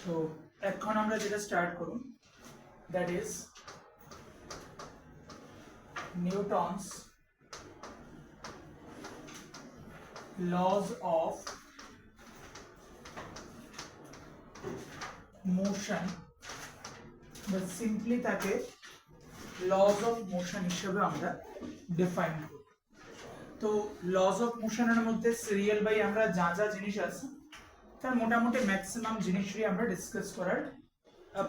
তো এখন আমরা যেটা স্টার্ট করুন, that is Newton's laws of motion, বা সিম্পলি তাকে laws of motion হিসেবে আমরা ডিফাইন করি। তো laws of motion এর মধ্যে সিরিয়াল বাই আমরা যা যা জিনিস আছে তার মোটামুটি ম্যাক্সিমাম জিনিসই আমরা ডিসকাস করার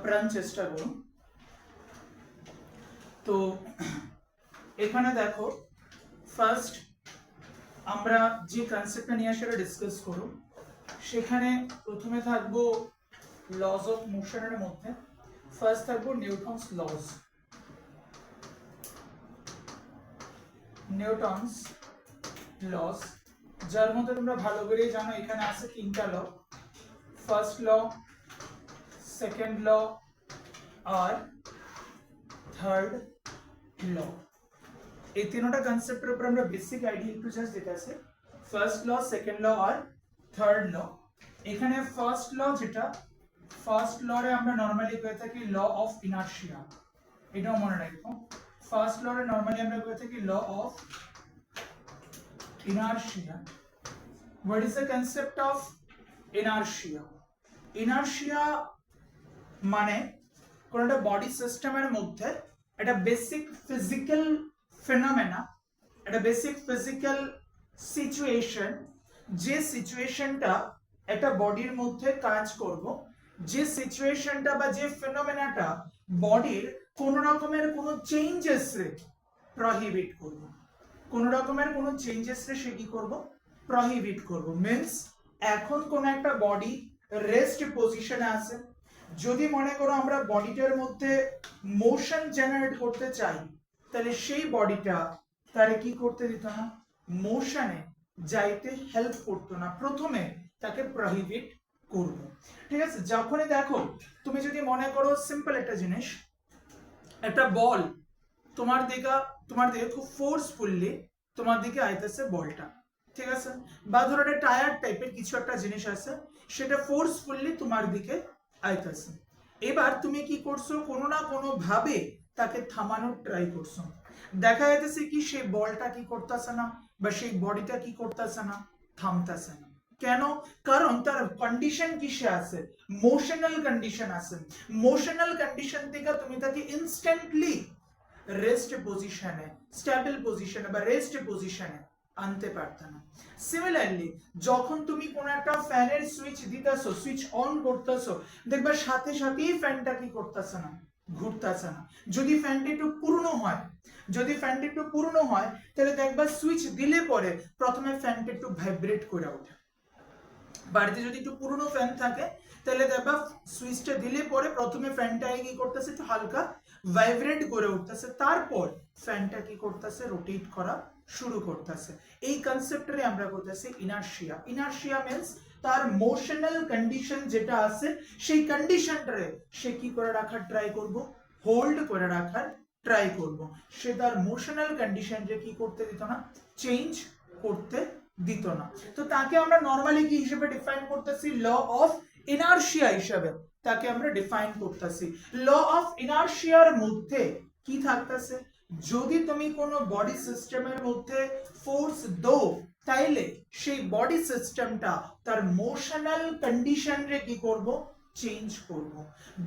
প্রাণ চেষ্টা করুন। তো এখানে দেখো, ফার্স্ট আমরা যে কনসেপ্টটা নিয়ে সেটা ডিসকাস করব। সেখানে প্রথমে থাকবো লজ অফ মোশনের মধ্যে, ফার্স্ট থাকবো নিউটনস লজ। নিউটনস লজ, যার মধ্যে তোমরা ভালো করেই জানো এখানে আছে তিনটা ল, ফার্স্ট ল, সেকেন্ড ল আর থার্ড ল। এই তিনটা কনসেপ্টের উপর আমরা বেসিক আইডিয়া একটু জাস্ট দিতে আছে, ফার্স্ট ল, সেকেন্ড ল আর থার্ড ল। এখানে ফার্স্ট ল যেটা, ফার্স্ট ল রে আমরা নরমালি কয়ে থাকি ল অফ ইনার্শিয়া, এটাও মনে রাখবো। ফার্স্ট ল রে নরমালি আমরা কয়ে থাকি law of inertia. What is the concept of inertia? Inertia মানে কোন একটা বডি সিস্টেমের মধ্যে একটা বেসিক ফিজিক্যাল ফেনোমেনা, একটা বেসিক ফিজিক্যাল সিচুয়েশন, যে সিচুয়েশনটা একটা বডির মধ্যে কাজ করব, যে সিচুয়েশনটা বা যে ফেনোমেনাটা বডির কোন রকমের কোনো চেঞ্জেস রে প্রহিবিট করব, কোন রকমের কোনো চেঞ্জেস রে সে কি করব, প্রহিবিট করব। মিন্স এখন কোন একটা বডি রেস্ট পজিশনে আছে, যদি মনে করো আমরা বডিটার মধ্যে মোশন জেনারেট করতে চাই, তাহলে সেই বডিটা তারে কি করতে দিত না, মোশনে যাইতে হেল্প করতো না, প্রথমে তাকে প্রহিবিট করব। ঠিক আছে, যখনই দেখো তুমি যদি মনে করো সিম্পল একটা জিনিস, একটা বল তোমার দিকে খুব ফোর্সফুলি তোমার দিকে আইতেছে বলটা, ঠিক আছে, বা ধরো একটা টায়ার টাইপের কিছু একটা জিনিস আছে, সেটা ফোর্সফুলি তোমার দিকে আইতেছে। এবার তুমি কি করছো, কোনো না কোনো ভাবে তাকে থামানোর ট্রাই করছো, দেখা যাইতেছে কি সেই বলটা কি করতেছে না, বা সেই বডিটা কি করতেছে না, থামতেছে না। কেন? কারণ তার কন্ডিশন কিসে আছে, মোশনাল কন্ডিশন আছে। মোশনাল কন্ডিশন থেকে তুমি তাকে ইনস্ট্যান্টলি রেস্ট পজিশনে, স্টেবল পজিশনে বা রেস্ট পজিশনে আনতে পারত না। সিমিলারলি যখন তুমি কোন একটা ফ্যানের সুইচ দিতেছো, সুইচ অন করতেছো, দেখবা সাথে সাথেই ফ্যানটা কি করতেছে না, ঘুরতেছে না। যদি ফ্যানটা একটু পুরনো হয়, যদি ফ্যানটা একটু পুরনো হয়, তাহলে দেখবা সুইচ দিলে পরে প্রথমে ফ্যানটা একটু ভাইব্রেট করে ওঠে। বাড়িতে যদি একটু পুরনো ফ্যান থাকে, তাহলে দেখবা সুইচটা দিলে পরে প্রথমে ফ্যানটা কি করতেছে, একটু হালকা ভাইব্রেট করে উঠতেছে, তারপর ফ্যানটা কি করতেছে, রোটেট করা শুরু করতেছে। এই কনসেপ্টরে আমরা করতেছি ইনার্শিয়া। ইনার্শিয়া মিন্স তার মোশনাল কন্ডিশন যেটা আছে, সেই কন্ডিশনটারে সে কি করে রাখার ট্রাই করব, হোল্ড করে রাখার ট্রাই করব। সে তার মোশনাল কন্ডিশনকে কি করতে দিত না, চেঞ্জ করতে দিত না। তো তাকে আমরা নরমালি কি হিসেবে ডিফাইন করতেছি, ল অফ ইনার্শিয়া হিসেবে তাকে আমরা ডিফাইন করতেছি। ল অফ ইনার্শিয়ার মধ্যে কি থাকতেছে, যদি তুমি কোনো বডি সিস্টেমের মধ্যে ফোর্স দাও, তাইলে সেই বডি সিস্টেমটা তার মোশনাল কন্ডিশন রে কি করব, চেঞ্জ করব।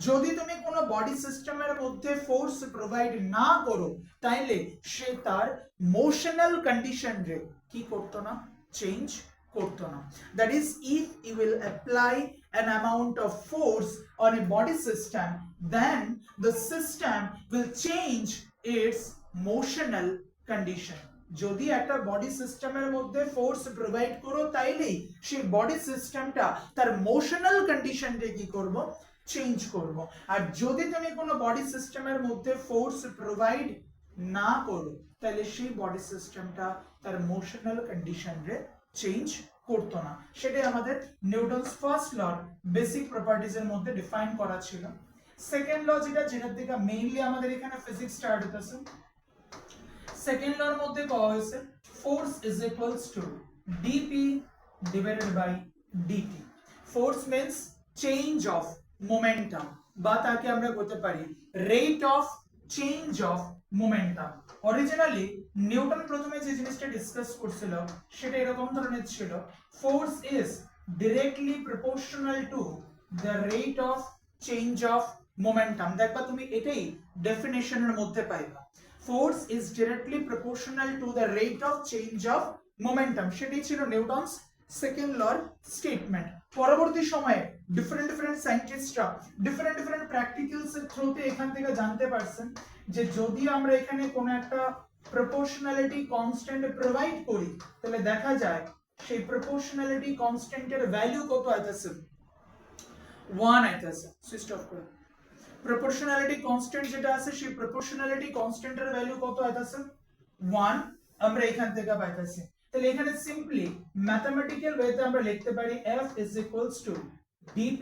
যদি তুমি কোনো বডি সিস্টেমের মধ্যে ফোর্স প্রোভাইড না করো, তাইলে সে তার মোশনাল কন্ডিশন রে কি করতো না, চেঞ্জ করতো না। That is, if you will apply an amount of force on a body system, then the system will change its motional condition. যদি একটা বডি সিস্টেমের মধ্যে ফোর্স প্রোভাইড করো, তাইলেই সেই বডি সিস্টেমটা তার মোশনাল কন্ডিশনকে কি করব, চেঞ্জ করব। আর যদি তুমি কোনো বডি সিস্টেমের মধ্যে ফোর্স প্রোভাইড না করো, তাহলে সেই বডি সিস্টেমটা তার মোশনাল কন্ডিশন রে চেঞ্জ করতো না। সেটাই আমাদের Newton's first law basic properties এর মধ্যে ডিফাইন করা ছিল। সেকেন্ড ল যেটার দিকে মেইনলি আমাদের এখানে ফিজিক্স স্টার্ট হতেছে, সেকেন্ড লর মধ্যে কওয়া হয়েছে force is equals to dp divided by dt. Force means change of momentum, বা তাকে আমরা বলতে পারি rate of change of momentum. Originally Newton প্রথমে যে জিনিসটা ডিসকাস করছিল সেটা এরকম ধরনের ছিল, force is directly proportional to the rate of change of momentum. দেখবা তুমি এটাই ডেফিনেশনের মধ্যে পাইবা, force is directly proportional to the rate of change of momentum. সেটাই ছিল নিউটনস সেকেন্ড লর স্টেটমেন্ট। পরবর্তী সময়ে ডিফারেন্ট সায়েন্টিস্টরা ডিফারেন্ট প্র্যাকটিক্যালস এর থ্রুতে এখান থেকে জানতে পারছেন যে যদি আমরা এখানে কোনো একটা প্রপোর্শনালিটি কনস্ট্যান্ট প্রোভাইড করি তাহলে দেখা যায় সেই প্রপোর্শনালিটি কনস্ট্যান্টের ভ্যালু কত আইতেছে, 1 আইতেছে। সুইচ অফ করো। প্রপোর্শনালিটি কনস্ট্যান্ট যেটা আছে সেই প্রপোর্শনালিটি কনস্ট্যান্টের ভ্যালু কত আইতেছে, 1 আমরা এখান থেকে পাইতেছি। তাহলে এখানে সিম্পলি ম্যাথমেটিক্যাল ওয়েতে আমরা লিখতে পারি f is equals to dp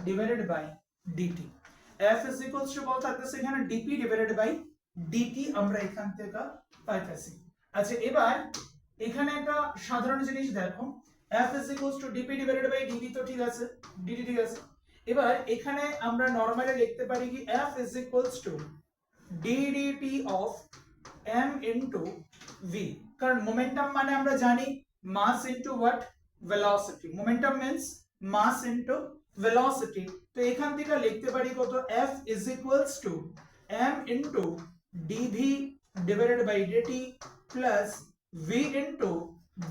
divided by dt। f is equals to কত থাকতেছে এখানে, dp divided by dt আমরা এখান থেকে পাইতেছি। আচ্ছা এবার এখানে একটা সাধারণ জিনিস দেখো, f is equals to dp divided by dt তো ঠিক আছে, dt ঠিক আছে। এবার এখানে আমরা নরমালি লিখতে পারি কি f is equals to ddt of m into v, কারণ মোমেন্টাম মানে আমরা জানি mass into what, velocity. Momentum means mass into velocity. তো এখান থেকে লিখতে পারি কত, f is equals to m into dv divided by dt plus v into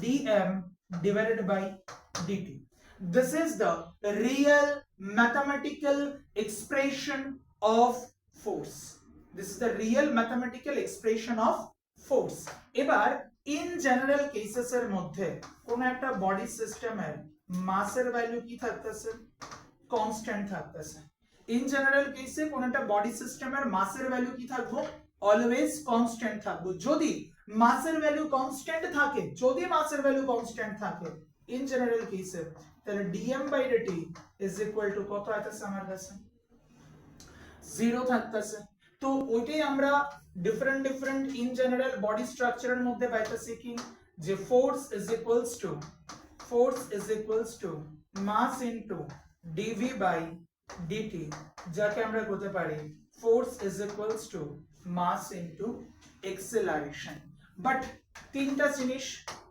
dm divided by dt. This is the real mathematical expression of force. This is the real mathematical expression of force. এবার in general cases এর মধ্যে কোন একটা body সিস্টেমের মাসের value কি থাকতেছে, constant থাকতেছে। ইন জেনারেল কেসে কোন একটা বডি সিস্টেমের মাসের ভ্যালু কি থাকবো, অলওয়েজ কনস্ট্যান্ট থাকবো। যদি মাসের ভ্যালু কনস্ট্যান্ট থাকে, যদি মাসের ভ্যালু কনস্ট্যান্ট থাকে ইন জেনারেল কেসে, তাহলে dm by dt is equal to কত আসছে আমার কাছে, 0 থাকতেছে। তো ওইটাই আমরা ডিফারেন্ট ইন জেনারেল বডি স্ট্রাকচারের মধ্যে পাইতেছি কি, যে force is equals to mass into dv by dt, যাকে আমরা বলতে পারি force is equals to mass into acceleration. But তিনটা জিনিস,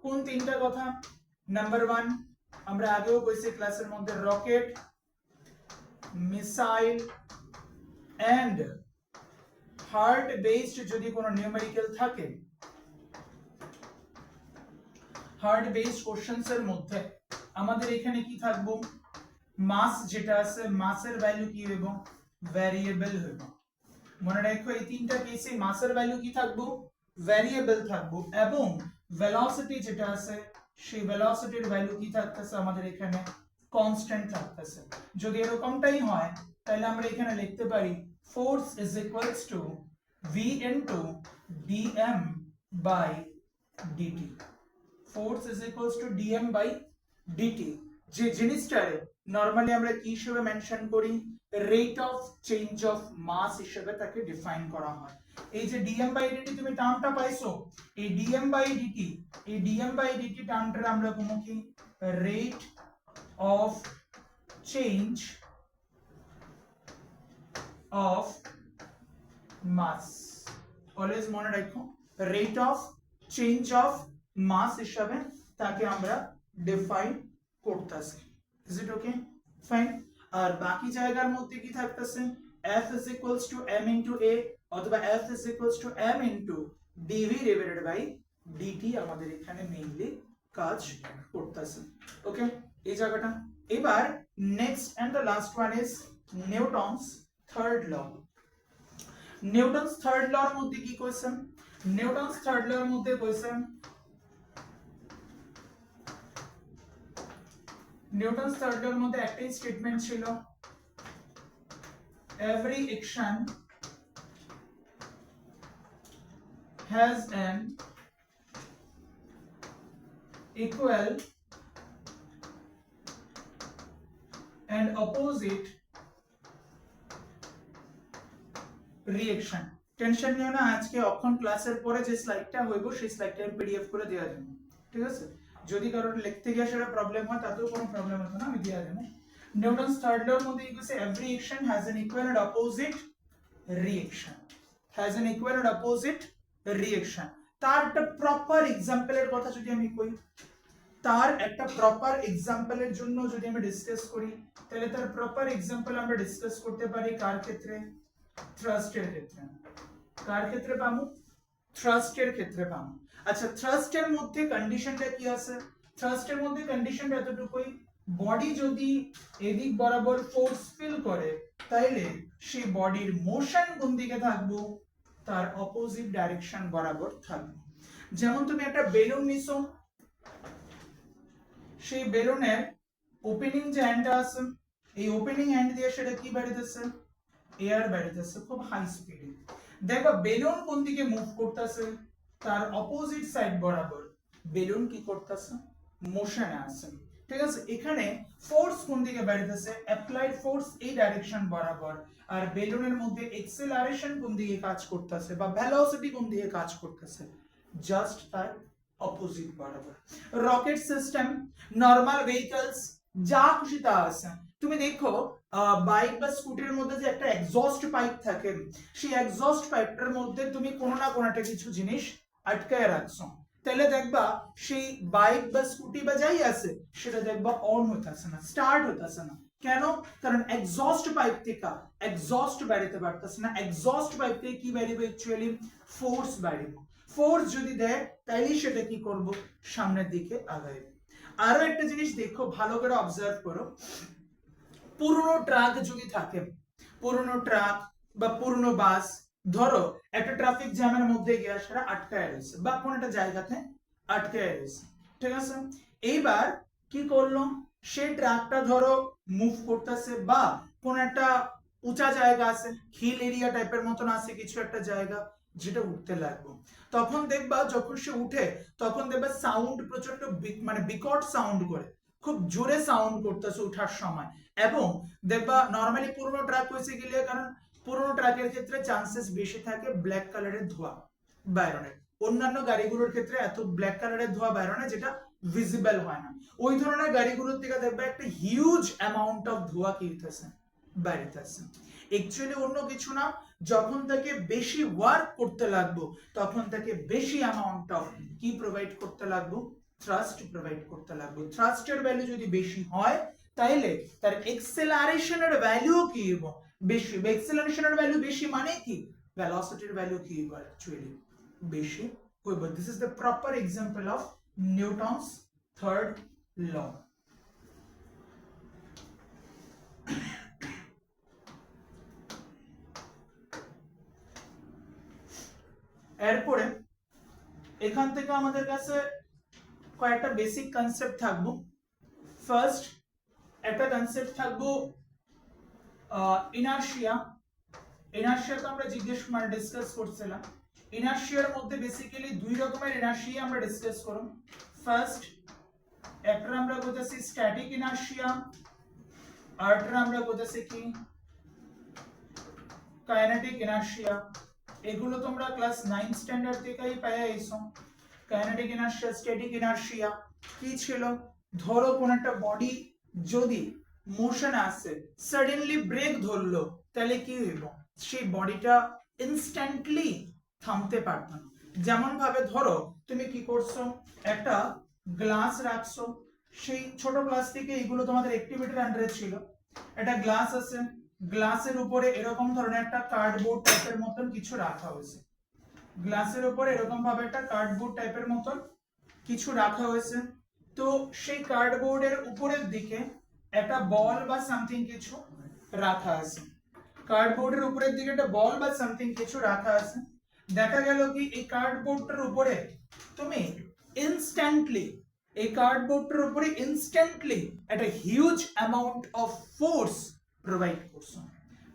কোন তিনটা কথা, নাম্বার 1 আমরা আগেও কইছি ক্লাসের মধ্যে, rocket, missile and heart based যদি কোনো নিউমেরিক্যাল থাকে, হার্ট বেসড কোশ্চেনস এর মধ্যে আমাদের এখানে কি থাকবো, মাস যেটা আছে মাসের ভ্যালু কি হইব, ভ্যারিয়েবল হইব। মনে রাখো এই তিনটা কেসে মাসের ভ্যালু কি থাকবো, ভ্যারিয়েবল থাকবো, এবং ভেলোসিটি যেটা আছে সেই ভেলোসিটির ভ্যালু কি থাকতেছে আমাদের এখানে, কনস্ট্যান্ট থাকতেছে। যদি এরকমটাই হয় তাহলে আমরা এখানে লিখতে পারি force is equals to v into dm by dt. Force is equals to dm by dt, যে জিনিসটারে নরমালি আমরা কি হিসেবে মেনশন করি, rate of change of mass হিসেবে তাকে ডিফাইন করা হয়। এই যে dm by dt তুমি টার্মটা পাইছো, এই dm by dt টার্মটা আমরা কোনো কি rate of change of mass, always মনে রাখো rate of change of mass হিসাবে তাকে আমরা ডিফাইন করতেছি। Is it okay, fine. আর বাকি জায়গার মধ্যে কি থাকতেছে, f is equals to m into a অথবা f is equals to m into dv divided by dt আমাদের এখানে মেইনলি কাজ করতেছে। ওকে, এই জায়গাটা। এবার next and the last one is Newton's third law. Newton's third law এর মধ্যে কি কোয়েশ্চেন, নিউটনস থার্ড ল এর মধ্যে কোয়েশ্চেন, নিউটনস থার্ড ল এর মধ্যে একটাই স্টেটমেন্ট ছিল, every action has an equal and opposite reaction. Tension নিও না, আজকে অক্ষণ ক্লাসের পরে যে স্লাইডটা হইব সেই স্লাইডটা পিডিএফ করে দেওয়া যাবে, ঠিক আছে? যদি কারোর লিখতে গিয়ে সেটা প্রবলেম হয় তাতেও কোনো প্রবলেম হবে না, আমি দেওয়া যাবে। নিউটনস থার্ড লর মধ্যে কি কইছে every action has an equal and opposite reaction, has an equal and opposite reaction. তার একটা প্রপার এক্সাম্পলের কথা যদি আমি কই, তার একটা প্রপার এক্সাম্পলের জন্য যদি আমি ডিসকাস করি, তাহলে তার প্রপার এক্সাম্পল আমরা ডিসকাস করতে পারি কার ক্ষেত্রে? থ্রাস্টের ক্ষেত্রে। কার ক্ষেত্রে পাবো? থ্রাস্টের ক্ষেত্রে পাবো। আচ্ছা, থ্রাস্টের মধ্যে কন্ডিশনটা কি আছে? থ্রাস্টের মধ্যে কন্ডিশনটা এতটুকুই, বডি যদি এদিক বরাবর ফোর্স ফিল করে তাইলে সেই বডির মোশন কোন দিকে থাকবো? তার অপোজিট ডাইরেকশন বরাবর থাকবে। যেমন তুমি একটা বেলুন নিছো, সেই বেলুনের ওপেনিং যে হ্যান্ডটা আছে, এই ওপেনিং হ্যান্ড দিয়ে সেটা কি বাড়িতেছে? এয়ার বাড়িতেছে খুব হাই স্পিডে। দেখো বেলুন কোন দিকে মুভ করতেছে? তার অপোজিট সাইড বরাবর বেলুন কি করতেছে? মোশনে আছে। ঠিক আছে, এখানে ফোর্স কোন দিকে বাড়িতেছে? অ্যাপ্লাইড ফোর্স এই ডাইরেকশন বরাবর। আর বেলুনের মধ্যে এক্সেলারেশন কোন দিকে কাজ করতেছে বা ভেলোসিটি কোন দিকে কাজ করতেছে? জাস্ট তার অপোজিট বরাবর। রকেট সিস্টেম, নরমাল ভেহিকলস, যা খুশি তা আছে। তুমি দেখো বাইক বা স্কুটির মধ্যে যে একটা এক্সস্ট পাইপ থাকে, সেই এক্সস্ট পাইপটার মধ্যে তুমি কোনো না কোনো একটা কিছু জিনিস আটকায় রাখছো, তাহলে দেখবা সেই বাইক বা স্কুটি বা যাই আছে সেটা দেখবা অন হইতাছে না, স্টার্ট হইতাছে না। কেন? কারণ এক্সস্ট পাইপ থেকে এক্সস্ট বেরোতে পারতেছে না। এক্সস্ট পাইপ থেকে কি বেরিয়ে? অ্যাকচুয়ালি ফোর্স বেরিয়ে। ফোর্স যদি দেয় তাইলে সেটা কি করব? সামনের দিকে আগায়। আরো একটা জিনিস দেখো, ভালো করে অবজার্ভ করো, পুরনো ট্রাক যদি থাকে, পুরনো ট্রাক বা পুরনো বাস, ধরো একটা ট্রাফিক জ্যামের মধ্যে গিয়ে সেটা আটকায় রয়েছে বা কোন একটা জায়গাতে আটকায় রয়েছে, ঠিক আছে? এইবার কি করলো? সেই ট্রাকটা ধরো মুভ করতেছে বা কোন একটা উঁচা জায়গা আছে, হিল এরিয়া টাইপের মতন আছে কিছু একটা জায়গা, যেটা উঠতে লাগলো। তখন দেখবা যখন সে উঠে তখন দেখবা সাউন্ড প্রচন্ড মানে বিকট সাউন্ড করে, খুব জোরে সাউন্ড করতেছে ওঠার সময়। এবং দেখবা নরমালি পুরনো ট্রাক হয়েছে গেলে, কারণ পুরনো ট্রাকের ক্ষেত্রে চান্সেস বেশি থাকে ব্ল্যাক কালারের ধোঁয়া বাইরনের। অন্যান্য গাড়িগুলোর ক্ষেত্রে এত ব্ল্যাক কালারের ধোঁয়া বাইরনে যেটা ভিজিবল হয় না। ওই ধরনের গাড়িগুলোর থেকে দেখবা একটা হিউজ অ্যামাউন্ট অফ ধোঁয়া কি হইতেছে? বাইরেতেছে। অ্যাকচুয়ালি অন্য কিছু না, যখন তাকে বেশি ওয়ার্ক করতে লাগবো তখন তাকে বেশি অ্যামাউন্ট অফ কি প্রোভাইড করতে লাগবো? থ্রাস্ট প্রোভাইড করতে লাগবো। থ্রাস্টের ভ্যালু যদি বেশি হয় তাইলে তার এক্সেলারেশনের ভ্যালু কি হইব? বেশি। এক্সেলারেশনের ভ্যালু বেশি মানে কি? ভেলোসিটির ভ্যালু কি হইব? অ্যাকচুয়ালি বেশি হইব। This is the proper example of Newton's third law. এরপরে এখান থেকে আমাদের কাছে কয়েকটা বেসিক কনসেপ্ট থাকবো। ফার্স্ট একটা কনসেপ্ট থাকবো ইনার্শিয়া। ইনার্শিয়া তো আমরা মানে ডিসকাস করছিলাম। ইনার্শিয়ার মধ্যে বেসিক্যালি দুই রকমের ইনার্শিয়া আমরা ডিসকাস করব। ফার্স্ট একটা আমরা বলতেছি স্ট্যাটিক ইনার্শিয়া, আরটা আমরা বলতেছি কি কাইনেটিক ইনার্শিয়া। এগুলো তোমরা ক্লাস 9 স্ট্যান্ডার্ড থেকেই পেয়ে আইছো। কাইনেটিক ইনার্শিয়া, স্ট্যাটিক ইনার্শিয়া কি ছিল? ধরো কোন একটা বডি যদি মোশন আসে, সাডেনলি ব্রেক ধরলো, তাহলে কি হইব? সেই বডিটা ইনস্ট্যান্টলি থামতে পারত না। যেমন ভাবে ধরো তুমি কি করছো, একটা গ্লাস রাখছো, সেই ছোট গ্লাস থেকে এগুলো তোমাদের অ্যাক্টিভিটির আন্ডারে ছিল। একটা গ্লাস আছে, গ্লাসের উপরে এরকম ধরনের একটা কার্ডবোর্ড টাইপের মতন কিছু রাখা হয়েছে। গ্লাসের উপরে এরকম ভাবে একটা কার্ডবোর্ড টাইপের মতন কিছু রাখা হয়েছে। তো সেই কার্ডবোর্ডের উপরের দিকে একটা বল বা সামথিং কিছু রাখা আছে। কার্ডবোর্ডের উপরের দিকে একটা বল বা সামথিং কিছু রাখা আছে। দেখা গেল কি এই কার্ডবোর্ডটার উপরে তুমি ইনস্ট্যান্টলি একটা huge amount of force provide করছো।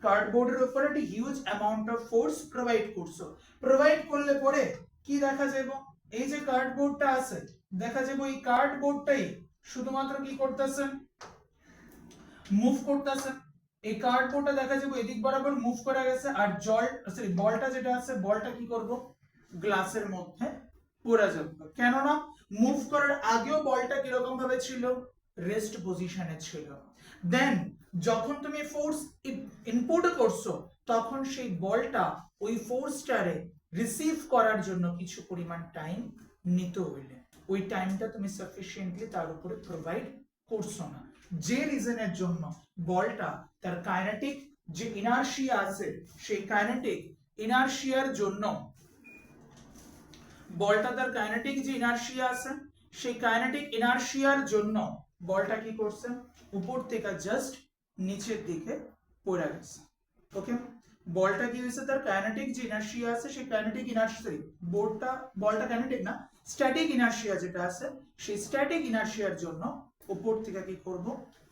কার্ডবোর্ডের উপরে একটা huge amount of force provide করছো। প্রোভাইড করলে পরে কি দেখা যাবে? এই যে কার্ডবোর্ডটা আছে, দেখা যাবে এই কার্ডবোর্ডটাই শুধুমাত্র কি করতেছে? মুভ করতেছে। এই কার্ডবোর্ডটা দেখা যাবে এদিক বরাবর মুভ করা গেছে, আর বলটা যেটা আছে, বলটা কি করব? গ্লাসের মধ্যে পড়ে যাবে। কেননা মুভ করার আগেও বলটা কিরকম ভাবে ছিল? রেস্ট পজিশনে ছিল। দেন যখন তুমি ফোর্স ইনপুট করছো তখন সেই বলটা ওই ফোর্সটারে রিসিভ করার জন্য কিছু পরিমাণ টাইম নিতে হইলে ওই টাইমটা তুমি সাফিসিয়েন্টলি তার উপরে প্রোভাইড করছো না, যে রিজনের জন্য বলটা তার কাইনেটিক যে ইনার্শিয়া আছে সেই কাইনেটিক ইনার্শিয়ার জন্য বলটা তার কাইনেটিক যে ইনার্শিয়া আছে সেই কাইনেটিক ইনার্শিয়ার জন্য বলটা কি করছে, উপর থেকে জাস্ট নিচের দিকে পড়ে গেছে। ওকে, বলটা কি হয়েছে, তার কাইনেটিক যে ইনার্শিয়া আছে সেই কাইনেটিক ইনার্শিয়া, বলটা কাইনেটিক না, স্ট্যাটিক ইনার্শিয়া যেটা আছে সেই স্ট্যাটিক ইনার্শিয়ার জন্য উপর থেকে কি করব,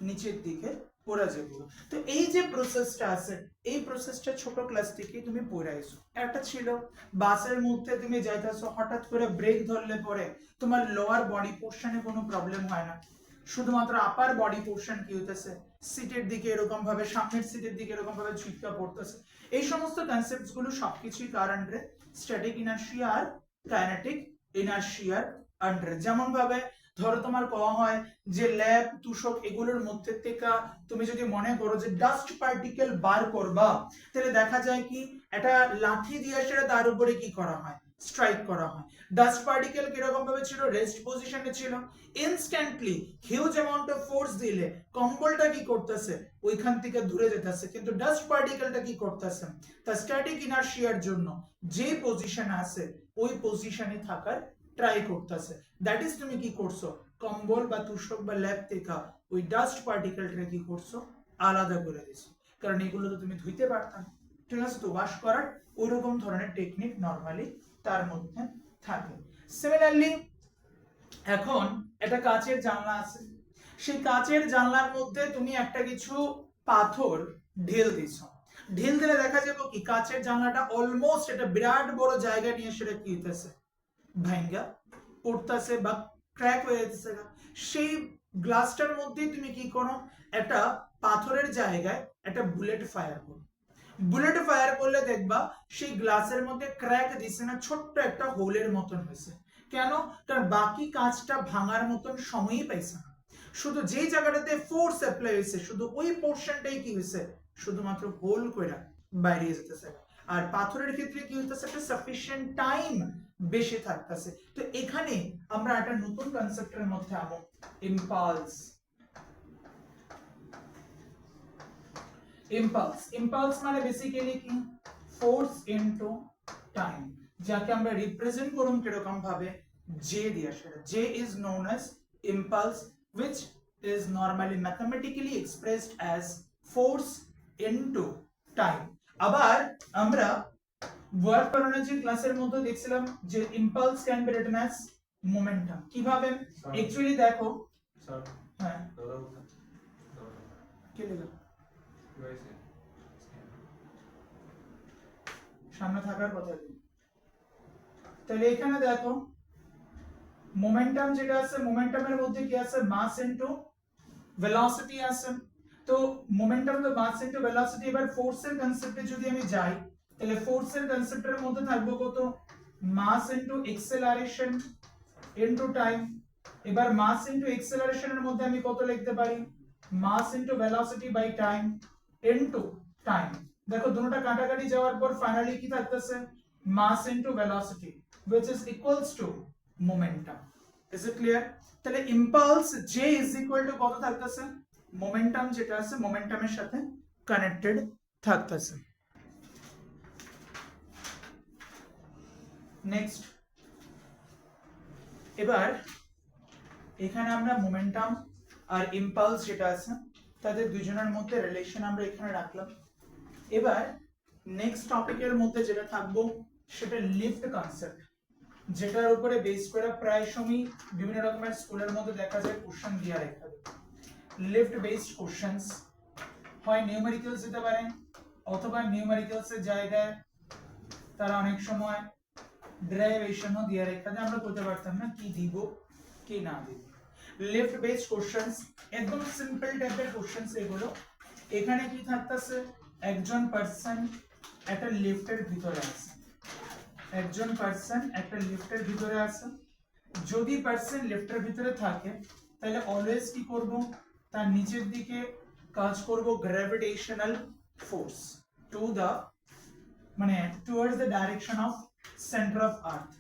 নিচের দিকে পড়ে যাব। তো এই যে প্রসেসটা আছে এই প্রসেসটা ছোট ক্লাস থেকে তুমি পড়ে আইছো। একটা ছিল বাসের মধ্যে তুমি যাইতেছো, হঠাৎ করে ব্রেক ধরলে পরে তোমার লোয়ার বডি পোর্শনে কোনো প্রবলেম হয় না, শুধুমাত্র আপার বডি পোর্শন কি হইতেছে সিটের দিকে এরকম ভাবে, সামনের সিটের দিকে এরকম ভাবে ঝুঁকা পড়তেছে। এই সমস্ত কনসেপ্টস গুলো সবকিছুই কার আন্ডারে, স্ট্যাটিক ইনার্শিয়া আর কাইনেটিক ইনার্শিয়ার আন্ডারে। যেমন ভাবে ধরো তোমার কওয়া হয় যে ল্যাব তুষক এগুলোর মধ্যে থেকে তুমি যদি মনে করো যে ডাস্ট পার্টিকেল বার করবা, তাহলে দেখা যায় কি একটা লাঠি দিয়ে সেটা তার উপরে কি করা হয়, স্ট্রাইক করা হয়। ডাস্ট পার্টিকেল কিরকম ভাবে ছিল, রেস্ট পজিশনে ছিল। Instantly huge amount of force দিলে কম্বলটা কি করতেছে, ওইখান থেকে দূরে যেতেছে, কিন্তু ডাস্ট পার্টিকেলটা কি করতেছে, তার স্ট্যাটিক ইনার্শিয়ার জন্য যে পজিশন আছে ওই পজিশনে থাকার ট্রাই করতেছে। দ্যাট ইজ তুমি কি করছো, কম্বল বা তুষক বা ল্যাব থেকে ওই ডাস্ট পার্টিকেলটা কি করছো, আলাদা করে দিছো, কারণ এগুলো তো তুমি ধুইতে পারতা না, ঠিক আছে। তো ওয়াশ করার ওইরকম ধরনের টেকনিক নরমালি তার মধ্যে থাকে। সিমিলারলি এখন একটা কাচের জানলা আছে, সেই কাচের জানলার মধ্যে তুমি একটা কিছু পাথর ঢেল দিছো, ঢেল দিলে দেখা যাবে কি কাচের জানলাটা অলমোস্ট একটা বিরাট বড় জায়গা নিয়ে সেটা কি হইতেছে, ভাঙ্গা পড়তেছে বা ক্র্যাক হয়ে যাচ্ছে। সেই গ্লাসটার মধ্যে তুমি কি করো, একটা পাথরের জায়গায় একটা বুলেট ফায়ার করো। বুলেট ফায়ার করলে দেখবা সেই গ্লাসের মধ্যে ক্র্যাক দিছে না, ছোট্ট একটা হোলের মতন হয়েছে। কেন? কারণ বাকি কাঁচটা ভাঙার মতন সময়ই পাইছে না, শুধু যেই জায়গাটাতে ফোর্স অ্যাপ্লাই হয়েছে শুধু ওই পোর্শনটাই কি হয়েছে, শুধুমাত্র হোল কইরা বাইরে যেতেছে। আর পাথরের ক্ষেত্রে কি হইতেছে, একটা সাফিশিয়েন্ট টাইম বেশি থাকতেছে। তো এখানে আমরা একটা নতুন কনসেপ্টের মধ্যে আমো, ইম্পালস। ইম্পালস মানে বেসিক্যালি কি, ফোর্স ইনটু টাইম, যাকে আমরা রিপ্রেজেন্ট করুম কিরকম ভাবে, জে দিয়ে। সেটা J is known as impulse which is normally mathematically expressed as force into time. আবার আমরা ওয়ার্ক বায়োলজি ক্লাসের মধ্যে দেখছিলাম যে impulse can be written as momentum. কিভাবে, অ্যাকচুয়ালি দেখো স্যার, হ্যাঁ কি লেখা সামনে থাকার কথা। তাহলে এখানে দেখো মোমেন্টাম যেটা আছে, মোমেন্টামের মধ্যে কি আছে, মাস ইনটু ভেলোসিটি আছে। তো মোমেন্টাম তো মাস ইনটু ভেলোসিটি। এবার ফোর্সের কনসেপ্টে যদি আমি যাই, তাহলে ফোর্সের কনসেপ্টের মধ্যে থাকবে কত, mass into acceleration into time. এবার মাস ইনটু এক্সেলারেশনের মধ্যে আমি কত লিখতে পারি, mass into velocity by time into time. দেখো দুটোটা কাটাকাটি যাওয়ার পর ফাইনালি কি থাকতেছে, মাস ইনটু ভেলোসিটি which is equals to momentum. Is it clear? তাহলে impulse j is equal to কত থাকতেছে, মোমেন্টাম যেটা আছে মোমেন্টামের সাথে কানেক্টেড থাকতেছে। নেক্সট, এবার এখানে আমরা মোমেন্টাম আর ইম্পালস যেটা আছে তাদের দুজনের মধ্যে রিলেশন আমরা এখানে রাখলাম। এবার নেক্সট টপিকের মধ্যে যেটা থাকবো সেটা লিফট কনসেপ্ট, যেটার উপরে বেস করে প্রায় সময় বিভিন্ন রকমের স্কুলের মধ্যে দেখা যায় কোশ্চেন দিয়ে রাখা যায়। লিফট বেসড কোশ্চেনস হয় নিউমেরিক্যালস দিতে পারে, অথবা নিউমেরিক্যালস এর জায়গায় তারা অনেক সময় ডেরিভেশনও দিয়ে রাখা যায়। আমরা বলতে পারতাম না কি দিব কি না দিব। লিফট বেসড কোশ্চেনস একদম সিম্পল টাইপের কোশ্চেনস এগুলো। এখানে কি থাকতেছে, একজন পারসন একটা লিফটের ভিতরে আছে, একজন পারসন একটা লিফটের ভিতরে আছে। যদি পারসন লিফটের ভিতরে থাকে তাহলে অলওয়েজ কি করব, তার নিচের দিকে কাজ করব গ্র্যাভিটেশনাল ফোর্স টু দ্য মানে towards the direction of centre of earth,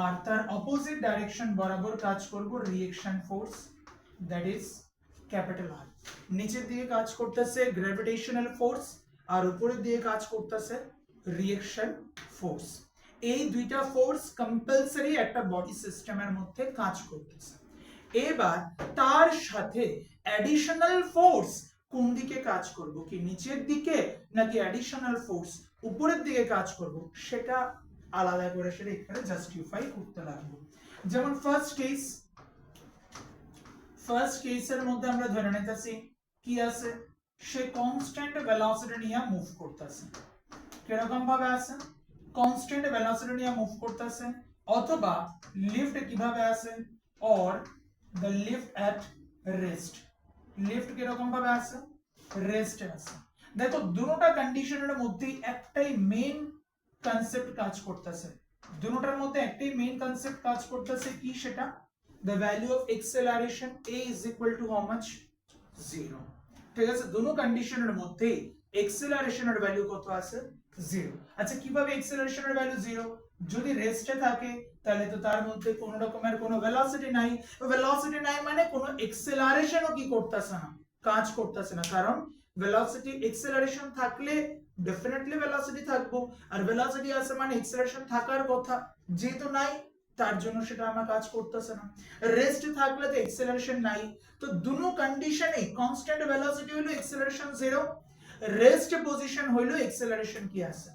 আর তার অপোজিট ডাইরেকশন বরাবর কাজ করব reaction force, that is capital R. নিচের দিকে কাজ করতেছে গ্র্যাভিটেশনাল ফোর্স আর উপরের দিকে কাজ করতেছে রিয়েকশন ফোর্স। এই দুইটা ফোর্স কম্পালসারি একটা বডি সিস্টেমের মধ্যে কাজ করতেছে। এবার তার সাথে অ্যাডিশনাল ফোর্স কোন দিকে কাজ করব, কি নিচের দিকে নাকি অ্যাডিশনাল ফোর্স উপরের দিকে কাজ করব, সেটা আলাদা করে সেটা এখানে জাস্টিফাই করতে লাগবে। যেমন ফার্স্ট কেসের মধ্যে আমরা ধরে নিতেছি কি আছে, সে কনস্ট্যান্ট ভেলোসিটি নিয়ে মুভ করতেছে। কিরকম ভাবে আছে, কনস্ট্যান্ট ভেলোসিটি নিয়ে মুভ করতেছে, অথবা লিফট কিভাবে আছে, or the lift at rest. Lift কিরকম ভাবে আছে, রেস্টে আছে। দেখো দুটোটা কন্ডিশনের মধ্যে একটাই মেইন কনসেপ্ট কাজ করতেছে, দুটোটার মধ্যে একটাই মেইন কনসেপ্ট কাজ করতেছে, কি সেটা, the value of acceleration a is equal to how much, 0। ঠিক আছে, দুটো কন্ডিশনের মধ্যে অ্যাক্সেলারেশনের ভ্যালু কত আছে, 0। আচ্ছা কিভাবে অ্যাক্সেলারেশনের ভ্যালু 0, যদি রেস্টে থাকে তাহলে তো তার মধ্যে কোনো রকমের কোনো ভেলোসিটি নাই, ভেলোসিটি নাই মানে কোনো অ্যাক্সেলারেশনও কি করতেছে না, কাজ করতেছে না। কারণ ভেলোসিটি অ্যাক্সেলারেশন থাকলে ডেফিনেটলি ভেলোসিটি থাকবো, আর ভেলোসিটি আছে মানে অ্যাক্সেলারেশন থাকার কথা, যেহেতু নাই তার জন্য সেটা আমার কাজ করতেছে না। রেস্ট থাকলে তো অ্যাক্সেলারেশন নাই, তো দুটো কন্ডিশনে কনস্ট্যান্ট ভেলোসিটি হলো অ্যাক্সেলারেশন 0, রেস্ট পজিশন হলো অ্যাক্সেলারেশন কি আছে,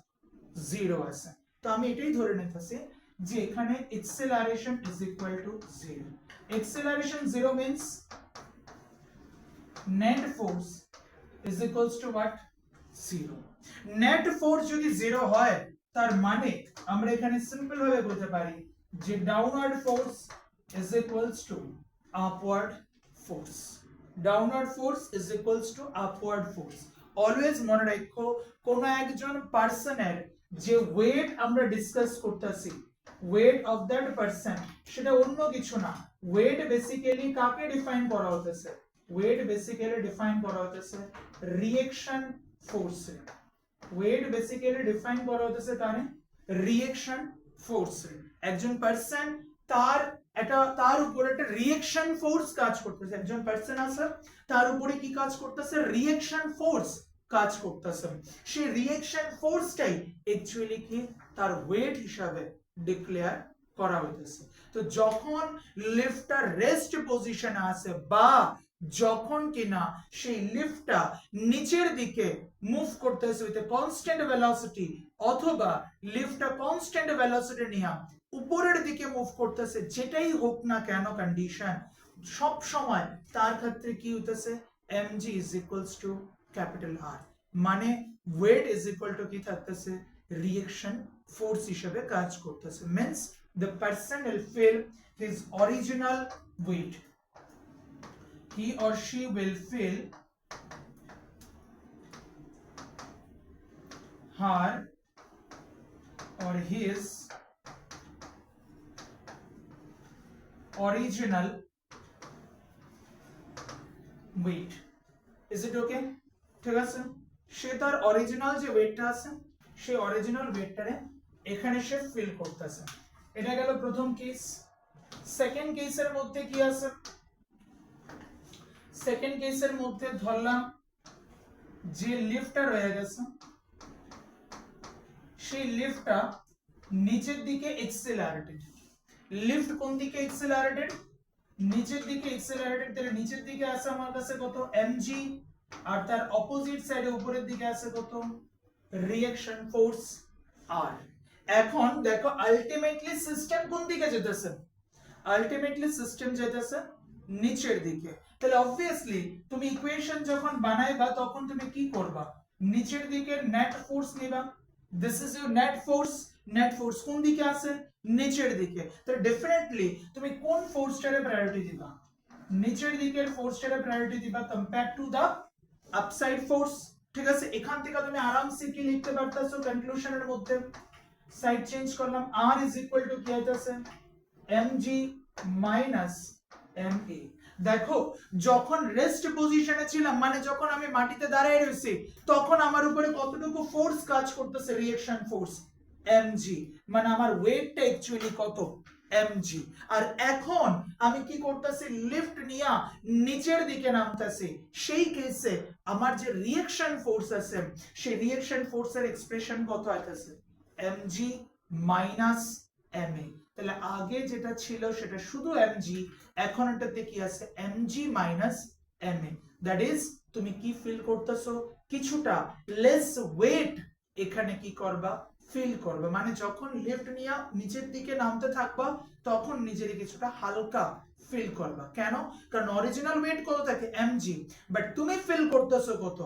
0 আছে। তো আমি এটাই ধরে নিতেছি যে এখানে acceleration is equal two 0। Acceleration 0 means net force is equals to what, 0। Net force যদি 0 হয় তার মানে আমরা এখানে সিম্পল ভাবে বলতে পারি যে downward force is equals two upward force. Downward force is equals two upward force. Always মনে রাখো কোন একজন পারসনের যে ওয়েট আমরা ডিসকাস করতেছি, ওয়েট অফ দ্যাট পারসন, সেটা অন্য কিছু না, ওয়েট বেসিক্যালি কাকে ডিফাইন করা হতেছে, ওয়েট বেসিক্যালি ডিফাইন করা হতেছে রিঅ্যাকশন ফোর্সে। ওয়েট বেসিক্যালি ডিফাইন করা হতেছে কারণে রিঅ্যাকশন ফোর্সে। একজন পারসন তার উপরে একটা রিঅ্যাকশন ফোর্স কাজ করতেছে, একজন পারসন আছে তার উপরে কি কাজ করতেছে, রিঅ্যাকশন ফোর্স কাজ করতেছে। সেই রিঅ্যাকশন ফোর্সটাই অ্যাকচুয়ালি কি তার ওয়েট হিসাবে ডিক্লেয়ার করা হইতেছে। তো যখন লিফটটা রেস্ট পজিশনে আছে বা যখন কিনা সেই লিফটটা নিচের দিকে মুভ করতেছে উইথ কনস্ট্যান্ট ভেলোসিটি, অথবা লিফটটা কনস্ট্যান্ট ভেলোসিটি নিয়ে উপরের দিকে মুভ করতেছে, যেটাই হোক না কেন কন্ডিশন, সব সময় তার ক্ষেত্রে কি হইতেছে, mg is equals to capital R, মানে ওয়েট is equal to কি থাকতেছে, রিঅ্যাকশন ফোর্স হিসেবে কাজ করতেছে। means the person will feel his original weight, he or she will feel her or his original weight. Is it okay? ঠিক আছে, সে তার original যে ওয়েটটা আছে সেই অরিজিনাল ওয়েটটারে এখানে সে ফিল করতেছে। এটা গেল প্রথম কেস। সেকেন্ড কেসের মধ্যে কি আছে, সেকেন্ড কেসের মধ্যে ধরলাম যে লিফটটা রয়ে গেছে, সেই লিফটটা নিচের দিকে এক্সেলারেটেড। লিফট কোন দিকে এক্সেলারেটেড, নিচের দিকে এক্সেলারেটেড, তাহলে নিচের দিকে আছে আমার কাছে কত, mg, আর তার অপোজিট সাইডে উপরের দিকে আছে কত, রিঅ্যাকশন ফোর্স r। এখন দেখো আলটিমেটলি সিস্টেম কোন দিকে যেতেছে, আলটিমেটলি সিস্টেম যেতেছে নিচের দিকে। তাহলে অবভিয়াসলি তুমি ইকুয়েশন যখন বানাইবা তখন তুমি কি করবা, নিচের দিকে নেট ফোর্স নিবা, this is your net force. Net force কোন দিকে আছে, নিচের দিকে, তাহলে ডেফিনেটলি তুমি কোন ফোর্সটারে প্রায়োরিটি দিবা, নিচের দিকের ফোর্সটারে প্রায়োরিটি দিবা compare to the upside force. ঠিক আছে, এখান থেকে তুমি আরামসে কি লিখতে পারতেছো কনক্লুশনের মধ্যে, সাইড চেঞ্জ করলাম, r is equal to কি হইতাছে, mg minus ma। দেখো যখন রেস্ট পজিশনে ছিলাম মানে যখন আমি মাটিতে দাঁড়িয়ে রয়েছি তখন আমার উপরে কতটুকু ফোর্স কাজ করতেছে রিঅ্যাকশন ফোর্স mg মানে আমার ওয়েটটা অ্যাকচুয়ালি কত mg আর এখন আমি কি করতেছি লিফট নিয়া নিচের দিকে নামতেছি সেই কেসে আমার যে রিঅ্যাকশন ফোর্স আছে সেই রিঅ্যাকশন ফোর্সের এক্সপ্রেশন কত আইতাছে mg মাইনাস ma তাহলে আগে যেটা ছিল সেটা শুধু mg এখন এটাতে কি আছে mg minus ma that is তুমি কি ফিল করতেছো কিছুটা লেস ওয়েট এখানে কি করবা ফিল করবে মানে যখন লিফট নিয়ে নিচের দিকে নামতে থাকবা তখন নিজেরই কিছুটা হালকা ফিল করবা কেন কারণ অরিজিনাল ওয়েট কত থাকে mg বাট তুমি ফিল করতেছো কত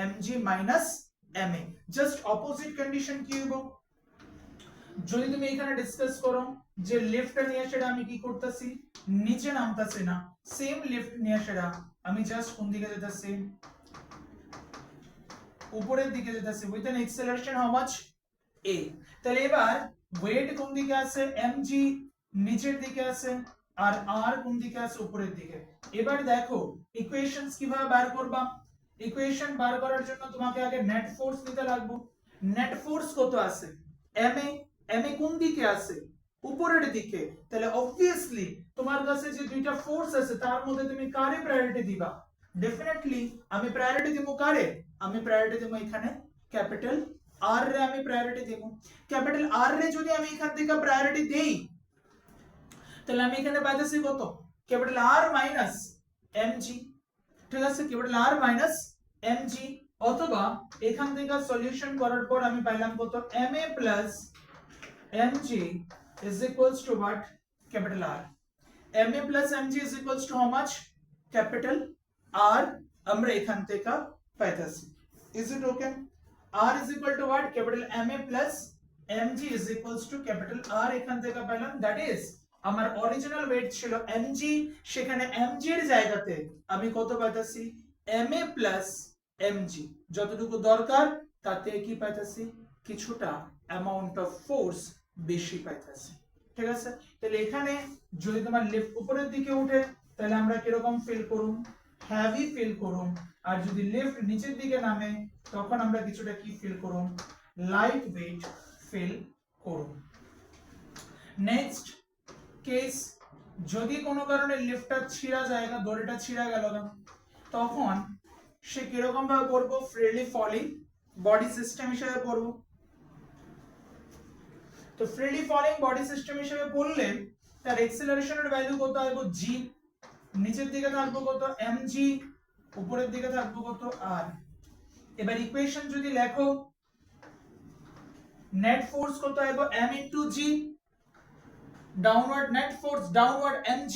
mg minus ma just opposite condition কি হবে যদি তুমি এখানে ডিসকাস করো যে লিফটটা নিয়ে সেটা আমি কি করতেছি নিচে নামতাছি না সেম লিফট নিয়ে সেটা আমি জাস্ট কোন দিকে যেতেছি উপরের দিকে যেতেছি with an acceleration how much a তাহলে এবার ওয়েট কোন দিকে আছে mg নিচের দিকে আছে আর r কোন দিকে আছে উপরের দিকে এবার দেখো ইকুয়েশনস কিভাবে বার করবা ইকুয়েশন বার করার জন্য তোমাকে আগে নেট ফোর্স নিতে লাগবে নেট ফোর্স কত আছে ma কোন দিকে আছে উপরের দিকে তাহলে obviously তোমার কাছে যে দুইটা ফোর্স আছে তার মধ্যে তুমি কারে প্রায়োরিটি দিবা ডেফিনেটলি আমি প্রায়োরিটি দেব কারে আমি প্রায়োরিটি দেব এখানে ক্যাপিটাল আর রে আমি প্রায়োরিটি দেব ক্যাপিটাল আর রে যদি আমি এখান থেকে প্রায়োরিটি দেই তাহলে আমি এখানে পাইতেছি কত ক্যাপিটাল আর মাইনাস mg ঠিক আছে ক্যাপিটাল আর মাইনাস mg অথবা এখান থেকে সলিউশন করার পর আমি পাইলাম কত ma plus mg is equals to what capital R ma plus mg is equals to how much capital R আমরা এখান থেকে পাইতাছি is it okay R is equal to what capital ma plus mg is equals to capital R এখান থেকে পাইলাম that is আমার original wait ছিল mg সেখানে mg এর জায়গাতে আমি কত পাইতাছি ma plus mg যতটুকু দরকার তাতে কি পাইতাছি কিছুটা অ্যামাউন্ট অফ ফোর্স বেশি পাইতেছে ঠিক আছে তাহলে এখানে যদি তোমার লিফট উপরের দিকে ওঠে তাহলে আমরা কি রকম ফিল করুম হেভি ফিল করুম আর যদি লিফট নিচের দিকে নামে তখন আমরা কিছুটা কি ফিল করুম লাইট ওয়েট ফিল করুম নেক্সট কেস যদি কোনো কারণে লিফটটা ছিঁড়া যায় না দড়িটা ছিঁড়া গেল না তখন সে কিরকম ভাবে পড়বো ফ্রিলি ফলিং বডি সিস্টেম হিসেবে পড়বো তো ফ্রিলি ফলিং বডি সিস্টেম হিসেবে পড়লে তার এক্সেলারেশনের ভ্যালু কত আসবে g নিচের দিকে থাকবে কত mg উপরের দিকে থাকবে কত r এবার ইকুয়েশন যদি লেখো নেট ফোর্স কত আসবে m into g downward net force downward mg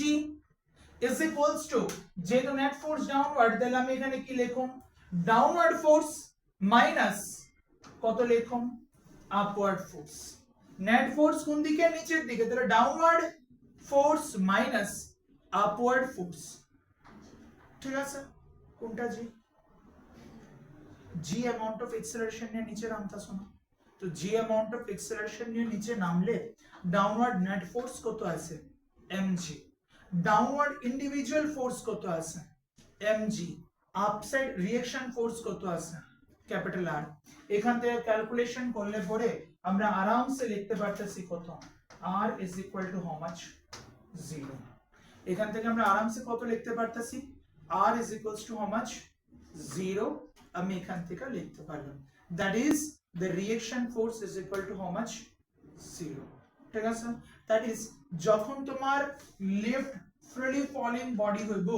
is equals to যেহেতু নেট ফোর্স ডাউনওয়ার্ড তাহলে আমি এখানে কি লিখুম ডাউনওয়ার্ড ফোর্স মাইনাস কত লিখুম আপওয়ার্ড ফোর্স নেট ফোর্স কোন দিকে নিচের দিকে তাহলে downward force minus upward force ঠিক আছে কোনটা জি জি অ্যামাউন্ট অফ এক্সেলারেশন নিয়ে নিচে নামতাছো না তো জি অ্যামাউন্ট অফ এক্সেলারেশন নিয়ে নিচে নামলে ডাউনওয়ার্ড নেট ফোর্স কত আছে mg ডাউনওয়ার্ড ইন্ডিভিজুয়াল ফোর্স কত আছে mg আপসাইড রিঅ্যাকশন ফোর্স কত আছে ক্যাপিটাল R এখান থেকে ক্যালকুলেশন করলে পরে আমরা আরামসে লিখতে পারতেছি কত R is equal to how much 0 এখান থেকে আমরা আরামসে কত লিখতে পারতেছি R is equals to how much 0 আমি এখান থেকে লিখতে পারলাম that is the reaction force is equal to how much 0 ঠিক আছে that is যখন তোমার লিফট ফ্রিলি ফলিং বডি হইব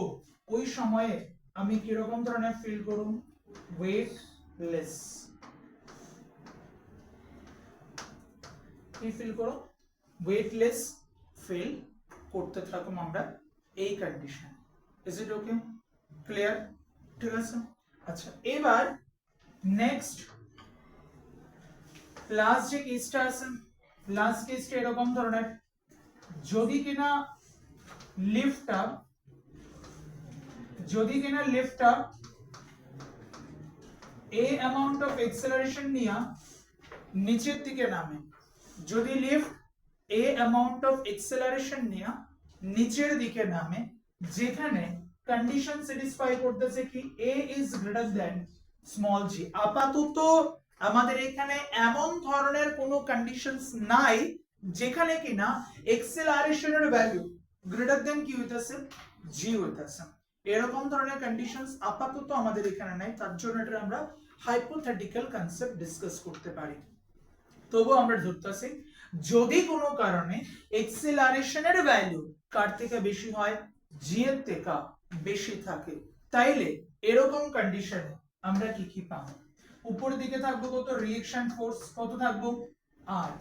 ওই সময়ে আমি কি রকম ধরনের ফিল করুম ওয়েটলেস কি ফিল করো ওয়েটলেস ফিল করতে থাকুম আমরা এই condition is it okay clear ঠিক আছে আচ্ছা এবার নেক্সট লাস্ট যে কেসটা আছে লাস্ট কেসটা এরকম ধরনের যদি কিনা লিফটটা a amount of acceleration নিয়া নিচের দিকে নামে যদি lift a amount of acceleration নিয়া নিচের দিকে নামে যেখানে কন্ডিশন স্যাটিসফাই করতেছে কি a is greater than small g। আপাতত আমাদের এখানে এমন ধরনের কোনো কন্ডিশনস নাই যেখানে কিনা এক্সেলারেশনের ভ্যালু গ্রেটার দ্যান কি হইতাছে g হইতাছে। এরকম ধরনের কন্ডিশনস আপাতত আমাদের এখানে নাই, তার জন্য এটা আমরা হাইপোথেটিক্যাল কনসেপ্ট ডিসকাস করতে পারি। তবু আমরা ধরতেছি যদি কোনো কারণে এক্সেলারেশনের ভ্যালু কার থেকে বেশি হয়, g এর থেকে বেশি থাকে, তাইলে এরকম কন্ডিশনে আমরা কি কি পাবো? উপরের দিকে থাকবো কত রিঅ্যাকশন ফোর্স, কত থাকবো r,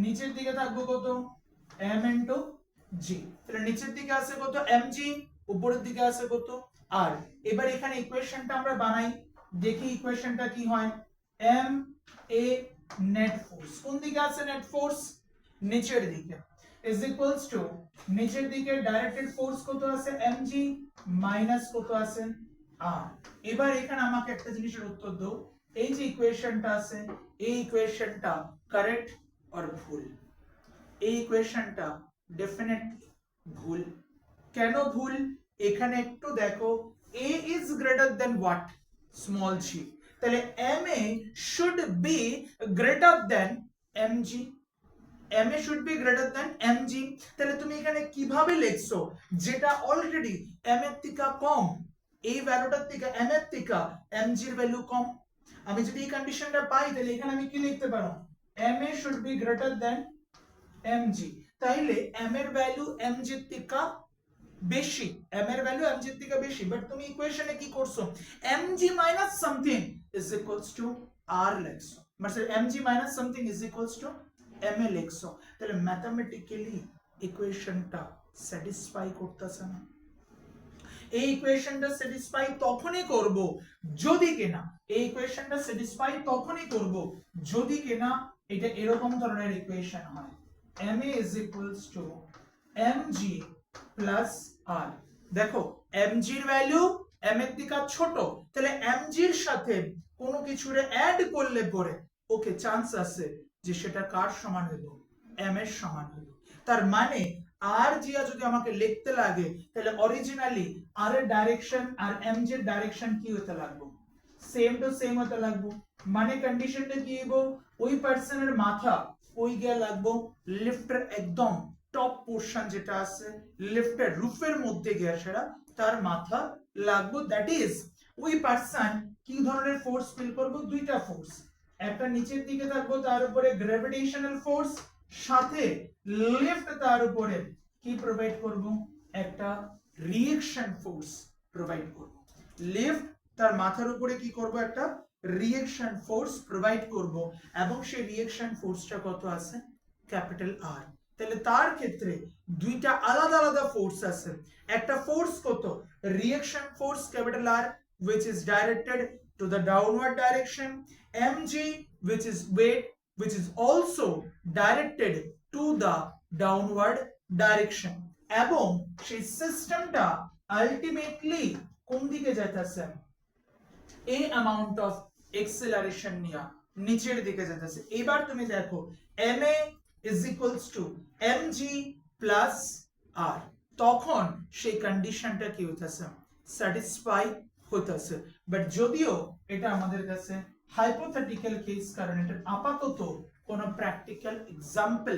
নিচের দিকে থাকবো কত m ইনটু g। তাহলে নিচের দিকে আছে কত mg, উপরের দিকে আছে কত r। এবার এখানে ইকুয়েশনটা আমরা বানাই, দেখি ইকুয়েশনটা কি হয়। m a নেট ফোর্স, কোন দিকে আছে নেট ফোর্স, নিচের দিকে, ইজ ইকুয়ালস টু নিচের দিকে ডাইরেক্টেড ফোর্স কত আছে mg মাইনাস কত আছে r। এবার এখানে আমাকে একটা জিনিসের উত্তর দাও, এই যে ইকুয়েশনটা আছে এই ইকুয়েশনটা কারেক্ট আর ভুল? এই ইকুয়েশনটা ডেফিনেটলি ভুল। কেন ভুল? এখানে একটু দেখো, a is greater than what, small g, তাহলে ma should be greater than mg, ma should be greater than mg। তাহলে তুমি এখানে কিভাবে লিখছো যেটা অলরেডি m এর থেকে কম, এই ভ্যালুটার থেকে m এর থেকে mg এর ভ্যালু কম। আমি যদি এই কন্ডিশনটা পাই তাহলে এখানে আমি কি লিখতে পারো, ma should be greater than mg, তাইলে m এর ভ্যালু mg এর থেকে বেশি, m এর ভ্যালু mg এর থেকে বেশি, বাট তুমি ইকুয়েশনে কি করছো, mg minus something is equals two r লিখছো, মানে mg minus something is equals two ma লিখছো। তাহলে ম্যাথমেটিক্যালি ইকুয়েশনটা স্যাটিসফাই করতেছে না। এই ইকুয়েশনটা স্যাটিসফাই তখনই করব যদি কিনা, এই ইকুয়েশনটা স্যাটিসফাই তখনই করব যদি কিনা এটা এরকম ধরনের ইকুয়েশন হয়, ma is equals to mg plus r। দেখো mg এর ভ্যালু m এর থেকে ছোট, তাহলে mg এর সাথে কোনো কিছুরে অ্যাড করলে পরে ওকে চান্স আছে যে সেটা কার সমান হলো, m এর সমান হলো। তার মানে আর জিয়া যদি আমাকে লিখতে লাগে তাহলে অরিজিনালি r এর ডাইরেকশন আর mg এর ডাইরেকশন কি হতে লাগবে, সেম টু সেম হতে লাগবে। মানে কন্ডিশনটা কি হইব, ওই পার্সনের মাথা ওই গিয়া লাগবো লিফটের একদম টপ পোরশন যেটা আছে লিফটের রুফের মধ্যে গিয়া সেটা তার মাথা লাগবো। দ্যাট ইজ ওই পার্সন কি ধরনের ফোর্স ফিল করবো, দুইটা ফোর্স, একটা নিচের দিকে থাকবো তার উপরে গ্র্যাভিটেশনাল ফোর্স, সাথে লিফট তার উপরে কি প্রোভাইড করব, একটা রিঅ্যাকশন ফোর্স প্রোভাইড করব। লিফট তার মাথার উপরে কি করব, একটা রিঅ্যাকশন ফোর্স প্রোভাইড করব, এবং সেই রিঅ্যাকশন ফোর্সটা কত আছে, ক্যাপিটাল আর। তাহলে তার ক্ষেত্রে দুইটা আলাদা আলাদা ফোর্স আছে, একটা ফোর্স কত reaction force capital R which is directed to the downward direction, mg which is weight which is also directed to the downward direction, এবং সেই সিস্টেমটা আলটিমেটলি কোন দিকে যাইতেছে, a amount of acceleration নিয়া নিচের দিকে যাইতেছে। এবার তুমি দেখো ma is equals to mg plus r, তখন সেই কন্ডিশনটা কি হইতাছে, স্যাটিসফাই হইতাছে। বাট যদিও এটা আমাদের কাছে হাইপোথেটিক্যাল কেস, কারণ এটা আপাতত কোনো প্র্যাকটিক্যাল এক্সাম্পল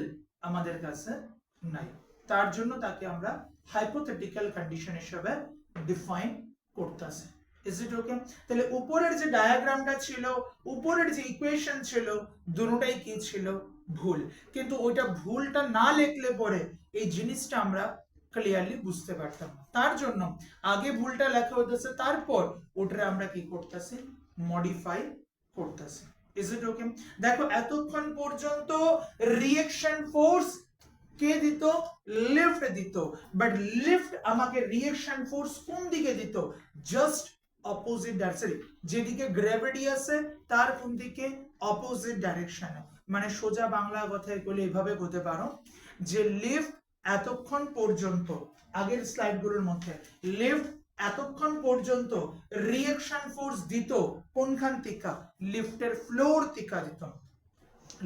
আমাদের কাছে নাই, তার জন্য তাকে আমরা হাইপোথেটিক্যাল কন্ডিশন হিসেবে ডিফাইন করতেছি। ইজ ইট ওকে? তাহলে উপরের যে ডায়াগ্রামটা ছিল, উপরের যে ইকুয়েশন ছিল, দুটোটাই কি ছিল, ভুল। কিন্তু ওইটা ভুলটা না লিখলে পরে এই জিনিসটা আমরা ক্লিয়ারলি বুঝতে পারতাম। তার জন্য আগে ভুলটা লেখা হইতেছে, তারপর ওটা আমরা কি করতেছি, মডিফাই করতেছি। ইজ ইট ওকে? দেখো এতক্ষণ পর্যন্ত রিঅ্যাকশন ফোর্স কে দিত, লিফট দিত, বাট লিফট আমাকে রিঅ্যাকশন ফোর্স কোন দিকে দিত, জাস্ট অপোজিট ডাইরেকশন, যেদিকে গ্র্যাভিটি আছে তার কোন দিকে, অপোজিট ডাইরেকশনে। মানে সোজা বাংলা কথায় বলে এভাবে বলতে পারো যে লিফট এতক্ষণ পর্যন্ত, আগের স্লাইডগুলোর মধ্যে লিফট এতক্ষণ পর্যন্ত রিঅ্যাকশন ফোর্স দিত কোনখান থেকে, লিফটের ফ্লোর থেকে দিত,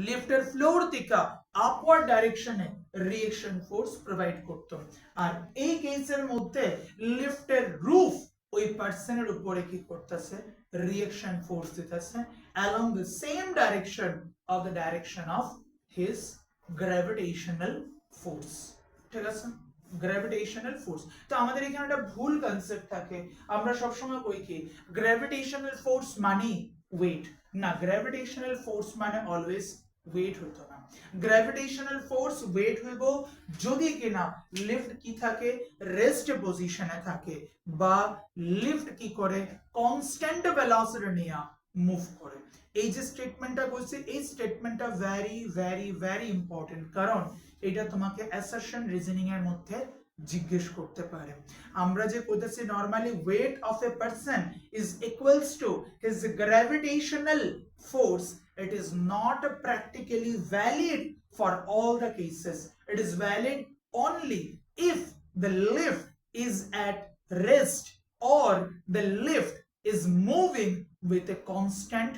লিফটের ফ্লোর থেকে আপওয়ার্ড ডাইরেকশনে রিয়েকশন ফোর্স প্রোভাইড করতো। আর এই কেসের মধ্যে লিফটের রুফ ওই পার্সনের উপরে কি করতেছে, রিয়েকশন ফোর্স দিতেছে along the same direction of the direction of his gravitational force। ঠিক আছে, গ্র্যাভিটেশনাল ফোর্স। তো আমাদের এখানে একটা ভুল কনসেপ্ট থাকে, আমরা সবসময় কই কি গ্র্যাভিটেশনাল ফোর্স মানে ওয়েট, না, গ্র্যাভিটেশনাল ফোর্স মানে অলওয়েজ ওয়েট হতো না। গ্র্যাভিটেশনাল ফোর্স ওয়েট হইব যদি কিনা লিফট কি থাকে, রেস্ট পজিশনে থাকে, বা লিফট কি করে কনস্ট্যান্ট ভেলোসিটি নিয়ে মুভ করে। এই যে স্টেটমেন্টটা বলছি, এই স্টেটমেন্টটা ভেরি ভেরি ভেরি ইম্পর্টেন্ট, কারণ এটা তোমাকে অ্যাসারশন রিজনিং এর মধ্যে জিজ্ঞেস করতে পারে। আমরা যে কইতেছি normally weight of a person is equals to his gravitational force, it is not practically valid for all the cases. It is valid only if the lift is at rest or the lift is moving with a constant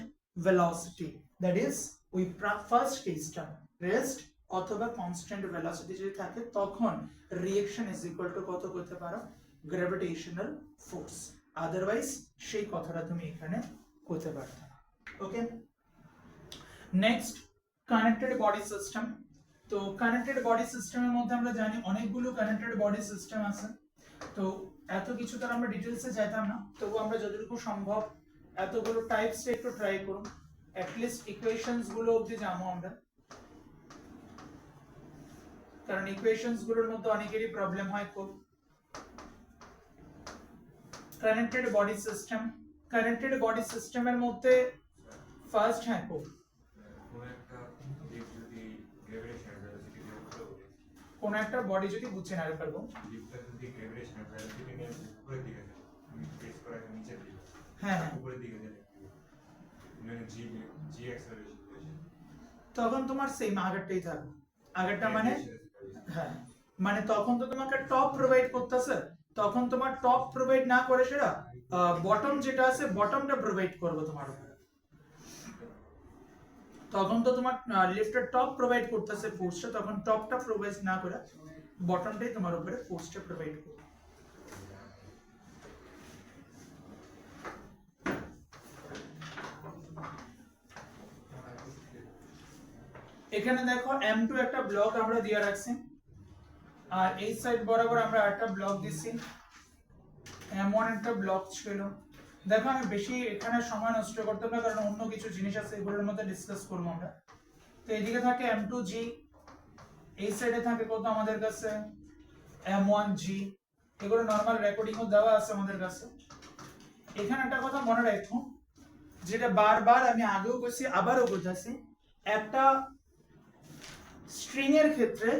velocity. That is, we first case term rest অথবা constant velocity যদি থাকে তখন reaction is equal to কত করতে পারো, gravitational force. Otherwise সেই কথাটা তুমি এখানে করতে পারতে না। ওকে, নেক্সট কানেক্টেড বডি সিস্টেম। তো কানেক্টেড বডি সিস্টেমের মধ্যে আমরা জানি অনেকগুলো কানেক্টেড বডি সিস্টেম আছে। তো এত কিছু তো আমরা ডিটেইলসে যাইতাম না, তবু আমরা যতটুকু সম্ভব এতগুলো টাইপস একটু ট্রাই করুন, অ্যাট লিস্ট ইকুয়েশনস গুলো অবধি জানো আমরা, কারণ ইকুয়েশনস গুলোর মধ্যে অনেকেরই প্রবলেম হয় খুব। Connected body system, connected body সিস্টেমের মধ্যে ফার্স্ট হ্যাঁ খুব কোন একটা বডি যদি বুঝে না পারবো, হ্যাঁ তখন তোমার সেম আগেরটাই থাকবে। আগেরটা মানে হ্যাঁ, মানে তখন তো তোমাকে টপ প্রোভাইড করতেছে, তখন তোমার টপ প্রোভাইড না করে সেটা বটম যেটা আছে বটমটা প্রোভাইড করবে তোমার উপরে। তখন তো তোমার লিফটের টপ প্রোভাইড করতেছে ফোর্সটা, তখন টপটা প্রোভাইড না করে বটমটাই তোমার উপরে ফোর্সটা প্রোভাইড করবে। এখানে দেখো M2 একটা ব্লক আমরা দিয়ে রাখছি, আর এই সাইড বরাবর আমরা একটা ব্লক দিছি, M1 একটা ব্লক ছিল। দেখো আমি বেশি এখানে সময় নষ্ট করতে না, কারণ অন্য কিছু জিনিস আছে এগুলোর মধ্যে ডিসকাস করব আমরা। তো এইদিকে থাকে M2G, এই সাইডে থাকে কত আমাদের কাছে M1G, এগুলো নরমাল রেকর্ডিংও দেওয়া আছে আমাদের কাছে। এখানে একটা কথা মনে রাখো, যেটা বারবার আমি আগেও বলছি আবারও বলতেছি, একটা স্ট্রিং এর ক্ষেত্রে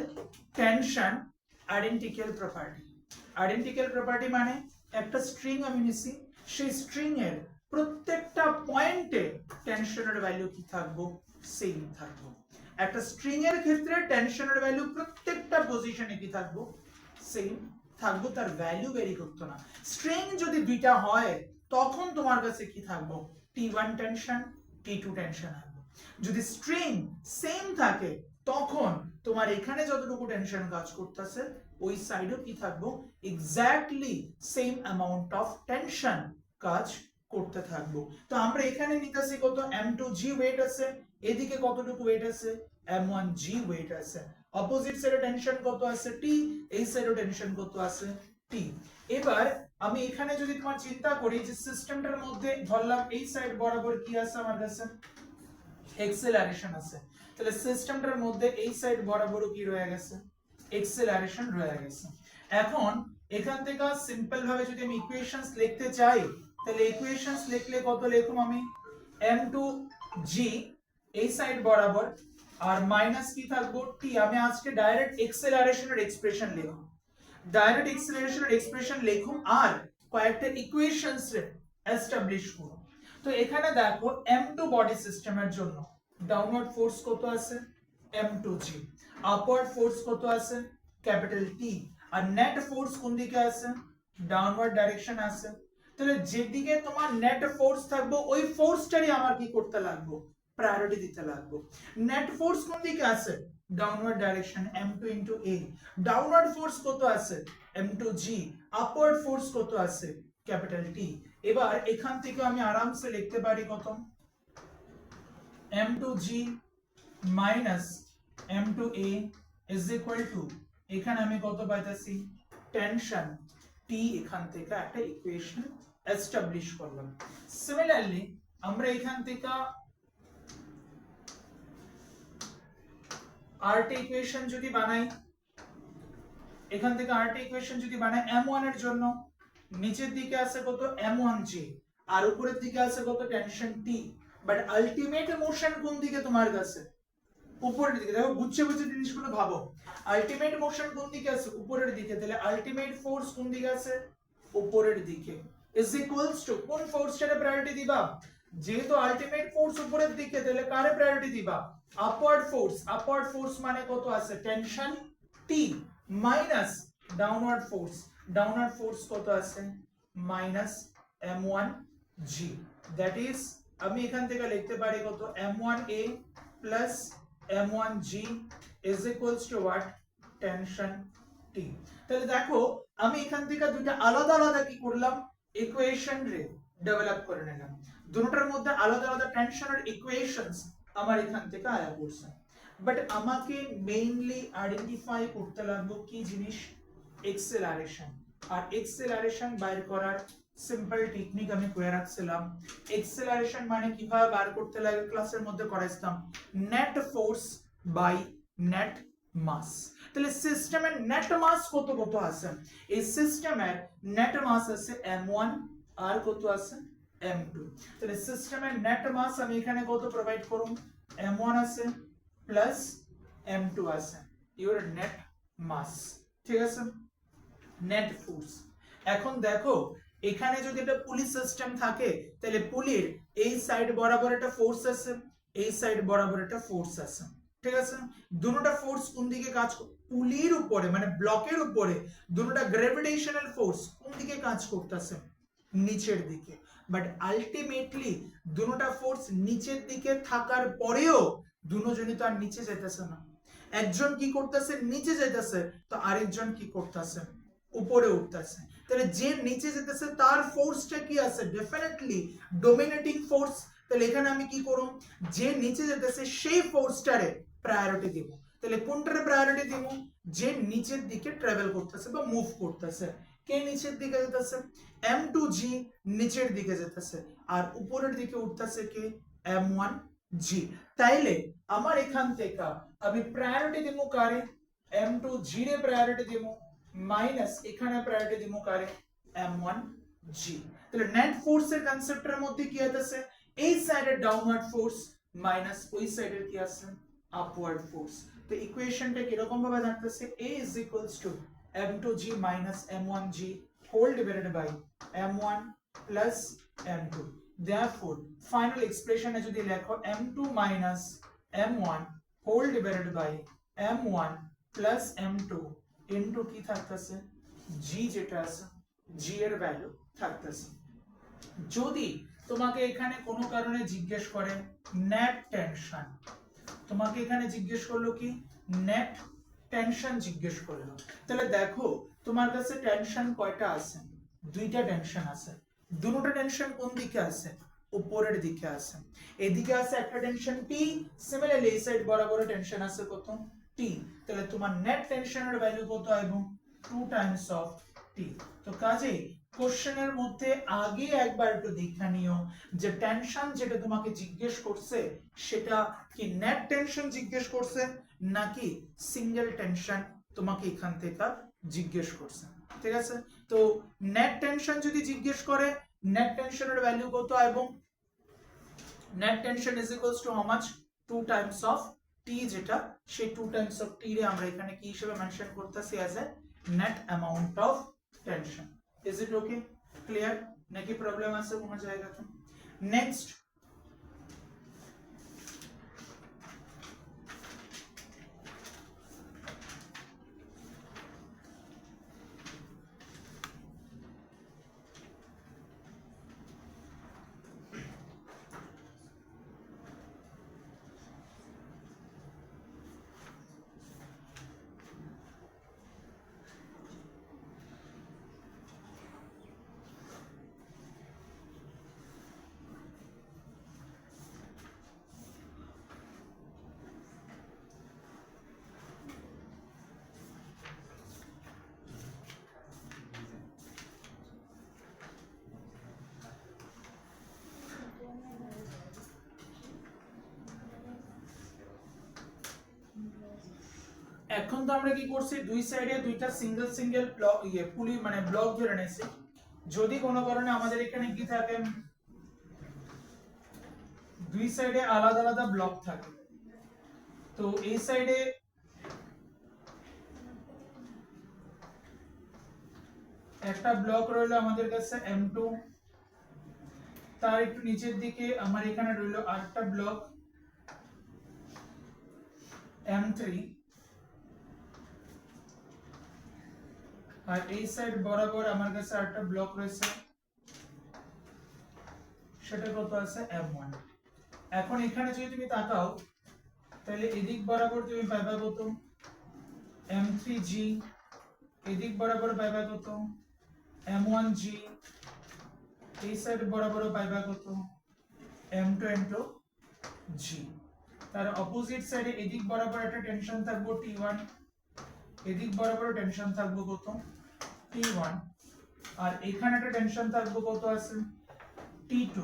tension identical property. Identical property মানে একটা স্ট্রিং আমি নিছি, সেই স্ট্রিং এর প্রত্যেকটা পয়েন্টে টেনশনের ভ্যালু কি থাকবো, সেম থাকবো। একটা স্ট্রিং এর ক্ষেত্রে টেনশনের ভ্যালু প্রত্যেকটা পজিশনে কি থাকবো, সেম থাকবো, তার ভ্যালু ভেরি করতো না। স্ট্রিং যদি দুইটা হয় তখন তোমার কাছে কি থাকবো, T1 টেনশন T2 টেনশন থাকবে। যদি স্ট্রিং সেম থাকে তখন তোমার এখানে যতটুকু টেনশন কাজ করতেছে ওই সাইডেও কি থাকবো, exactly same amount of tension কাজ করতে থাকবো। তো আমরা এখানে নিতেছি কত, M2G ওয়েট আছে, এদিকে কতটুকু ওয়েট আছে, M1G ওয়েট আছে। অপোজিট সাইডে টেনশন কত আছে, T, এই সাইডে টেনশন কত আছে, T। এবার আমি এখানে যদি তোমার চিন্তা করি যে সিস্টেমটার মধ্যে ধরলাম এই সাইড বরাবর কি আছে আমার কাছে, এক্সেলারেশন আছে, তাহলে সিস্টেমটার মধ্যে এই সাইড বরাবরও কি রয়ে গেছে, এক্সেলারেশন রয়ে গেছে। এখন এখান থেকে সিম্পল ভাবে যদি আমি ইকুয়েশনস লিখতে চাই, তাহলে ইকুয়েশনস লিখলে কত লিখুম আমি, M2G এই সাইড বরাবর আর মাইনাস কি থাকবো, T। আমি আজকে ডাইরেক্ট এক্সেলারেশনের এক্সপ্রেশন লিখব, ডাইরেক্ট এক্সেলারেশনের এক্সপ্রেশন লিখুম আর কয়েকটা ইকুয়েশনস এস্টাবলিশ করব। তো এখানে দেখো M2 বডি সিস্টেমের জন্য ডাউনওয়ার্ড ফোর্স কত আছে, M2G, আপওয়ার্ড ফোর্স কত আছে, ক্যাপিটাল T, আর নেট ফোর্স কোন দিকে আছে, ডাউনওয়ার্ড ডাইরেকশন আছে। তাহলে যেদিকে তোমার নেট ফোর্স থাকবে ওই ফোর্সটারই আমার কি করতে লাগবে, প্রায়োরিটি দিতে লাগবে। নেট ফোর্স কোন দিকে আছে, downward direction m2 into a, downward force কত আছে m2g, আপওয়ার্ড ফোর্স কত আছে ক্যাপিটাল T। এবার এখান থেকে আমি আরামসে লিখতে পারি কত m2g minus m2a is equal two, এখানে আমি কত পাইতাছি টেনশন T, এখান থেকে একটা ইকুয়েশন এস্টাবলিশ করলাম। সিমিলারলি আমরা এখান থেকে আরটি ইকুয়েশন যদি বানাই, এখান থেকে আরটি ইকুয়েশন যদি বানাই m1 এর জন্য নিচের দিকে আছে কত m1g আর উপরের দিকে আছে কত tension T, but ultimate motion কোন দিকে তোমার কাছে উপরের দিকে। দেখো বুঝছে বুঝছে জিনিসগুলো ভাবো, আলটিমেট মোশন কোন দিকে আছে উপরের দিকে, তাহলে আলটিমেট ফোর্স কোন দিকে আছে উপরের দিকে, ইজ ইকুয়ালস টু কোন ফোর্সটারে প্রায়োরিটি দিবা, যেহেতু আলটিমেট ফোর্স উপরের দিকে তাহলে কারে প্রায়োরিটি দিবা আপওয়ার্ড ফোর্স, আপওয়ার্ড ফোর্স মানে কত আছে tension T minus downward force, downward force কত আছে মাইনাস m1g, দ্যাট ইজ আমি এখান থেকে লিখতে পারি কত m1a plus m1g is equals to what tension T। তাহলে দেখো আমি এখান থেকে দুইটা আলাদা আলাদা কি করলাম ইকুয়েশন রে ডেভেলপ করে নিলাম, দুটোর মধ্যে আলাদা আলাদা টেনশনের ইকুয়েশনস আমার এখান থেকে আয়া পড়ছে, বাট আমাকে মেইনলি আইডেন্টিফাই করতে লাগবে কি জিনিস এক্সেলারেশন, আর এক্সেলারেশন বাইর করার সিম্পল টেকনিক আমি কয়ে রাখছিলাম। এক্সেলারেশন মানে কিভাবে বার করতে লাগে ক্লাসের মধ্যে করাইছিলাম, net force by net mass. তাহলে সিস্টেমের নেট মাস কত কত আছে, এই সিস্টেমের নেট মাস আছে m1 আর কত আছে m2, তাহলে সিস্টেমের নেট মাস আমি এখানে কত প্রোভাইড করব m1 আছে প্লাস m2 আছে, ইওর নেট মাস, ঠিক আছে নেট ফোর্স। এখন দেখো এখানে যদি একটা পুলি সিস্টেম থাকে তাহলে পুলির এই সাইড বরাবর একটা ফোর্স আছে, এই সাইড বরাবর একটা ফোর্স আছে, ঠিক আছে দুটোটা ফোর্স কোন দিকে কাজ পুলির উপরে মানে ব্লকের উপরে দুটোটা গ্র্যাভিটেশনাল ফোর্স কোন দিকে কাজ করতেছে নিচের দিকে, বাট আলটিমেটলি দুটোটা ফোর্স নিচের দিকে থাকার পরেও দুজনই তো আর নিচে যাইতেছে না, একজন কি করতেছে নিচে যাইতেছে তো আরেকজন কি করতেছে উপরে উঠতেছে, তাহলে যে নিচে যেতেছে তার ফোর্সটা কি আছে ডেফিনেটলি ডোমিনেটিং ফোর্স, তাহলে এখানে আমি কি করব যে নিচে যেতেছে সেই ফোর্সটারে প্রায়োরিটি দেব, তাহলে কোনটারে প্রায়োরিটি দেব যে নিচের দিকে ট্রাভেল করতেছে বা মুভ করতেছে, কে নিচের দিকে যেতেছে m2g নিচের দিকে যেতেছে আর উপরের দিকে উঠতেছে কে m1g, তাইলে আমার এখান থেকে আমি প্রায়োরিটি দেব কারে m2g রে প্রায়োরিটি দেব মাইনাস এখানে প্রায়োরিটি দিব কারে m1g, তাহলে নেট ফোর্সের কনসেপ্টের মধ্যে কি আছে এই সাইডের ডাউনওয়ার্ড ফোর্স মাইনাস ওই সাইডের কি আছে আপওয়ার্ড ফোর্স, তো ইকুয়েশনটা কি রকম ভাবে দাঁড়াচ্ছে a is equals to m2g minus m1g whole divided by m1 plus m2, therefore final expression এ যদি লেখো m2 minus m1 whole divided by m1 plus m2 into কি থাকতেছে g, যেটা আছে g এর ভ্যালু থাকতেছে। যদি তোমাকে এখানে কোনো কারণে জিজ্ঞেস করে নেট টেনশন, তোমাকে এখানে জিজ্ঞেস করলো কি নেট টেনশন জিজ্ঞেস করলো, তাহলে দেখো তোমার কাছে টেনশন কয়টা আছে দুইটা টেনশন আছে, দুটোটা টেনশন কোন দিকে আছে উপরের দিকে আছে, এদিকে আছে একটা টেনশন T, সিমিলারলি এই সাইড বরাবর টেনশন আছে কত T, তাহলে তোমার নেট টেনশনের ভ্যালু কত আইবো 2 টাইমস অফ T। তো কাজেই কোশ্চেনের মধ্যে আগে একবার একটু দেখে নিও যে টেনশন যেটা তোমাকে জিজ্ঞেস করছে সেটা কি নেট টেনশন জিজ্ঞেস করছে নাকি সিঙ্গেল টেনশন তোমাকে এখান থেকে জিজ্ঞেস করছে, ঠিক আছে। তো নেট টেনশন যদি জিজ্ঞেস করে নেট টেনশনের ভ্যালু কত এবং net tension is equals two how much 2 Times of T, যেটা সেই 2 টাইমস অফ T রে আমরা এখানে কি হিসেবে মেনশন করতেছি as a net amount of tension. Is it okay clear নাকি প্রবলেম আছে কোনো জায়গাতে? নেক্সট এখন তো আমরা কি করছি, দুই সাইডে দুইটা সিঙ্গেল সিঙ্গেল ব্লক পুলি মানে ব্লক ধরে নিয়েছি। যদি কোনো কারণে আমাদের এখানে কি থাকে, দুই সাইডে আলাদা আলাদা ব্লক থাকে, তো এই সাইডে একটা ব্লক রইলো আমাদের কাছে M2, তার একটু নিচের দিকে আমার এখানে রইলো আরেকটা ব্লক M3, আর এই সাইড বরাবর আমার কাছে আরেকটা ব্লক রয়েছে, সেটা কত আছে M1। এখন এখানে যদি তুমি তাকাও তাহলে এদিক বরাবর তুমি পাইবা কত M3G, এদিক বরাবর পাইবা কত M1G, এই সাইড বরাবর পাইবা কত M2G। তার অপোজিট সাইডে এদিক বরাবর একটা টেনশন থাকবো T1, এদিক বরাবর টেনশন থাকবো কত T1, আর এখানে একটা টেনশন থাকবো কত আছে T2।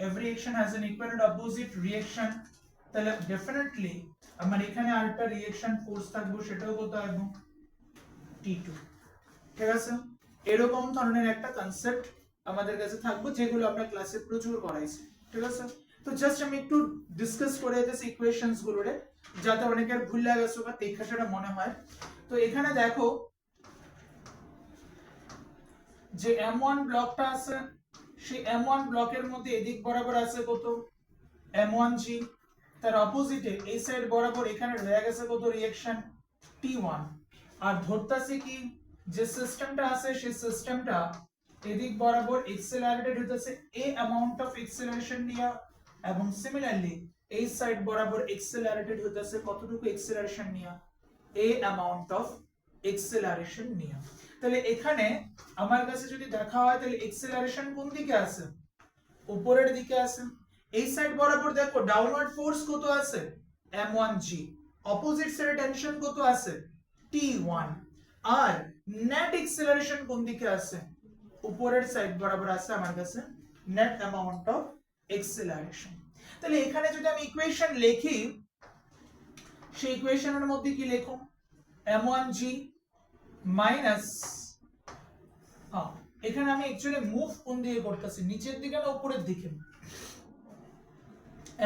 every action has an equal and opposite reaction, তাহলে ডেফিনেটলি আমার এখানে আরেকটা রিঅ্যাকশন ফোর্স থাকবে, সেটাও কত হবে T2। ঠিক আছে, এরকম ধরনের একটা কনসেপ্ট আমাদের কাছে থাকবে, যেগুলো আমরা ক্লাসে প্রচুর করাইছি। ঠিক আছে, তো জাস্ট আমি একটু ডিসকাস করে দিতেছি ইকুয়েশনস গুলোরে, যাতে অনেকের ভুল লাগেছে বা দেখা সেটা মনে হয়। তো এখানে দেখো যে M1 ব্লকটা আছে, সেই M1 ব্লকের মধ্যে এদিক বরাবর আছে কত M1G, তার অপোজিটে এই সাইড বরাবর এখানে রয়ে গেছে কত রিঅ্যাকশন T1। আর ধরতাছি কি যে সিস্টেমটা আছে সেই সিস্টেমটা এদিক বরাবর এক্সেলারেটেড হইতাছে a অ্যামাউন্ট অফ এক্সেলারেশন নিয়া, এবং সিমিলারলি এই সাইড বরাবর এক্সেলারেটেড হইতাছে কতটুকু এক্সেলারেশন নিয়া a অ্যামাউন্ট অফ এক্সেলারেশন নিয়া। তাহলে এখানে আমার কাছে যদি দেখা হয় তাহলে এক্সেলারেশন কোন দিকে আছে, উপরের দিকে আছে। এই সাইড বরাবর দেখো ডাউনওয়ার্ড ফোর্স কত আছে M1G, অপোজিট সাইডে টেনশন কত আছে T1, আর নেট এক্সেলারেশন কোন দিকে আছে, উপরের সাইড বরাবর আছে আমার কাছে নেট অ্যামাউন্ট অফ এক্সেলারেশন। তাহলে এখানে যদি আমি ইকুয়েশন লিখি, সেই ইকুয়েশনের মধ্যে কি লিখো M1G মাইনাস, এখানে আমি অ্যাকচুয়ালি মুভ কোন দিকে করতেছি, নিচের দিকে না উপরের দিকে,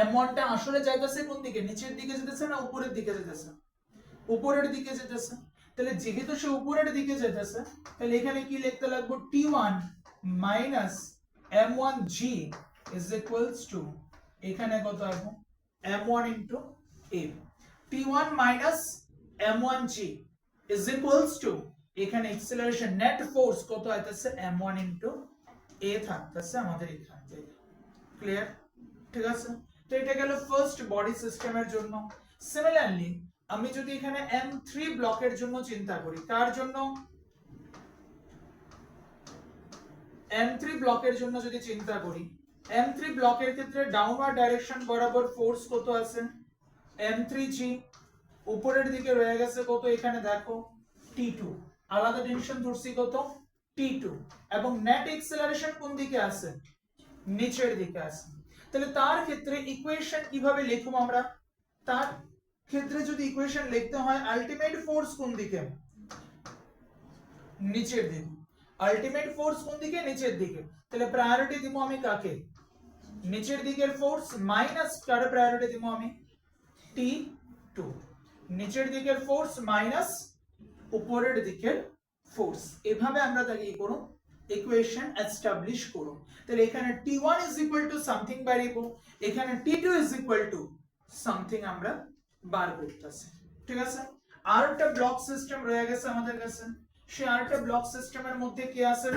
M1 টা আসলে যাইতেছে কোন দিকে, নিচের দিকে যেতেছে না উপরের দিকে যেতেছে, উপরের দিকে যেতেছে। তাহলে যেহেতু সে উপরের দিকে যেতেছে, তাহলে এখানে কি লিখতে লাগবে T1 minus M1G is equals to, এখানে কত আসবে M1 into A, T1 minus M1G is equals to, এখানে acceleration net force কত আইতাছে M1 into A থাকতেছে আমাদের এখানে। ক্লিয়ার? ঠিক আছে, তো এটা গেল ফার্স্ট বডি সিস্টেমের জন্য। সিমিলারলি আমি যদি এখানে M3 ব্লকের জন্য চিন্তা করি, তার জন্য M3 ব্লকের জন্য যদি চিন্তা করি, M3 ব্লকের ক্ষেত্রে ডাউনওয়ার্ড ডাইরেকশন বরাবর ফোর্স কত আছে M3G, উপরের দিকে রয়ে গেছে কত এখানে দেখো T2, আলাদা টেনশন ধরছি কত T2, এবং নেট এক্সেলারেশন কোন দিকে আছে নিচের দিকে আছে। তাহলে তার ক্ষেত্রে ইকুয়েশন কিভাবে লিখব আমরা, তার ক্ষেত্রে যদি ইকুয়েশন লিখতে হয় আলটিমেট ফোর্স কোন দিকে নিচের দিকে, আলটিমেট ফোর্স কোন দিকে নিচের দিকে, তাহলে প্রায়োরিটি দিব আমি কাকে নিচের দিকের ফোর্স, মাইনাস কার প্রায়োরিটি দিব আমি T2, নিচের দিকের ফোর্স মাইনাস উপরের দিকের ফোর্স। এভাবে আমরা তাকে কি করব ইকুয়েশন এস্টাবলিশ করব। তাহলে এখানে T1 is equal to something বার করব, এখানে T2 is equal to something আমরা বার করতেছি। ঠিক আছে, আর একটা ব্লক সিস্টেম রয়ে গেছে আমাদের কাছে, সেই আর একটা ব্লক সিস্টেমের মধ্যে কি আছে,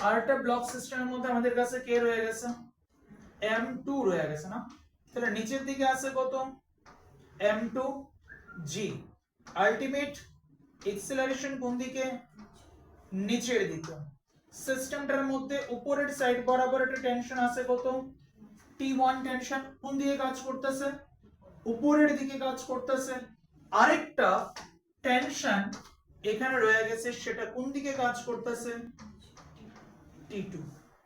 আর একটা ব্লক সিস্টেমের মধ্যে আমাদের কাছে কে রয়ে গেছে M2 রয়ে গেছে না। তাহলে নিচের দিকে আছে কত M2G, আলটিমেট এক্সেলারেশন কোন দিকে নিচের দিকে। সিস্টেমটার মধ্যে উপরের সাইড বরাবর একটা টেনশন আছে কত T1, টেনশন কোন দিকে কাজ করতেছে উপরের দিকে কাজ করতেছে, আরেকটা টেনশন এখানে রয়ে গেছে সেটা কোন দিকে কাজ করতেছে T2,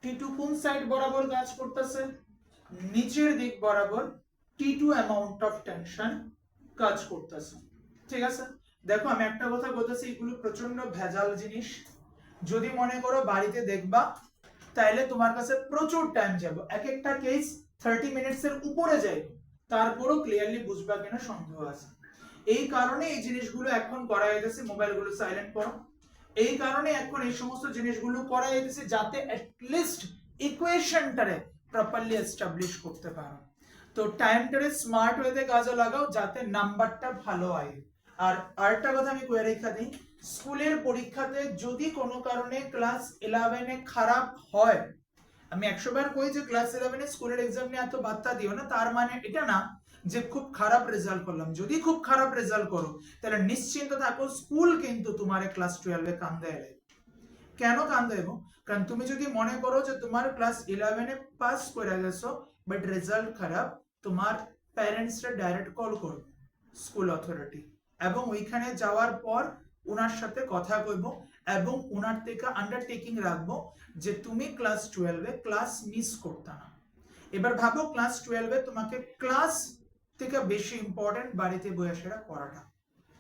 T2 কোন সাইড বরাবর কাজ করতেছে নিচের দিক বরাবর T2 অ্যামাউন্ট অফ টেনশন কাজ করতেছে। ঠিক আছে, দেখো আমি একটা কথা বলতেছি, এগুলো প্রচন্ড ভেজাল জিনিস। যদি মনে করো বাড়িতে দেখবা তাহলে তোমার কাছে প্রচুর টাইম যাবে, এক একটা কেস 30 মিনিটস এর উপরে যায়, তারপরও ক্লিয়ারলি বুঝবা কিনা সন্দেহ আছে। এই কারণে এই জিনিসগুলো এখন করা যাইতেছে, মোবাইলগুলো সাইলেন্ট করো। এই কারণে এখন এই সমস্ত জিনিসগুলো করা যাইতেছে যাতে অ্যাটলিস্ট ইকুয়েশনটারে প্রপারলি এস্টাবলিশ করতে পারো। তো টাইমটারে স্মার্ট ওয়েতে কাজে লাগাও যাতে নাম্বারটা ভালো হয়। আর আরেকটা কথা আমি কয়ে রেখা দিই, স্কুলের পরীক্ষাতে যদি কোনো কারণে ক্লাস 11 খারাপ হয়, আমি 100 বার কই যে ক্লাস 11 স্কুলের এক্সাম নিয়ে এত বার্তা দিও না, তার মানে এটা না যে খুব খারাপ রেজাল্ট করলাম। যদি খুব খারাপ রেজাল্ট করো তাহলে নিশ্চিন্ত থাকো স্কুল কিন্তু তোমারে ক্লাস 12 কান্দে এলে। কেন কান্দে দেবো? কারণ তুমি যদি মনে করো যে তোমার ক্লাস 11 পাস করে গেছো বাট রেজাল্ট খারাপ, তোমার প্যারেন্টসরা ডাইরেক্ট কল করবে স্কুল অথরিটি, এবং ওইখানে যাওয়ার পর ওনার সাথে কথা কইব এবং ওনার থেকে আন্ডারটেকিং রাখবো যে তুমি ক্লাস 12 ক্লাস মিস করতে না। এবার ভাবো ক্লাস 12 তোমাকে ক্লাস থেকে বেশি ইম্পর্টেন্ট বাড়িতে বসে সেটা পড়াটা,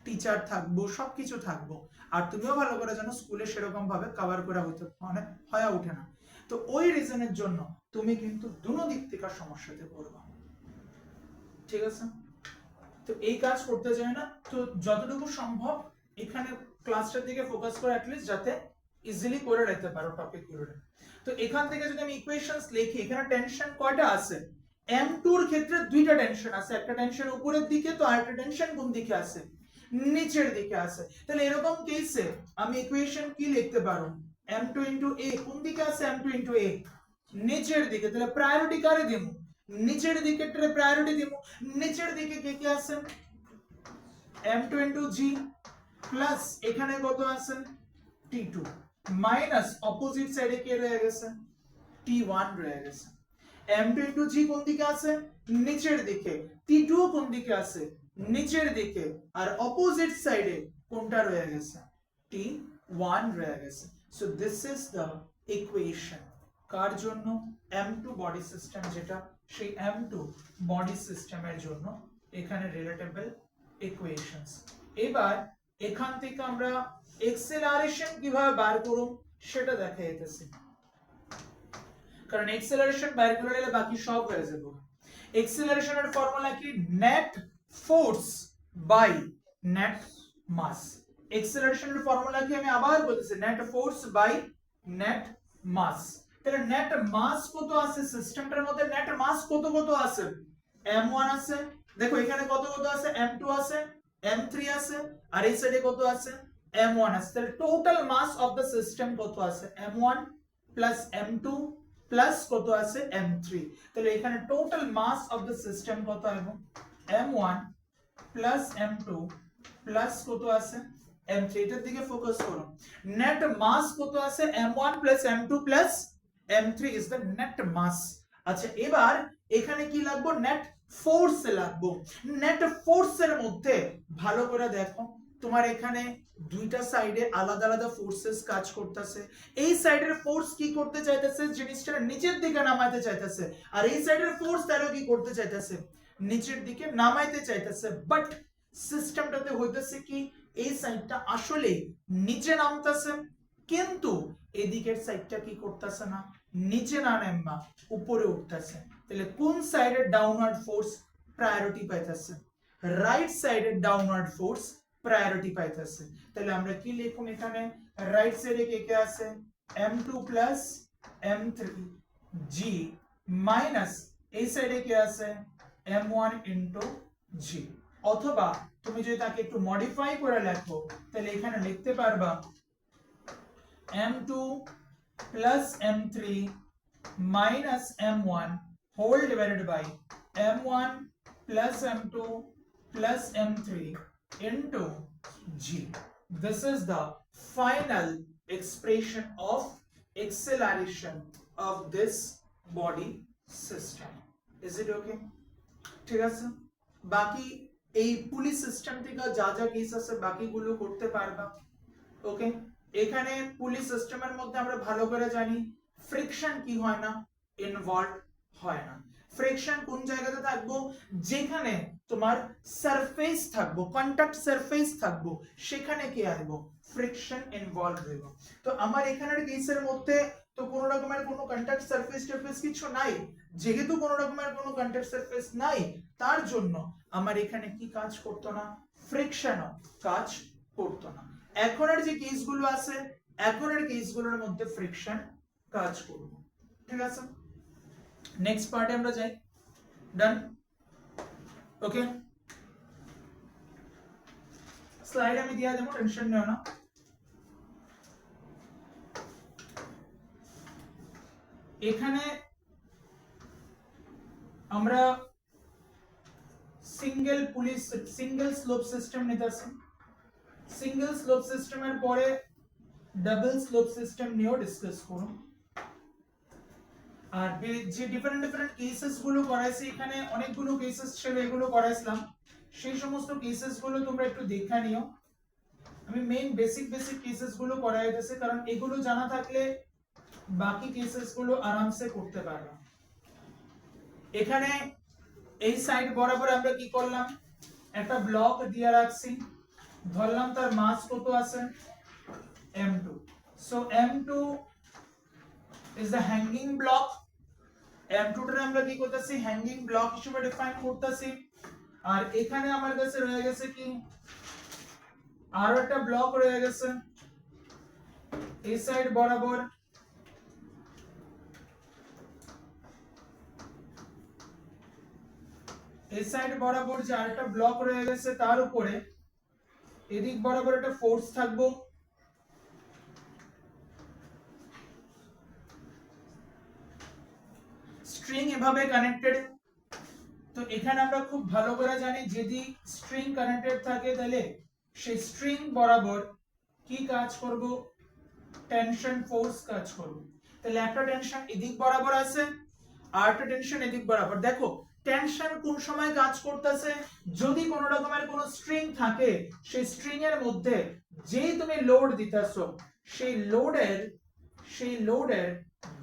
টিচার থাকবো, সবকিছু থাকবো, আর তুমিও ভালো করে জানো স্কুলে সেরকম ভাবে কভার করা হইতে মানে হয়ে ওঠে না। তো ওই রিজনের জন্য তুমি কিন্তু দুনো দিক থেকে সমস্যাতে পড়বা। ঠিক আছে, তো এই কাজ করতে যায় না, তো যতটুকু সম্ভব এখানে ক্লাসটার দিকে ফোকাস করে অ্যাটলিস্ট যাতে ইজিলি করে রাখতে পারো টপিকগুলো। তো এখান থেকে যদি আমি ইকুয়েশনস লিখি, এখানে টেনশন কয়টা আছে? M2 এর ক্ষেত্রে দুইটা টেনশন আছে, একটা টেনশন উপরের দিকে, তো আরেকটা টেনশন কোন দিকে আছে? নিচের দিকে আছে। তাহলে এরকম কেসে আমি ইকুয়েশন কি লিখতে পারো? M2 * A কোন দিকে আছে? M2 * A নিচের দিকে। তাহলে প্রায়োরিটি কারে দেব? নিচের দিকে প্রায়োরিটি দেব। নিচের দিকে কে কে আছে? M2 * G প্লাস এখানে কত আছে? T2 মাইনাস অপোজিট সাইডে কে রয়ে গেছে? T1 রয়ে গেছে। M2 * G কোন দিকে আছে? নিচের দিকে। T2 কোন দিকে আছে? নিচের দিকে। আর অপোজিট সাইডে কোনটা রয়ে গেছে? T1 রয়ে গেছে। So this is the equation কার জন্য? M2 বডি সিস্টেম, যেটা সেই M2 বডি সিস্টেমের জন্য এখানে রিলেটেবল ইকুয়েশনস। এবার এখান থেকে আমরা এক্সেলারেশন কিভাবে বার করব সেটা দেখা যাইতেছে, কারণ এক্সেলারেশন বার করে নিলে বাকি সব হয়ে যাবে। এক্সেলারেশনের ফর্মুলা কি? Net force by net mass. এক্সেলারেশনের ফর্মুলা কি আমি আবার বলতেছি? Net force by net mass. তাহলে নেট মাস কত আছে সিস্টেমটার মধ্যে? নেট মাস কত কত আছে? m1 আছে, দেখো এখানে কত কত আছে? m2 আছে, m3 আছে, আর এই সাইডে কত আছে? m1 আছে। তাহলে total mass of the system কত আছে? m1 প্লাস m2 প্লাস কত আছে? m3। তাহলে এখানে total mass of the system কত হবে? m1 প্লাস m2 প্লাস কত আছে? m3। এটার দিকে ফোকাস করো। নেট মাস কত আছে? m1 plus m2 plus m3 is the net mass. আচ্ছা, এবার এখানে কি লাগবে? নেট ফোর্স লাগবে। নেট ফোর্সের মধ্যে ভালো করে দেখো, তোমার এখানে দুইটা সাইডে আলাদা আলাদা ফোর্সেস কাজ করতেছে। এই সাইডের ফোর্স কি করতে চাইতেছে? জিনিসটা নিচের দিকে নামাইতে চাইতেছে, আর এই সাইডের ফোর্স তারা কি করতে চাইতেছে? নিচের দিকে নামাইতে চাইতেছে। বাট সিস্টেমটাতে হইতেছে কি, এই সাইডটা আসলে নিচে নামতেছে, কিন্তু এদিকের সাইডটা কি করতেছে না, নিচে না নামা উপরে উঠতেছে। তাহলে কোন সাইডে ডাউনওয়ার্ড ফোর্স প্রায়োরিটি পাইতেছে? রাইট সাইডে ডাউনওয়ার্ড ফোর্স প্রায়োরিটি পাইতেছে। তাহলে আমরা কি লিখুন এখানে? রাইট সাইডে কে কে আছে? m2 plus m3 g minus এই সাইডে কে আছে? m1 * g। অথবা তুমি যদি তাকে একটু মডিফাই করে লেখো তাহলে এখানে লিখতে পারবা m2 plus m3 minus m1 whole divided by m1 plus m2 plus m3 into g. This is the final expression of acceleration of this body system. Is it okay? ঠিক আছে, বাকি এই পুলিশ সিস্টেম থেকে যা যা case আছে বাকিগুলো করতে পারবা। ওকে, এখানে পুলিশ সিস্টেমের মধ্যে আমরা ভালো করে জানি ফ্রিকশন কি হয় না, ইনভলভ হয় না। ফ্রিকশন কোন জায়গাতে থাকবো, যেখানে তোমার সারফেস থাকবো, কন্টাক্ট সারফেস থাকবো, সেখানে কি আসবো, ফ্রিকশন ইনভলভ হইব। তো আমার এখানের কেসের মধ্যে তো কোনো রকমের কোনো কন্টাক্ট সারফেস টারফেস কিছু নাই, যেহেতু কোনো রকমের কোনো কন্টাক্ট সারফেস নাই, তার জন্য আমার এখানে কি কাজ করতো না, ফ্রিকশনও কাজ করতো না। এখনের যে কেসগুলো আছে, এখনের কেসগুলোর মধ্যে ফ্রিকশন কাজ করবে। ঠিক আছে, নেক্সট পার্টে আমরা যাই। ডান, ওকে, স্লাইড আমি দিয়া দেবো, টেনশন নিও না। এখানে আমরা সিঙ্গেল স্লোপ সিস্টেম নিতেছি, সিঙ্গেল স্লোপ সিস্টেমের পরে ডাবল স্লোপ সিস্টেম নিয়েও ডিসকাস করুন। আর যে ডিফারেন্ট কেসেস গুলো করাইছি, এখানে অনেকগুলো কেসেস ছিল, এগুলো করাইছিলাম, সেই সমস্ত কেসেস গুলো তোমরা একটু দেখে নিও। আমি মেইন বেসিক কেসেস গুলো করাই দিয়েছি, কারণ এগুলো জানা থাকলে বাকি কেসেস গুলো আরামসে করতে পারবে। এখানে এই সাইড বরাবর আমরা কি করলাম, একটা ব্লক দিয়ে রাখছি, ধরলাম তার মাস কত আছে, m2, so m2 is the hanging block, m2 টা আমরা কি করতেছি, হ্যাঙ্গিং ব্লক হিসেবে ডিফাইন করতেছি। আর এখানে আমার কাছে রয়ে গেছে কি, আরো একটা ব্লক রয়ে গেছে এই সাইড বরাবর, এই সাইড বরাবর যে আরেকটা ব্লক রয়ে গেছে, তার উপরে এদিক বরাবর একটা ফোর্স থাকবো, স্ট্রিং এভাবে কানেক্টেড। তো এখানে আমরা খুব ভালো করে জানি যদি স্ট্রিং কানেক্টেড থাকে তাহলে সেই স্ট্রিং বরাবর কি কাজ করব, টেনশন ফোর্স কাজ করব। তাহলে একটা টেনশন এদিক বরাবর আছে আর একটা টেনশন এদিক বরাবর। দেখো টেনশন কোন সময় কাজ করতেছে, যদি কোনো রকমের কোনো স্ট্রিং থাকে, সেই স্ট্রিং এর মধ্যে যেই তুমি লোড দিতেছো, সেই লোডের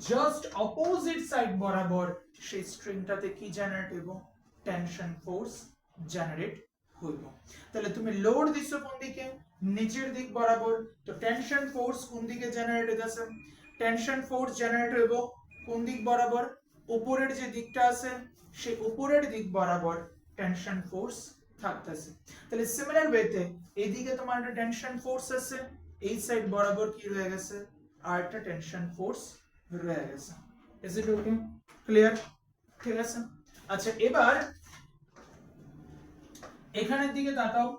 জাস্ট অপোজিট সাইড বরাবর সেই স্ট্রিংটাতে কি জেনারেট হইব, টেনশন ফোর্স জেনারেট হইব। তাহলে তুমি লোড দিছো কোন দিকে, নিচের দিক বরাবর, তো টেনশন ফোর্স কোন দিকে জেনারেট হইতাছে, টেনশন ফোর্স জেনারেট হইব কোন দিক বরাবর, উপরের যে দিকটা আছে সেই উপরের দিক বরাবর টেনশন ফোর্স থাকতেছে। তাহলে সিমিলার ওয়েতে এইদিকে তোমার একটা টেনশন ফোর্স আছে, এই সাইড বরাবর কি রয়ে গেছে, আর একটা টেনশন ফোর্স রয়ে গেছে। Is it okay, clear? ঠিক আছে, আচ্ছা এবার এখানের দিকে তাকাও,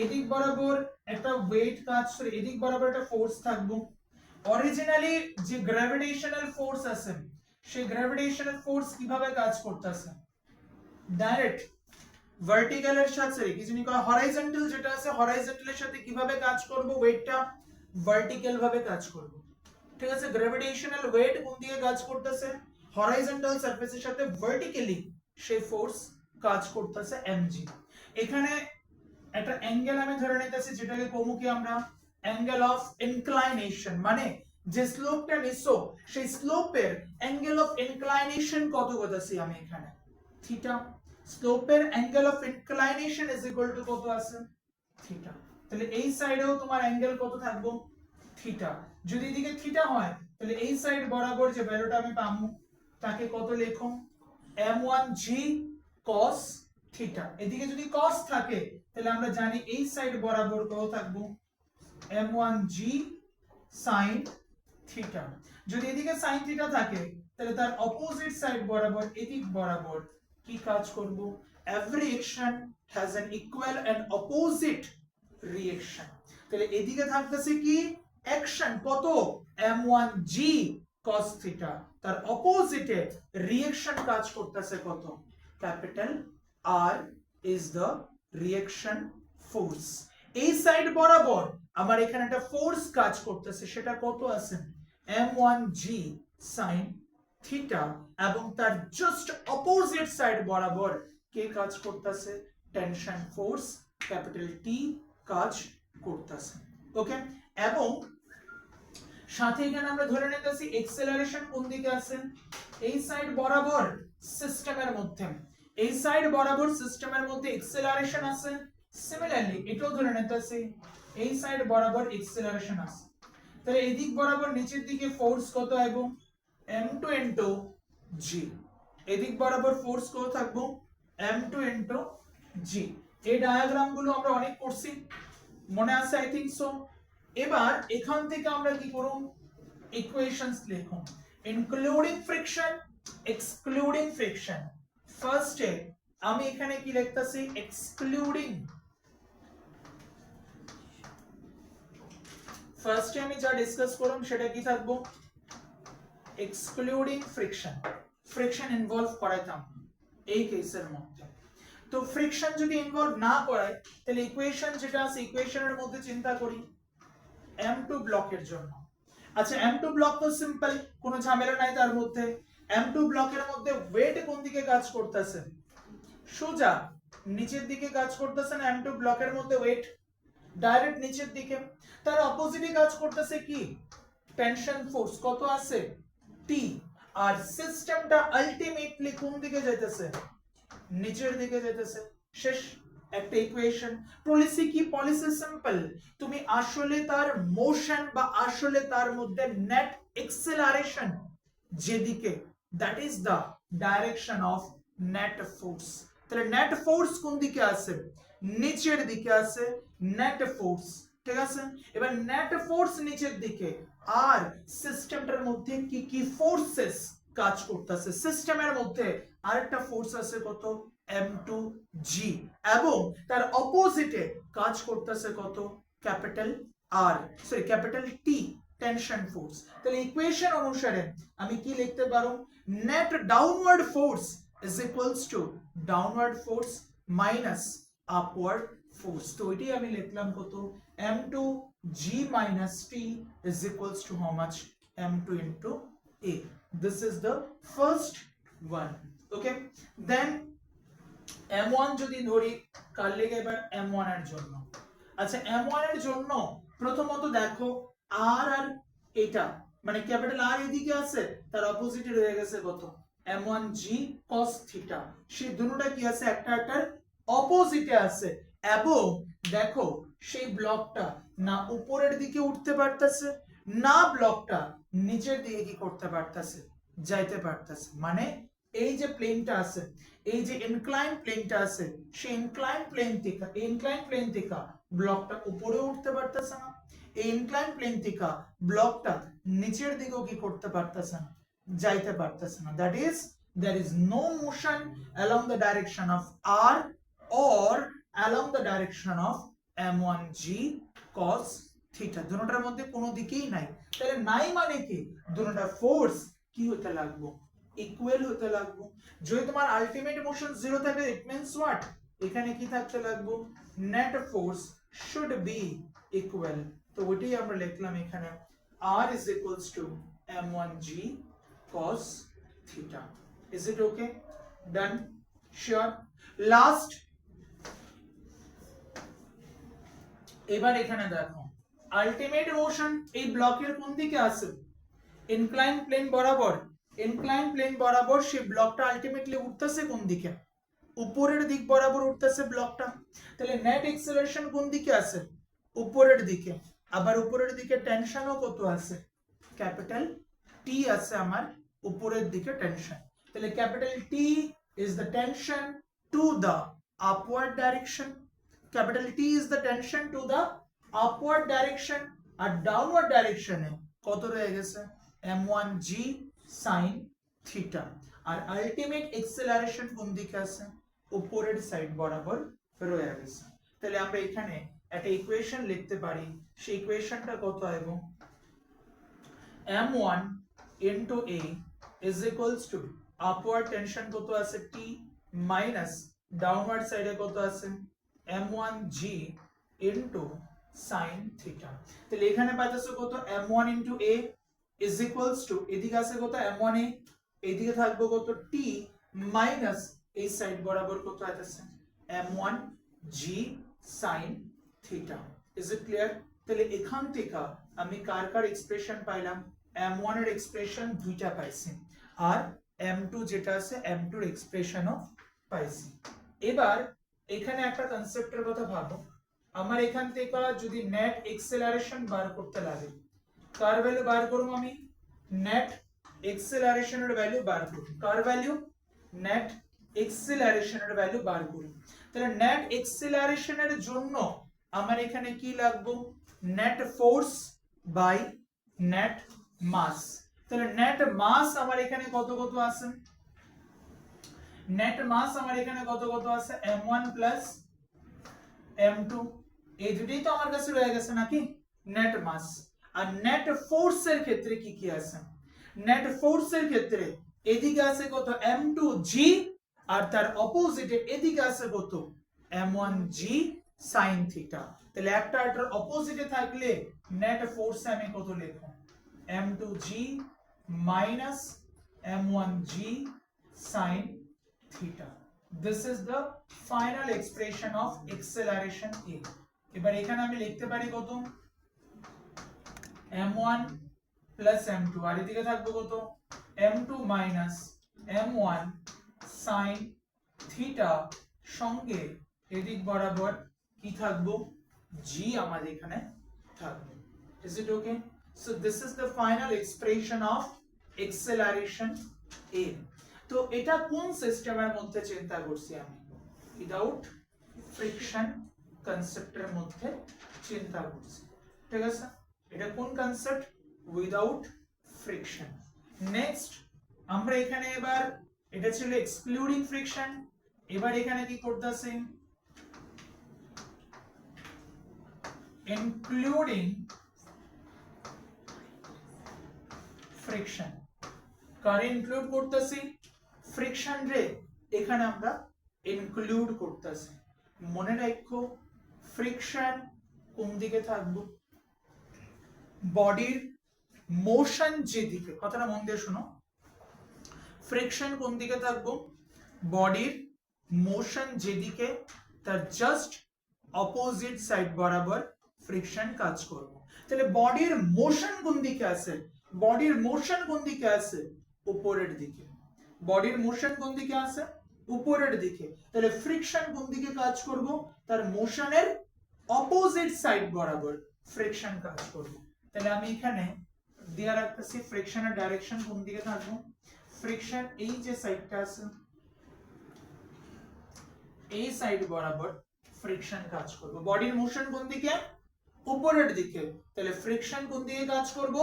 এদিক বরাবর একটা ওয়েট কাজ করে, এদিক বরাবর একটা ফোর্স থাকবো। অরিজিনালি যে গ্র্যাভিটেশনাল ফোর্স আছে, সেই গ্র্যাভিটেশনাল ফোর্স কিভাবে কাজ করতেছে, ডাইরেক্ট ভার্টিক্যালের সাথে কি জানি কয় হরাইজন্টাল, যেটা আছে হরাইজন্টালের সাথে কিভাবে কাজ করব, ওয়েটটা ভার্টিক্যাল ভাবে কাজ করব। ঠিক আছে, গ্র্যাভিটেশনাল ওয়েট কোন দিকে কাজ করতেছে, হরাইজন্টাল সারফেসের সাথে ভার্টিক্যালি সেই ফোর্স কাজ করতেছে mg। এখানে একটা অ্যাঙ্গেল আমি ধরে নিতেছি, যেটাকে কমু কি আমরা, অ্যাঙ্গেল অফ ইনক্লাইনেশন, মানে যে স্লোপটা নিছো সেই স্লোপের অ্যাঙ্গেল অফ ইনক্লাইনেশন কত করতেছি আমি এখানে, থিটা। স্লোপের angle of inclination is equal to কত আছে, থিটা। তাহলে এই সাইডেও তোমার অ্যাঙ্গেল কত থাকবো, থিটা। যদি এদিকে থিটা হয় তাহলে এই সাইড বরাবর যে ভ্যালুটা আমি পাবো তাকে কত লিখো, m1g cos থিটা। এদিকে যদি cos থাকে তাহলে আমরা জানি এই সাইড বরাবর কত থাকবো, m1g sin থিটা। যদি এদিকে sin থিটা থাকে তাহলে তার অপোজিট সাইড বরাবর এদিক বরাবর কি কাজ করব, every action has an equal and opposite reaction। তাহলে এদিকে থাকতেছে কি অ্যাকশন কত, m1g cos থিটা, তার অপোজিটে রিঅ্যাকশন কাজ করতেছে কত, capital R is the reaction force। এই সাইড বরাবর আমার এখানে একটা ফোর্স কাজ করতেছে, সেটা কত আছে, m1g sin থিটা, এবং তার জাস্ট অপোজিট সাইড বরাবর কে কাজ করতেছে, টেনশন ফোর্স ক্যাপিটাল T কাজ করতেছে। ওকে, এবং সাথে এখানে আমরা ধরে নিতেছি এক্সেলারেশন কোন দিকে আছে, এই সাইড বরাবর সিস্টেমের মধ্যে, এই সাইড বরাবর সিস্টেমের মধ্যে এক্সেলারেশন আছে। সিমিলারলি এটাও ধরে নিতেছি এই সাইড বরাবর এক্সেলারেশন আছে। তাহলে এই দিক বরাবর নিচের দিকে ফোর্স কত এবং m2 ইনটু g, এদিক বরাবর ফোর্স কত থাকবো m2 ইনটু g। এই ডায়াগ্রাম গুলো আমরা অনেক করছি, মনে আছে আই থিংক সো। এবার এখান থেকে আমরা কি করব, ইকুয়েশনস লিখুন, ইনক্লুডিং ফ্রিকশন এক্সক্লুডিং ফ্রিকশন। ফার্স্টে আমি এখানে কি লিখতাছি, এক্সক্লুডিং, ফার্স্টে আমি যা ডিসকাস করলাম সেটা কি থাকবো, এক্সক্লুডিং ফ্রিকশন। ফ্রিকশন ইনভলভ করাইতাম এই কেসের মধ্যে। তো ফ্রিকশন যদি ইনভলভ না করায় তাহলে ইকুয়েশন যেটা আছে ইকুয়েশনের মধ্যে চিন্তা করি m2 ব্লকের জন্য। আচ্ছা m2 ব্লক তো সিম্পল, কোনো ঝামেলা নাই তার মধ্যে। m2 ব্লকের মধ্যে ওয়েট কোন দিকে কাজ করতেছে, সোজা নিচের দিকে কাজ করতেছে না, m2 ব্লকের মধ্যে ওয়েট ডাইরেক্ট নিচের দিকে। তার অপোজিটে কাজ করতেছে কি, টেনশন ফোর্স কত আছে T, আর সিস্টেমটা আলটিমেটলি কোন দিকে যাইতেছে, নিচের দিকে যাইতেছে। শেষ একটা ইকুয়েশন। পলিসি কি, পলিসি সিম্পল, তুমি আসলে তার মোশন বা আসলে তার মধ্যে নেট এক্সেলারেশন যেদিকে, that is the direction of net force. তাহলে নেট ফোর্স কোন দিকে আছে, নিচের দিকে আছে নেট ফোর্স, ঠিক আছে। এবার নেট ফোর্স নিচের দিকে, আর সিস্টেমটার মধ্যে কি কি ফোর্সেস কাজ করতেছে, সিস্টেমের মধ্যে আরেকটা ফোর্স আছে কত m2g, এবং তার অপোজিটে কাজ করতেছে কত capital R, sorry capital T, tension force. তাহলে ইকুয়েশন অনুসারে আমি কি লিখতে পারো, net downward force is equals to downward force minus upward force. তো এটাই আমি লিখলাম কত m2g minus t is equals to how much, m2 into a. This is the first one. Okay, then m1 যদি ধরি কার লেগে, এবার m1 এর জন্য। আচ্ছা m1 এর জন্য প্রথমত দেখো r আর এটা মানে ক্যাপিটাল আর এদিকে আছে, তার অপোজিটে রয়ে গেছে কত m1g cos থিটা। সেই দুটোটা কি আছে, একটা একটার অপোজিটে আছে, এবং দেখো সেই ব্লকটা না উপরের দিকে উঠতে পারতেছে, না ব্লকটা নিচের দিকে কি করতে পারতেছে, যাইতে পারতেছে। মানে এই যে প্লেনটা আছে, এই যে ইনক্লাইন প্লেনটা আছে, সেই ইনক্লাইন প্লেন থেকে ব্লকটা উপরে উঠতে পারতেছে না, এই ইনক্লাইন প্লেন থেকে ব্লকটা নিচের দিকেও কি করতে পারতেছে না, যাইতে পারতেছে না। That is there is no motion along the direction of r or along the direction of m1g cos theta। দুটোটার মধ্যে কোনো দিকেই নাই। তাহলে নাই মানে কি, দুটোটা ফোর্স কি হতে লাগবে, ইকুয়াল হতে লাগবে। যদি তোমার আলটিমেট মোশন 0 থাকে ইট মিন্স হোয়াট, এখানে কি থাকতে লাগবে, net force should be equal. তো ওইটাই আমরা লিখলাম এখানে r is equals to m1g cos theta. Is it okay? Done? Sure? Last, এবার এখানে দেখো আলটিমেট মোশন এই ব্লকের কোন দিকে আছে, ইনক্লাইন প্লেন বরাবর, ইনক্লাইন প্লেন বরাবর সেই ব্লকটা আলটিমেটলি উঠতেছে কোন দিকে, উপরের দিক বরাবর উঠতেছে ব্লকটা। তাহলে নেট এক্সেলারেশন কোন দিকে আছে, উপরের দিকে, আবার উপরের দিকে টেনশনও কত আছে, ক্যাপিটাল টি আছে আমার উপরের দিকে টেনশন। তাহলে capital T is the tension to the upward direction, capital T is the tension to the upward direction, আর downward direction এ কত রয়ে গেছে m1g sin theta, আর আলটিমেট এক্সেলারেশন কোন দিকে আছে, উপরের সাইড বরাবর রয়ে গেছে। তাহলে আমরা এখানে একটা ইকুয়েশন লিখতে পারি, সেই ইকুয়েশনটা কত হবে, m1 into a is equals to upward tension কত আছে T মাইনাস ডাউনওয়ার্ড সাইডে কত আছে m1g into sin theta। তাহলে এখানে পাইতেছো কত m1 into a is equals to, এদিকে আছে কত m1a, এদিকে থাকবে কত T মাইনাস এই সাইড বরাবর কত আছে m1g sin theta। Is it clear? তাহলে এখান থেকে আমি কার কার এক্সপ্রেশন পাইলাম, m1 এর এক্সপ্রেশন দুইটা পাইছি আর m2 যেটা আছে m2 এর এক্সপ্রেশনও পাইছি। এবার এখানে একটা কনসেপ্টের কথা ভাবো, আমার এখান থেকে যদি নেট এক্সেলারেশন বার করতে লাগে, কার ভ্যালু বার করব আমি, নেট এক্সেলারেশনের ভ্যালু বার করব, কার ভ্যালু, নেট এক্সেলারেশনের ভ্যালু বার করব। তাহলে নেট এক্সেলারেশনের জন্য আমার এখানে কি লাগবে, net force by net mass. তাহলে নেট মাস আমার এখানে কত কত আছে, নেট মাস আমার এখানে কত কত আছে m1 প্লাস m2, এই দুটোই তো আমার কাছে রয়ে গেছে নাকি, নেট মাস। আর নেট ফোর্স এর ক্ষেত্রে কি কি আছে, নেট ফোর্স এর ক্ষেত্রে এদিকে আছে কত m2g আর তার অপোজিটে এদিকে আছে কত m1g sin থিটা। তাহলে একটা আরেকটার অপোজিটে থাকলে নেট ফোর্স আমি কত লিখব, m2g minus m1g sin theta. This is the final expression of acceleration A. এবার এখানে আমি লিখতে পারি কত m1 plus m2 আর এদিকে থাকবে কত m2 minus m1 sin theta সঙ্গে এদিক বরাবর কি থাকবে g আমাদের এখানে থাকবে। Is it okay? So this is the final expression of acceleration A. তো এটা কোন সিস্টেমের মধ্যে চিন্তা করছি আমি, উইদাউট ফ্রিকশন কনসেপ্টের মধ্যে চিন্তা করছি, ঠিক আছে, এটা কোন কনসেপ্ট, উইদাউট ফ্রিকশন। নেক্সট আমরা এখানে এবার এটা ছিল এক্সক্লুডিং ফ্রিকশন, এবার এখানে কি করতেছি, ইনক্লুডিং ফ্রিকশন। কার ইনক্লুড করতেছি, ফ্রিকশন রে এখানে আমরা ইনক্লুড করতেছি। মনে রাখো ফ্রিকশন কোন দিকে থাকবে, বডির মোশন যেদিকে, কথাটা মন দিয়ে শোনো, ফ্রিকশন কোন দিকে থাকবে, বডির মোশন যেদিকে তার জাস্ট অপোজিট সাইড বরাবর ফ্রিকশন কাজ করবে। তাহলে বডির মোশন কোন দিকে আছে, বডির মোশন কোন দিকে আছে, উপরের দিকে, বডির মোশন কোন দিকে আছে, উপরের দিকে। তাহলে ফ্রিকশন কোন দিকে কাজ করব, তার মোশনের অপোজিট সাইড বরাবর ফ্রিকশন কাজ করব। তাহলে আমি এখানে দেয়া রাখতেছি ফ্রিকশনের ডাইরেকশন কোন দিকে থাকবে, ফ্রিকশন এই যে সাইডটা আছে এই সাইড বরাবর ফ্রিকশন কাজ করব। বডির মোশন কোন দিকে, উপরের দিকে, তাহলে ফ্রিকশন কোন দিকে কাজ করব,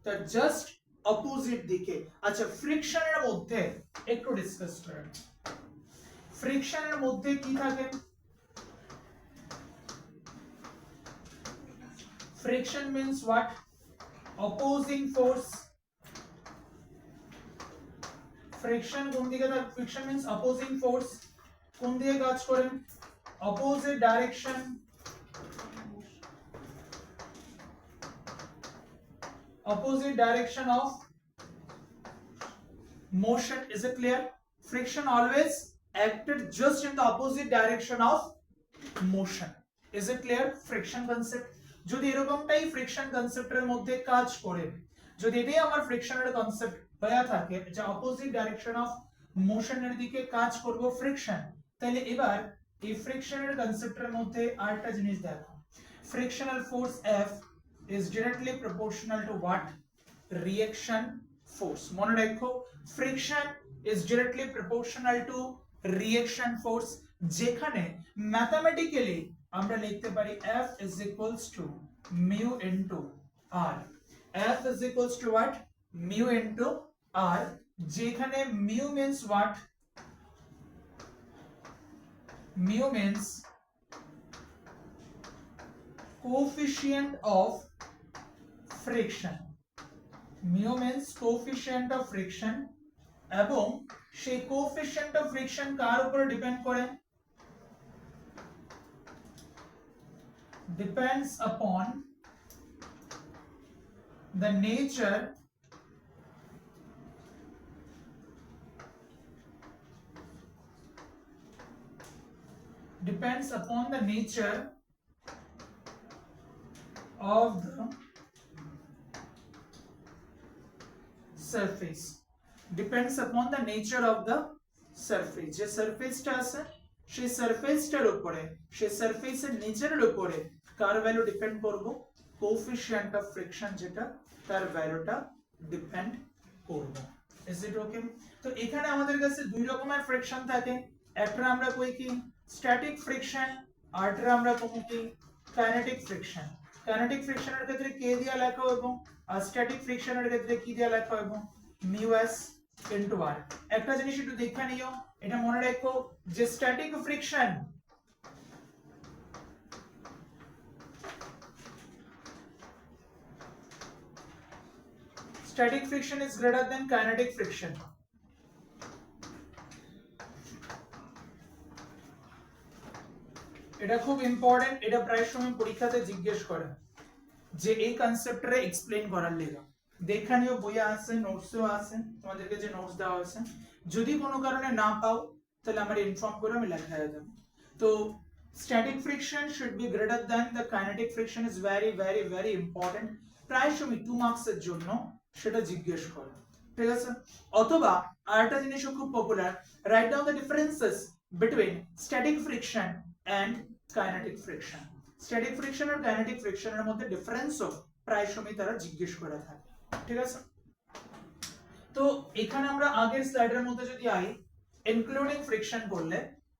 তার জাস্ট অপোজিট দিকে। আচ্ছা ফ্রিকশনের মধ্যে একটু ডিসকাস করেন, ফ্রিকশনের মধ্যে কি থাকে, friction means what, opposing force, friction কোন দিকে থাকে, ফ্রিকশন means opposing force, কোন দিকে কাজ করে, opposite direction, opposite direction of motion. Is it clear? Friction always acted just in the opposite direction of motion. Is it clear? Friction concept যদি এরকমটাই friction কনসেপ্টের মধ্যে কাজ করে, যদি এটাই আমার ফ্রিকশনের কনসেপ্ট হয়ে থাকে যে অপোজিট ডাইরেকশন অফ মোশনের দিকে কাজ করব ফ্রিকশন, তাহলে এবার এই ফ্রিকশনের কনসেপ্টের মধ্যে আরেকটা জিনিস দেখো, frictional force F is directly proportional to what, reaction force। মনে রাখো friction is directly proportional to reaction force, যেখানে ম্যাথমেটিক্যালি আমরা লিখতে পারি F is equals to mu into R। F is equals to what, mu into R, যেখানে mu means what, mu means coefficient of friction, mu means coefficient of friction, এবং সেই coefficient of friction কার উপর depend করে, depends upon the nature of the surface depends upon the nature of the surface. যে সারফেসটা আছে সেই সারফেসটার উপরে, সেই সারফেসের নেচারের উপরে কার ভ্যালু ডিপেন্ড করব? কোএফিশিয়েন্ট অফ ফ্রিকশন যেটা, তার ভ্যালুটা ডিপেন্ড করব। ইজ ইট ওকে? তো এখানে আমাদের কাছে দুই রকমের ফ্রিকশন থাকে। একটা আমরা কই কি স্ট্যাটিক ফ্রিকশন, আরটা আমরা কই কি কাইনেটিক ফ্রিকশন। কাইনেটিক ফ্রিকশনের ক্ষেত্রে কে দিয়া লেখা হবে, আর স্ট্যাটিক ফ্রিকশনের ক্ষেত্রে কি দিয়া লেখা হবে? মিউ এস ইনটু আর। একটা জিনিস একটু দেখে নিও, এটা মনে রাখো যে static friction static friction is greater than kinetic friction. এটা খুব ইম্পর্টেন্ট, এটা প্রায় সময় পরীক্ষাতে জিজ্ঞেস করে যে এই কনসেপ্টটা এক্সপ্লেইন করার লেগে। দেখানিও বইয়ে আছে, নোটসও আছে, তোমাদেরকে যে নোটস দেওয়া আছে, যদি কোনো কারণে না পাও তাহলে আমার ইনফর্ম করে আমি লেখা দেব। তো static friction should be greater than the kinetic friction is very very very important, প্রায় সময় 2 মার্কস এর জন্য সেটা জিজ্ঞেস করে, ঠিক আছে? অথবা আরেকটা জিনিসও খুব popular, right down the differences between static friction and kinetic friction. Static friction আর কাইনেটিক ফ্রিকশনের মধ্যে ডিফারেন্সও প্রায় সময় তারা জিজ্ঞেস করে থাকে, ঠিক আছে? তো এখানে আমরা আগের স্লাইডের মধ্যে যদি আই, ইনক্লুডিং ফ্রিকশন করলে,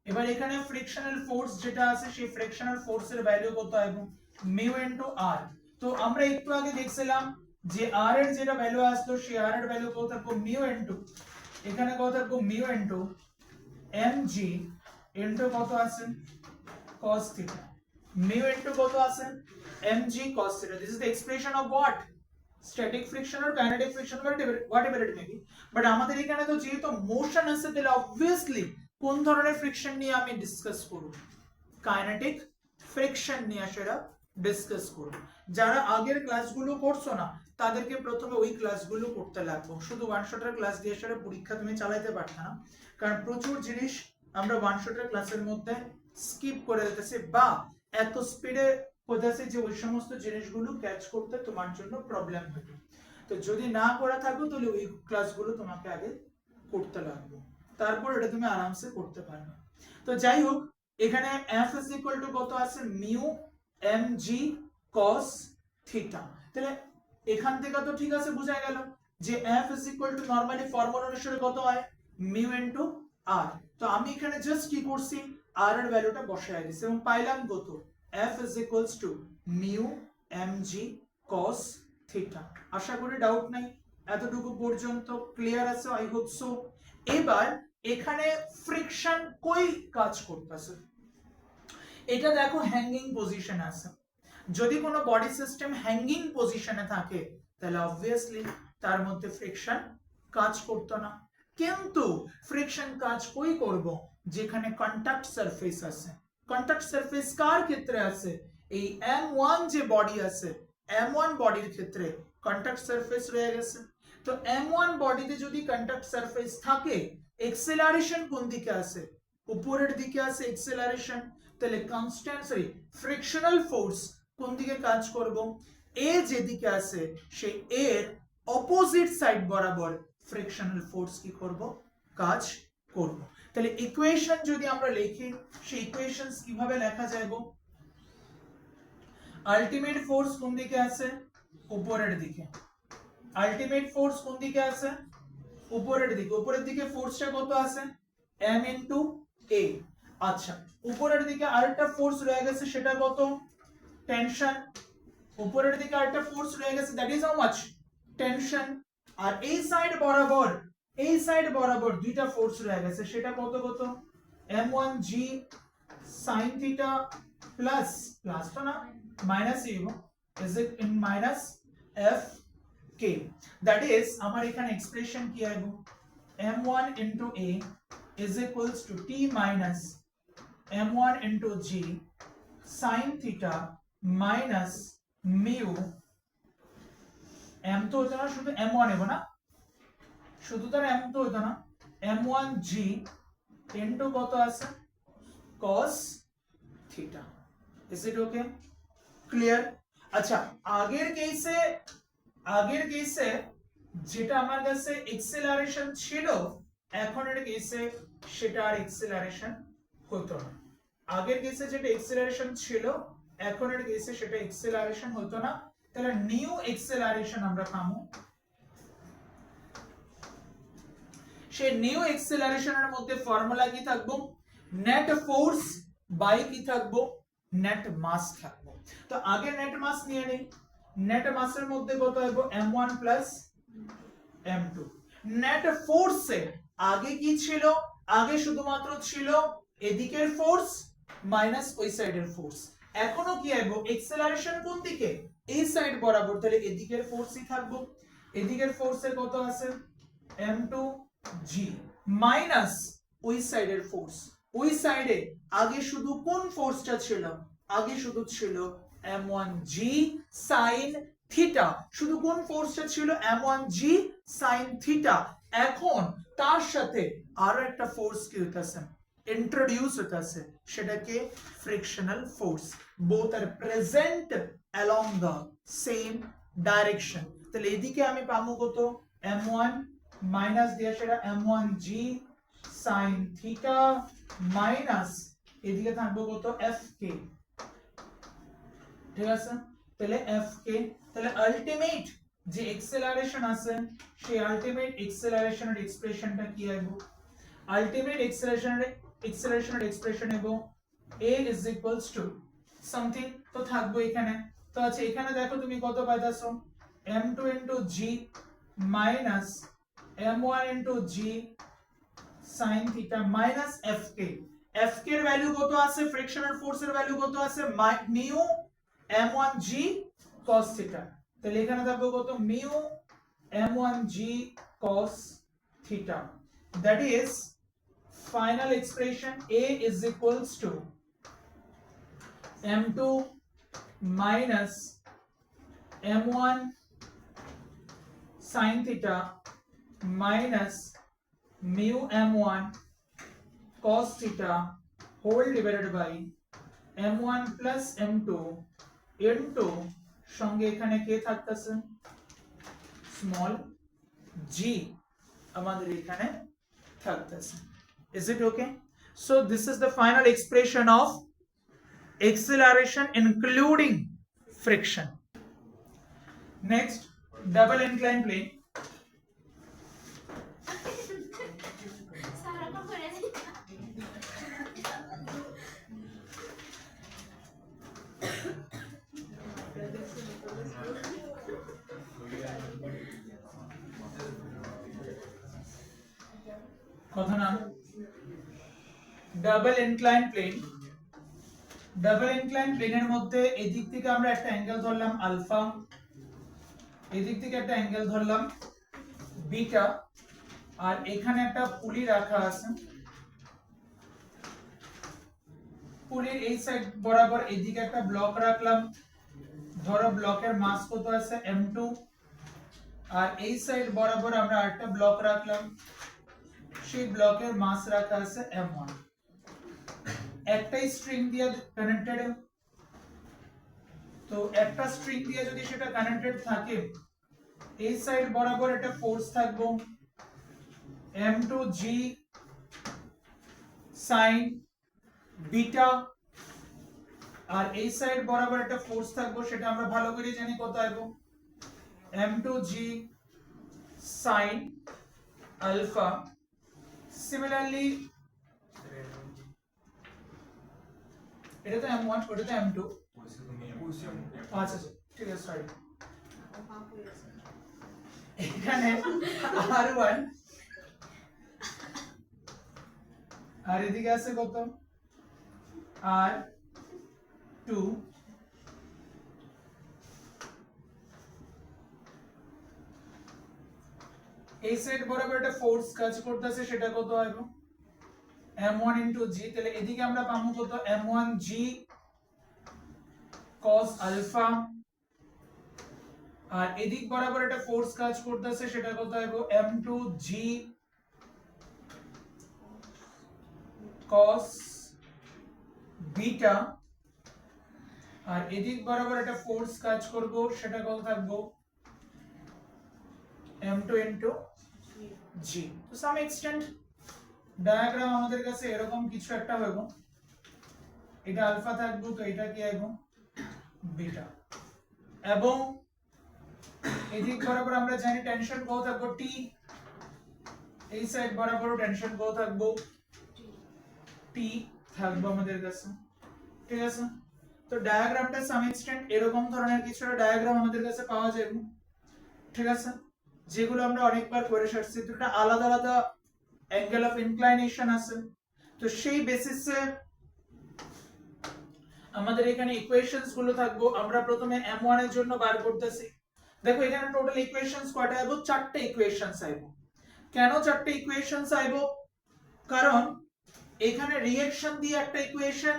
এবার এখানে ফ্রিকশনাল ফোর্স যেটা আছে সেই ফ্রিকশনাল ফোর্সের ভ্যালু কত হবে? মিউ ইনটু আর। তো আমরা একটু আগে দেখছিলাম যে আর এর যেটা ভ্যালু আসলো সেই আর এর ভ্যালু কত থাকবে? মিউ ইনটু, এখানে কত থাকবে? মিউ ইনটু mg ইনটু কত আছে? cos theta। মিউ ইনটু কত আছে? mg cos theta। This is the expression of what? Static friction or kinetic friction, whatever it may be। But আমাদের এখানে তো যেহেতু মোশন আছে তাহলে অবভিয়াসলি কোন ধরনের ফ্রিকশন নিয়ে আমি ডিসকাস করব? কাইনেটিক ফ্রিকশন নিয়ে সেটা ডিসকাস করব। যারা আগের ক্লাসগুলো করছো না তাদেরকে প্রথমে ওই ক্লাসগুলো করতে লাগবে। শুধু ওয়ান শটের ক্লাস দিয়ে সেটা পরীক্ষা তুমি চালাতে পারবে না, কারণ প্রচুর জিনিস আমরা ওয়ান শটের ক্লাসের মধ্যে স্কিপ করে দিতেছি বা এত স্পিডে করতেছি যে ওই সমস্ত জিনিসগুলো ক্যাচ করতে তোমার জন্য প্রবলেম হবে। তো যদি না করা থাকো তাহলে ওই ক্লাসগুলো তোমাকে আগে করতে লাগবে, তারপর এটা তুমি আরামসে করতে পারবে। তো যাই হোক, এখানে f is equal to কত আছে? Mu mg cos theta. তাহলে এখান থেকে তো ঠিক আছে, বোঝা গেল যে f is equal to normally formula অনুসারে কত হয়? Mu into r। তো আমি এখানে জাস্ট কি করছি? r এর ভ্যালুটা বসায় দিয়েছি এবং পাইলাম কত? f is equals to mu mg cos theta. আশা করি ডাউট নাই, এতটুকু পর্যন্ত ক্লিয়ার আছে? I hope so. এবার এখানে ফ্রিকশন কই কাজ করতেছে, এটা দেখো হ্যাঙ্গিং পজিশন আছে। যদি কোনো বডি সিস্টেম হ্যাঙ্গিং পজিশনে থাকে তাহলে অবভিয়াসলি তার মধ্যে ফ্রিকশন কাজ করতো না। কিন্তু ফ্রিকশন কাজ কই করব? যেখানে কন্টাক্ট সারফেস আছে। কন্টাক্ট সারফেস কার ক্ষেত্রে আছে? এই m1 যে বডি আছে, m1 বডির ক্ষেত্রে কন্টাক্ট সারফেস রয়ে গেছে। তো m1 বডিতে যদি কন্টাক্ট সারফেস থাকে, এক্সেলারেশন কোন দিকে আছে? উপরের দিকে আছে এক্সেলারেশন। তাহলে কনস্ট্যান্ট ফ্রিকশনাল ফোর্স কোন দিকে কাজ করব? এ যেদিকে আছে সেই এর অপোজিট সাইড বরাবর ফ্রিকশনাল ফোর্স কি করব? কাজ করব। তাহলে ইকুয়েশন যদি আমরা লিখি, সেই ইকুয়েশনস কিভাবে লেখা যায় গো? আলটিমেট ফোর্স কোন দিকে আছে? উপরের দিকে। আলটিমেট ফোর্স কোন দিকে আছে? উপরের দিকে। উপরের দিকে ফোর্সটা কত আছে? m into a। আচ্ছা, উপরের দিকে আরেকটা ফোর্স রয়ে গেছে, সেটা কত? টেনশন। উপরের দিকে আরেকটা ফোর্স রয়ে গেছে, that is how much? Tension. আর এই সাইড বরাবর, এই সাইড বরাবর দুইটা ফোর্স রয়ে গেছে, সেটা কত কত? m1g sin theta plus, plus তো না minus you is it in minus f k। That is আমার এখানে এক্সপ্রেশন কি আইবো? m1 into a is equals to t minus m1 into g sin theta minus mu m তো হতো না, শুধু m1 হবে না, শুধু তার m তো হতো না, m1g into কত আছে? cos theta। is it okay? clear? আচ্ছা, আগের কেসে যেটা আমার কাছে এক্সেলারেশন ছিল, এখনের কেসে সেটা আর এক্সেলারেশন হতো না। আগের কেসে যেটা এক্সেলারেশন ছিল, এখনের কেসে সেটা এক্সেলারেশন হতো না। তাহলে নিউ এক্সেলারেশন আমরা পাবো। সেই নিউ এক্সেলারেশনের মধ্যে ফর্মুলা কি থাকবো? নেট ফোর্স বাই কি থাকবো? নেট মাস থাকবো। তো আগে নেট মাস নিয়ে নেই। নেট মাসের মধ্যে কত হবে? m1 plus m2। নেট ফোর্সে আগে কি ছিল? আগে শুধুমাত্র ছিল এদিকের ফোর্স মাইনাস ওই সাইডের ফোর্স। এখনো কি আইবো? এক্সেলারেশন কোন দিকে? এই সাইড বরাবর। তাহলে এদিকের ফোর্সই থাকবো। এদিকের ফোর্সে কত আছে? m2g মাইনাস ওই সাইডের ফোর্স। ওই সাইডে আগে শুধু কোন ফোর্সটা ছিল? আগে শুধু ছিল m1g sin থিটা। শুধু কোন ফোর্সটা ছিল? m1g sin theta. এখন তার সাথে আরো একটা ফোর্স কি হইতাছে? ইন্ট্রোডিউস হইতাছে, সেটাকে frictional force. Both are present along the same direction। তাহলে এদিকে আমি পাবো কত? m1 মাইনাস দিয়ে সেটা m1g sin থিটা মাইনাস এদিকে থাকবে কত? fk। ঠিক আছে? তাহলে fk। তাহলে আলটিমেট যে এক্সেলারেশন আছে, সেই আলটিমেট এক্সেলারেশনের এক্সপ্রেশনটা কি হবে? আলটিমেট এক্সেলারেশনের এক্সপ্রেশন হবে a is equals to something তো থাকবে এখানে। তো আচ্ছা, এখানে দেখো তুমি কত পাইতাছো? m2 into g minus m1 into g sin theta minus fk। fk এর ভ্যালু কত আছে? ফ্রিকশনাল ফোর্সের ভ্যালু কত আছে? mu m1g cos theta। তাহলে এখানে থাকবে কত? mu m1g cos theta। that is final expression a is equals to m2 minus m1 sin theta minus mu m1 cos theta whole divided by m1 plus m2 into সঙ্গে এখানে কে থাকতেছে? Small g আমাদের এখানে থাকতেছে। Is it okay? So this is the final expression of acceleration including friction. Next, double inclined plane. কথা নাম double incline plane. Double incline প্লেনের মধ্যে এদিক থেকে আমরা একটা অ্যাঙ্গেল ধরলাম আলফা, এদিক থেকে একটা অ্যাঙ্গেল ধরলাম বিটা, আর এখানে একটা পুলি রাখা আছে। পুলির এই সাইড বরাবর এদিকে একটা ব্লক রাখলাম। ধরো ব্লকের মাস কত আছে? m2। আর এই সাইড বরাবর আমরা আরেকটা ব্লক রাখলাম, সেই ব্লকের মাস রাখা আছে m1। একটাই স্ট্রিং দিয়ে কানেক্টেড। তো একটা স্ট্রিং দিয়ে যদি সেটা কানেক্টেড থাকে, এই সাইড বরাবর একটা ফোর্স থাকবে m2g sin বিটা, আর এই সাইড বরাবর একটা ফোর্স থাকবে, সেটা আমরা ভালো করে জানি কত হবে? m2g sin alpha। সিমিলারলি এটা তো m1, ওটা তো m2। আচ্ছা ঠিক আছে, সরি। এখানে r1 আর এদিকে আছে কত? r2। এই সাইড বরাবর একটা ফোর্স কাজ করতেছে, সেটা কত হবে? m1 into g। তাহলে এদিকে আমরা পাবো কত? m1g cos alpha, আর এদিক বরাবর একটা ফোর্স কাজ করতেছে, সেটা কত হবে? m2g cos beta. আর এদিক বরাবর একটা ফোর্স কাজ করব, সেটা কত থাকবো m2 into g। তো সাম এক্সটেন্ট ডায়াগ্রাম আমাদের কাছে এরকম কিছু একটা হবে, এটা আলফা থাকবে, তো এটা কি আইবো বিটা, এবং এদিক বরাবর আমরা জানি টেনশন কত থাকবো টি, এই সাইড বরাবর টেনশন কত থাকবো টি থাকবো আমাদের কাছে, ঠিক আছে। তো ডায়াগ্রামটা সাম এক্সটেন্ট এরকম ধরনের কিছু ডায়াগ্রাম আমাদের কাছে পাওয়া যাবে, ঠিক আছে, যেগুলো আমরা অনেকবার করে এসেছি। দুটো আলাদা আলাদা অ্যাঙ্গেল অফ ইনক্লাইনেশন আছে, তো সেই বেসিসে আমাদের এখানে ইকুয়েশনস গুলো থাকবো। আমরা প্রথমে m1 এর জন্য বার করতেছি। দেখো এখানে টোটাল ইকুয়েশনস কয়টা আইবো, চারটে ইকুয়েশনস আইবো। কেন চারটে ইকুয়েশনস আইবো? কারণ এখানে রিঅ্যাকশন দিয়ে একটা ইকুয়েশন,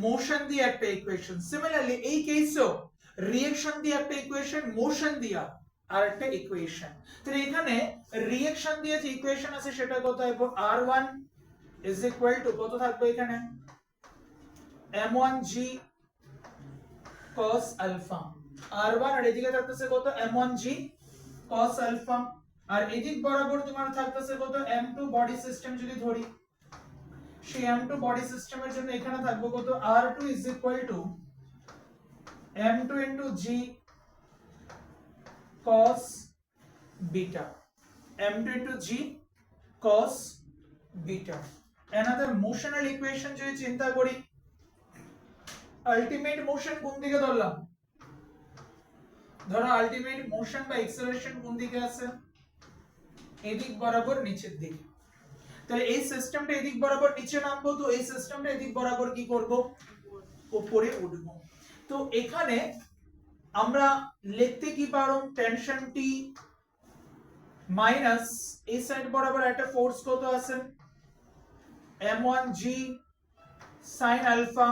মোশন দিয়ে একটা ইকুয়েশন, সিমিলারলি এই কেসেও রিঅ্যাকশন দিয়ে একটা ইকুয়েশন, মোশন দিয়া আর একটা ইকুয়েশন। তাহলে এখানে রিঅ্যাকশন দিয়ে যে ইকুয়েশন আছে সেটা কত আইবো r1 is equal to কত থাকবে এখানে m1g cos alpha, r1 আর এদিকে থাকতেছে কত m1g cos alpha, আর এদিক বরাবর তোমার থাকতেছে কত m2 বডি সিস্টেম যদি ধরি, সেই m2 বডি সিস্টেমের জন্য এখানে থাকবে কত r2 is equal to m2 into g cos beta, m2 into g cos beta। another motional equation যদি চিন্তা করি, আলটিমেট মোশন কোন দিকে ধরলাম, ধরো আলটিমেট মোশন বা এক্সেলারেশন কোন দিকে আছে, এদিক বরাবর নিচের দিকে। তাহলে এই সিস্টেমটা এদিক বরাবর নিচে নামবো, তো এই সিস্টেমটা এদিক বরাবর কি করব, উপরে উঠবো। তো এখানে আমরা লিখতে কি পারো, টেনশন টি মাইনাস এই সাইড বরাবর একটা ফোর্স কত আছে m1g sin alpha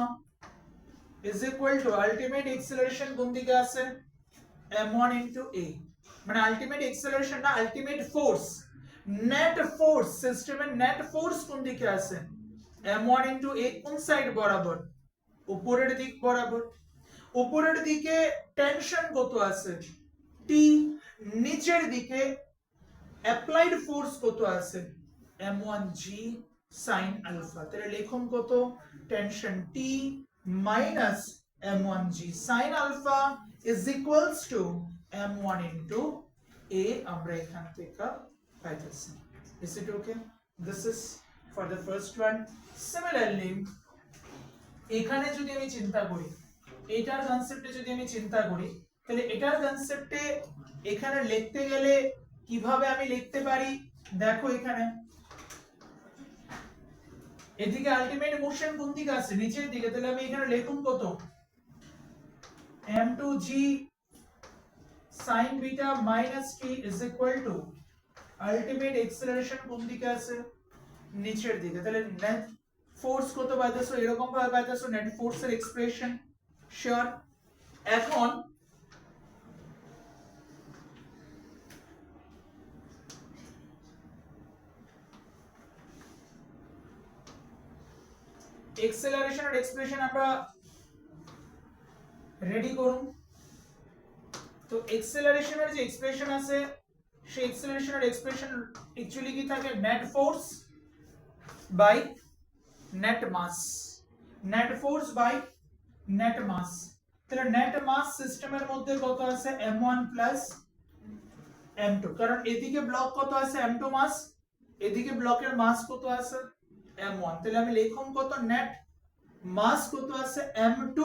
is equal to ultimate acceleration কোন দিকে আছে m1 into a, মানে আলটিমেট এক্সেলারেশন না, আলটিমেট ফোর্স, নেট ফোর্স, সিস্টেমের নেট ফোর্স কোন দিকে আছে m1 into a, কোন সাইড বরাবর, উপরের দিক বরাবর। উপরের দিকে টেনশন কত আছে t, নিচের দিকে অ্যাপ্লাইড ফোর্স কত আছে m1g sin alpha। তাহলে লিখুন কত tension t minus m1g sin alpha is equals to m1 into a, আমরা এখান থেকে পাইতেছি। Is it okay? This is for the first one. Similarly এখানে যদি আমি চিন্তা করি, এটার কনসেপ্টে যদি আমি চিন্তা করি, তাহলে এটার কনসেপ্টে এখানে লিখতে গেলে কিভাবে আমি লিখতে পারি, দেখো এখানে এদিকে আলটিমেট মোশন কোন দিকে আছে, নিচের দিকে। তাহলে আমি এখানে লিখুন কত m2g sin beta minus t is equal to ultimate acceleration কোন দিকে আছে, নিচের দিকে। তাহলে নেট ফোর্স কত পাইতেছো, এরকম ভাবে পাইতেছো নেট ফোর্সের এক্সপ্রেশন, শিওর। এখন এক্সেলারেশন আর এক্সপ্রেশন আমরা রেডি করুন। তো এক্সেলারেশনের যে এক্সপ্রেশন আছে, সেই এক্সেলারেশন আর এক্সপ্রেশন অ্যাকচুয়ালি কি থাকে, net force by net mass, net force by net mass. তাহলে নেট মাস সিস্টেমের মধ্যে কত আছে m1 প্লাস m2, কারণ এদিকে ব্লক কত আছে m2 মাস, এদিকে ব্লকের মাস কত আছে m1। তাহলে আমি লিখুন কত নেট মাস কত আছে m2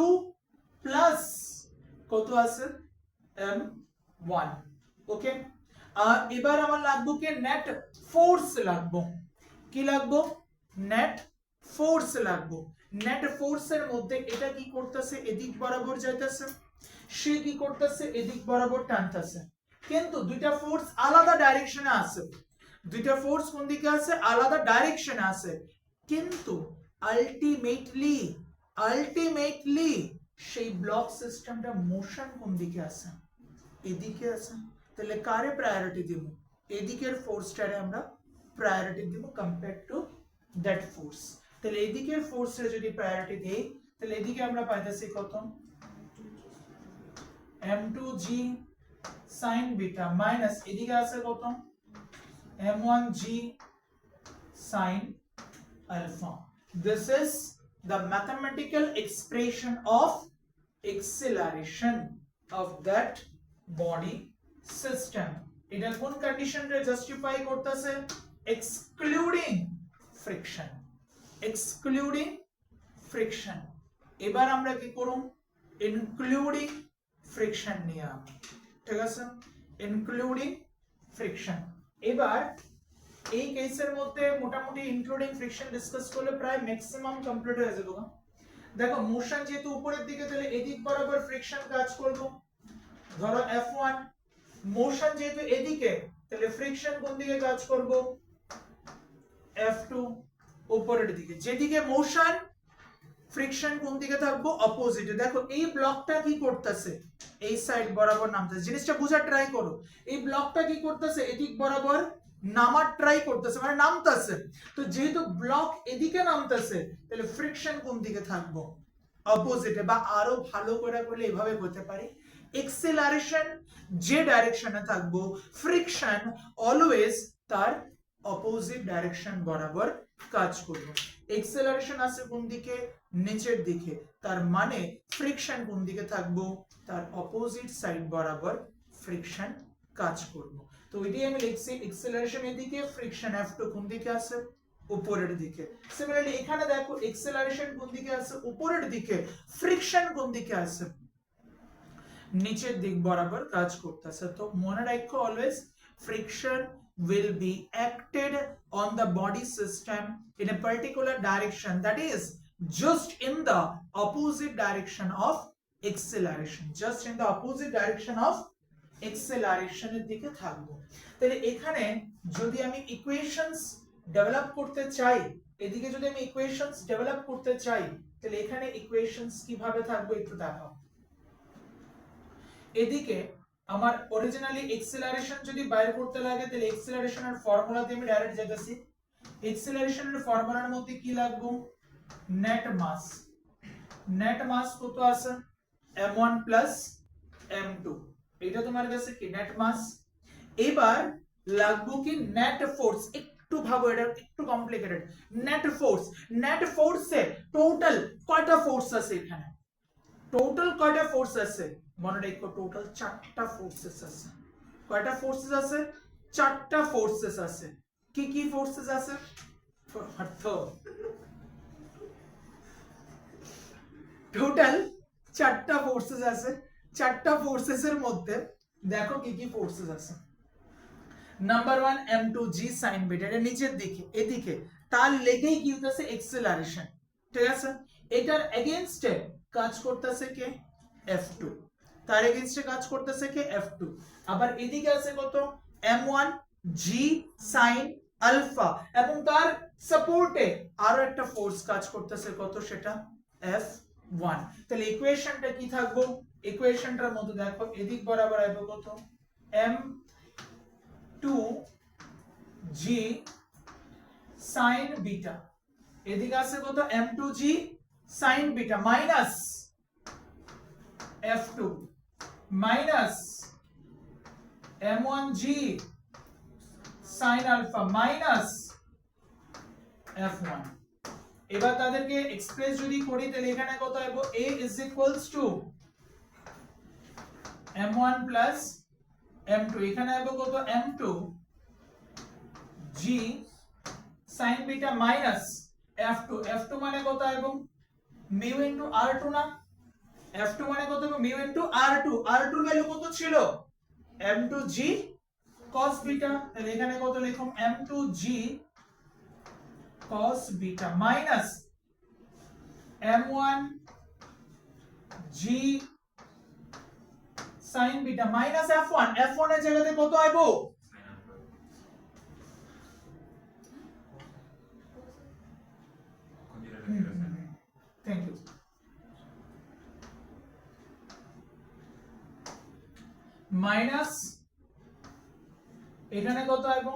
প্লাস কত আছে m1, ওকে। আর এবার আমার লাগবে কি নেট ফোর্স লাগবে, কি লাগবে নেট ফোর্স লাগবে। নেট ফোর্সের মধ্যে এটা কি করতেছে, এদিক বরাবর যাইতেছে, সে কি করতেছে এদিক বরাবর টানতেছে, কিন্তু দুইটা ফোর্স আলাদা ডাইরেকশনে আছে, দুইটা ফোর্স কোন দিকে আছে আলাদা ডাইরেকশনে আছে, কিন্তু আলটিমেটলি সেই ব্লক সিস্টেমটা মোশন কোন দিকে আছে, এদিকে আছে। তাহলে কারে প্রায়োরিটি দিব, এদিকের ফোর্সটারে আমরা প্রায়োরিটি দিব কম্পেয়ার টু দ্যাট ফোর্স। তাহলে এদিকের ফোর্সে যদি প্রায়োরিটি দেই, তাহলে এদিকে আমরা পাইতেছি কত m2g sin beta মাইনাস এদিকে আছে কত m1g sin alpha. This is the mathematical expression of acceleration of that body system. এটা কোন কন্ডিশনে জাস্টিফাই করতেছে excluding friction. excluding friction. এবার আমরা কি করব including friction নিয়ে ঠিক আছে including friction. এবার এই কেসের মধ্যে মোটামুটি ইনক্লুডিং ফ্রিকশন ডিসকাস করলে প্রায় ম্যাক্সিমাম কমপ্লিট হয়ে যাবে। দেখো মোশন যেহেতু উপরের দিকে তাহলে এদিক বরাবর ফ্রিকশন কাজ করব। ধরো F1 মোশন যেহেতু এদিকে তাহলে ফ্রিকশন কোন দিকে কাজ করব F2 উপরের দিকে। যেদিকে মোশন ফ্রিকশন কোন দিকে থাকবো অপোজিটে। দেখো এই ব্লকটা কি করতেছে এই সাইড বরাবর নামতেছে, জিনিসটা বোঝার ট্রাই করো। এই ব্লকটা কি করতেছে এদিক বরাবর নামার ট্রাই করতেছে মানে নামতেছে। তো যেহেতু ব্লক এদিকে নামতেছে তাহলে ফ্রিকশন কোন দিকে থাকবো অপোজিটে, বা আরো ভালো করে বলে এভাবে বলতে পারি এক্সেলারেশন যে ডাইরেকশনে থাকবো ফ্রিকশন অলওয়েজ তার অপোজিট ডাইরেকশন বরাবর কাজ করবে। এক্সেলারেশন আছে কোন দিকে নিচের দিকে, তার মানে ফ্রিকশন কোন দিকে থাকবো তার অপোজিট সাইড বরাবর ফ্রিকশন কাজ করবে। তো এটাই আমি লিখছি এক্সেলারেশন এদিকে ফ্রিকশন F2 কোন দিকে আছে উপরের দিকে। সিমিলারলি এখানে দেখো এক্সেলারেশন কোন দিকে আছে উপরের দিকে, ফ্রিকশন কোন দিকে আছে নিচের দিক বরাবর কাজ করতেছে। তো মনে রাখো always friction will be acted on the body system in a particular direction, that is just in the opposite direction of acceleration, just in the opposite direction of acceleration এর দিকে থাকবো। তাহলে এখানে যদি আমি ইকুয়েশনস ডেভেলপ করতে চাই, এদিকে যদি আমি ইকুয়েশনস ডেভেলপ করতে চাই তাহলে এখানে ইকুয়েশনস কিভাবে থাকবে একটু দেখো। এদিকে আমার অরিজিনালি এক্সেলারেশন যদি বাইর করতে লাগে তাহলে এক্সেলারেশনের ফর্মুলাতে আমি ডাইরেক্ট যেতেছি। এক্সেলারেশনের ফর্মুলার মধ্যে কি লাগবে নেট মাস। নেট মাস কত আছে m1 প্লাস m2, এটা তোমার কাছে কি নেট মাস। এবার লাগবে কি নেট ফোর্স। একটু ভাবো এটা একটু কমপ্লিকেটেড। নেট ফোর্স, নেট ফোর্সে টোটাল কয়টা ফোর্স আছে এখানে, টোটাল কয়টা ফোর্স আছে মনে রাখো টোটাল 4টা ফোর্সেস আছে। কয়টা ফোর্সেস আছে 4টা ফোর্সেস আছে। কি কি ফোর্সেস আছে টোটাল 4টা ফোর্সেস আছে। 4টা ফোর্সেসের মধ্যে দেখো কি কি ফোর্সেস আছে। নাম্বার 1 m2g sin beta, এটা নিচের দিকে এদিকে, তার লেগেই কি হইতাছে এক্সেলারেশন, ঠিক আছে। এটার এগেইনস্টে কাজ করতেছে কে F2, তার এগেইনস্টে কাজ করতেছে কে F2। আবার এদিকে আছে কত m1g sin alpha, এবং তার সাপোর্টে আরো একটা ফোর্স কাজ করতেছে কত সেটা F1। তাহলে ইকুয়েশনটা কি থাকবো, ইকুয়েশনটার মধ্যে দেখো এদিক বরাবর আইবো কত m2g sin beta, এদিকে আছে কত m2g sin beta minus F2 minus m1g sin alpha minus F1। এবার তাদেরকে এক্সপ্রেস যদি করি তাহলে এখানে কত আইবো a is equals to m1 plus m2, এখানে আইবো কত m2 g sin beta minus F2। F2 মানে কত আইবো mu into r2 না, F2 মানে কত হবে mu into r2, r2 এর ভ্যালু কত ছিল m2g cos beta, তাহলে এখানে কত লিখুন m2g cos beta minus m1g sin beta minus F1, F1 এর জায়গাতে কত আইবো থ্যাংক ইউ মাইনাস এখানে কত আইবো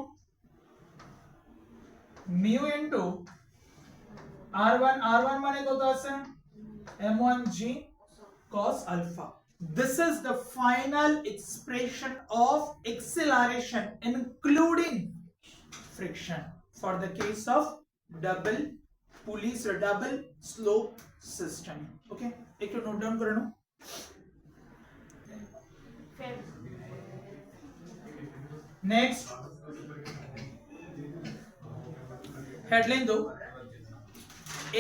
mu into r1, r1 মানে কত আছে m1g cos alpha this is the final expression of acceleration including friction for the case of double pulleys or double slope system. Okay, একটু নোট ডাউন করে নাও। Next headline দো,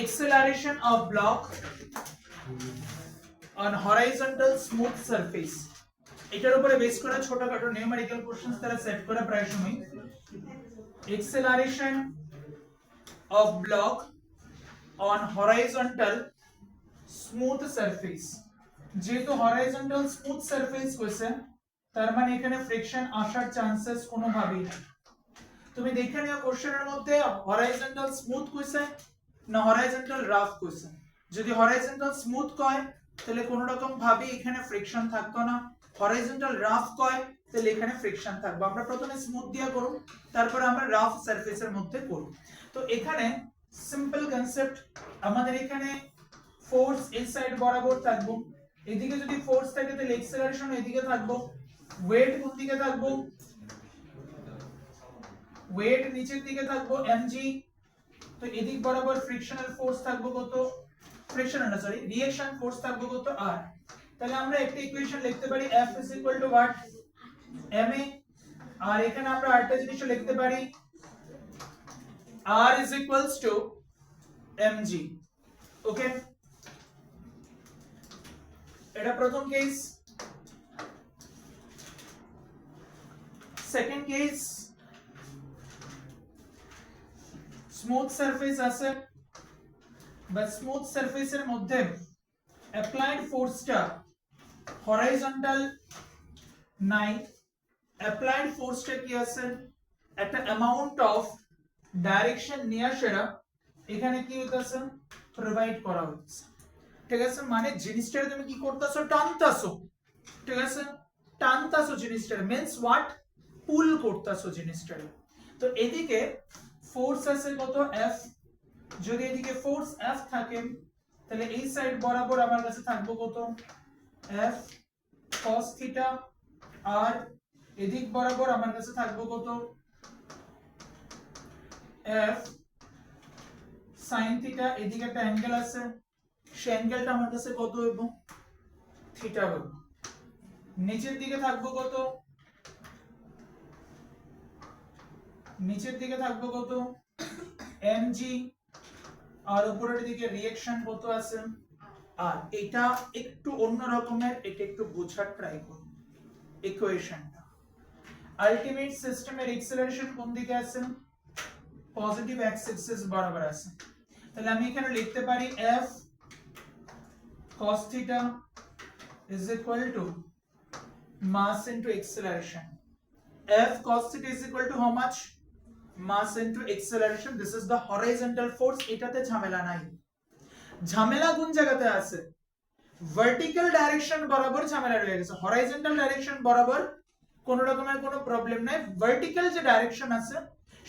acceleration of block on horizontal smooth surface। এটার উপরে base করে ছোটখাটো numerical questions তারা set করে প্রায় সময়। acceleration of block on horizontal smooth surface, যেহেতু horizontal smooth surface হয়েছে তার মানে এখানে ফ্রিকশন আসার চান্সেস কোনোভাবেই নেই। তুমি দেখে নিও কোশ্চেনের মধ্যে horizontal smooth কইছে না horizontal rough কইছে। যদি horizontal smooth কয় তাহলে কোনো রকম ভাবে এখানে ফ্রিকশন থাকতো না, horizontal rough কয় তাহলে এখানে ফ্রিকশন থাকবে। আমরা প্রথমে স্মুথ দিয়া করব, তারপরে আমরা রাফ সারফেসের মধ্যে করব। তো এখানে সিম্পল কনসেপ্ট, আমাদের এখানে ফোর্স এই সাইড বরাবর থাকবো, এদিকে যদি ফোর্স থাকে তাহলে এক্সেলারেশন এদিকে থাকবো, ওয়েট কোন দিকে থাকবো, ওয়েট নিচের দিকে থাকবো mg, তো এদিক বরাবর ফ্রিকশনাল ফোর্স থাকবো কত, ফ্রিকশনাল না সরি রিঅ্যাকশন ফোর্স থাকবো কত r। তাহলে আমরা একটা ইকুয়েশন লিখতে পারি f what ma, আর এখানে আমরা আরেকটা জিনিস লিখতে পারি r mg। ওকে, এটা প্রথম case. Second case, smooth surface আছে বা স্মুথ সারফেসের মধ্যে অ্যাপ্লাইড ফোর্সটা হরাইজন্টাল নাই, অ্যাপ্লাইড ফোর্সটা কি আছে একটা অ্যামাউন্ট অফ ডাইরেকশন নিয়ে সেটা এখানে কি হইতাছে প্রোভাইড করা হচ্ছে। ঠিক আছে, মানে জিনিসটা তুমি কি করতেছো টানতাছো, ঠিক আছে টানতাছো জিনিসটা মিন্স হোয়াট পুল করতেছো জিনিসটা। তো এদিকে ফোর্স আছে কত F, যদি এদিকে ফোর্স F থাকে তাহলে এই সাইড বরাবর আমার কাছে থাকবে কত F cos থিটা, আর এদিক বরাবর আমার কাছে থাকবে কত F sin থিটা। এদিকে একটা অ্যাঙ্গেল আছে, সেই অ্যাঙ্গেলটা আমার কাছে কত হইব থিটা হইব। নিচের দিকে থাকবে কত, নিচের দিকে থাকবে কত mg, আর উপরের দিকে রিঅ্যাকশন কত আছে আর। এটা একটু অন্য রকমের, এটা একটু বোঝার ট্রাই করুন ইকুয়েশনটা। আলটিমেট সিস্টেমের এক্সেলারেশন কোন দিকে আছে, পজিটিভ এক্স অ্যাক্সিস বরাবর আছে। তাহলে আমি এখানে লিখতে পারি f cos theta is equal to mass into acceleration। f cos theta is equal to how much, mass into acceleration। This is the horizontal force। এটাতে ঝামেলা নাই, ঝামেলা কোন জায়গাতে আছে, ভার্টিক্যাল ডাইরেকশন বরাবর ঝামেলা রয়ে গেছে। হরাইজন্টাল ডাইরেকশন বরাবর কোন রকমের কোনো প্রবলেম নাই, ভার্টিক্যাল যে ডাইরেকশন আছে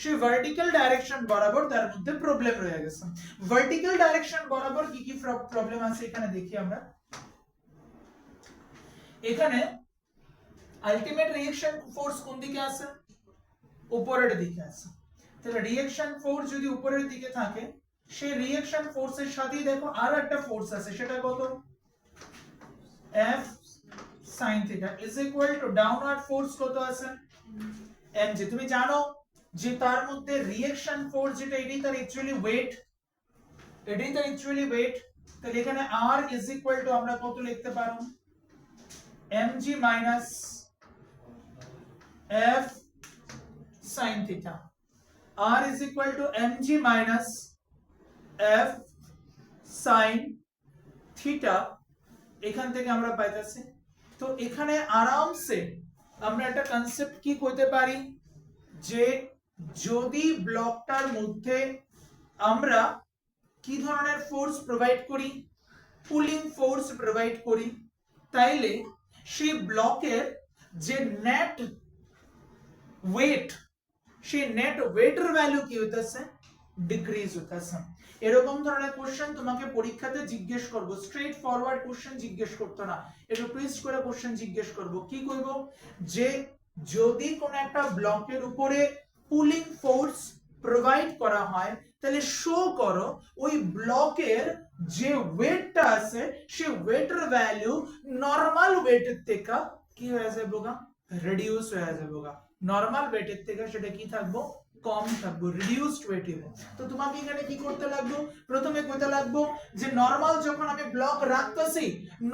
সেই ভার্টিক্যাল ডাইরেকশন বরাবর তার মধ্যে প্রবলেম রয়ে গেছে। ভার্টিক্যাল ডাইরেকশন বরাবর কি কি প্রবলেম আছে এখানে দেখি আমরা। এখানে আলটিমেট রিঅ্যাকশন ফোর্স কোন দিকে আছে, উপরের দিকে আছে। তাহলে রিঅ্যাকশন ফোর্স যদি উপরের দিকে থাকে সেই রিঅ্যাকশন ফোর্সের সাথেই দেখো আর একটা ফোর্স আছে, সেটা কত F sin theta is equal to downward force কত আছে mg। তুমি জানো যে তার মধ্যে রিঅ্যাকশন ফোর্স যেটা এটাই তার অ্যাকচুয়ালি ওয়েট, এটাই তার অ্যাকচুয়ালি ওয়েট। তাহলে এখানে r is equal to আমরা কত লিখতে পারো mg minus F sin theta, r is equal to mg minus F sin theta। এখান থেকে আমরা পাইতাছি। তো এখানে আরামসে আমরা একটা কনসেপ্ট কি করতে পারি যে যদি ব্লকটার মধ্যে আমরা কি ধরনের ফোর্স প্রোভাইড করি, পুলিং ফোর্স প্রোভাইড করি, তাইলে সেই ব্লকের যে নেট ওয়েট, সেই নেট ওয়েটের ভ্যালু কি হইতেছে ডিক্রিজ হইতাছে। এরকম ধরনের কোশ্চেন তোমাকে পরীক্ষাতে জিজ্ঞেস করব, স্ট্রেট ফরওয়ার্ড কোশ্চেন জিজ্ঞেস করতো না, একটু টুইস্ট করে কোশ্চেন জিজ্ঞেস করব। কি করব, যে যদি কোন একটা ব্লকের উপরে পুলিং ফোর্স প্রোভাইড করা হয় তাহলে শো করো ওই ব্লকের যে ওয়েটটা আছে সেই ওয়েটের ভ্যালু নরমাল ওয়েটের থেকে কি হয়ে যাবে, রিডিউস হয়ে যাবে। নরমাল ওয়েটের থেকে সেটা কি থাকবো, কম থাকবো, রিডিউসড ওয়েট হবে। তো তোমাকে এখানে কি করতে লাগবে, প্রথমে কইতে লাগবে যে নরমাল যখন আমি ব্লক রাখতেছি,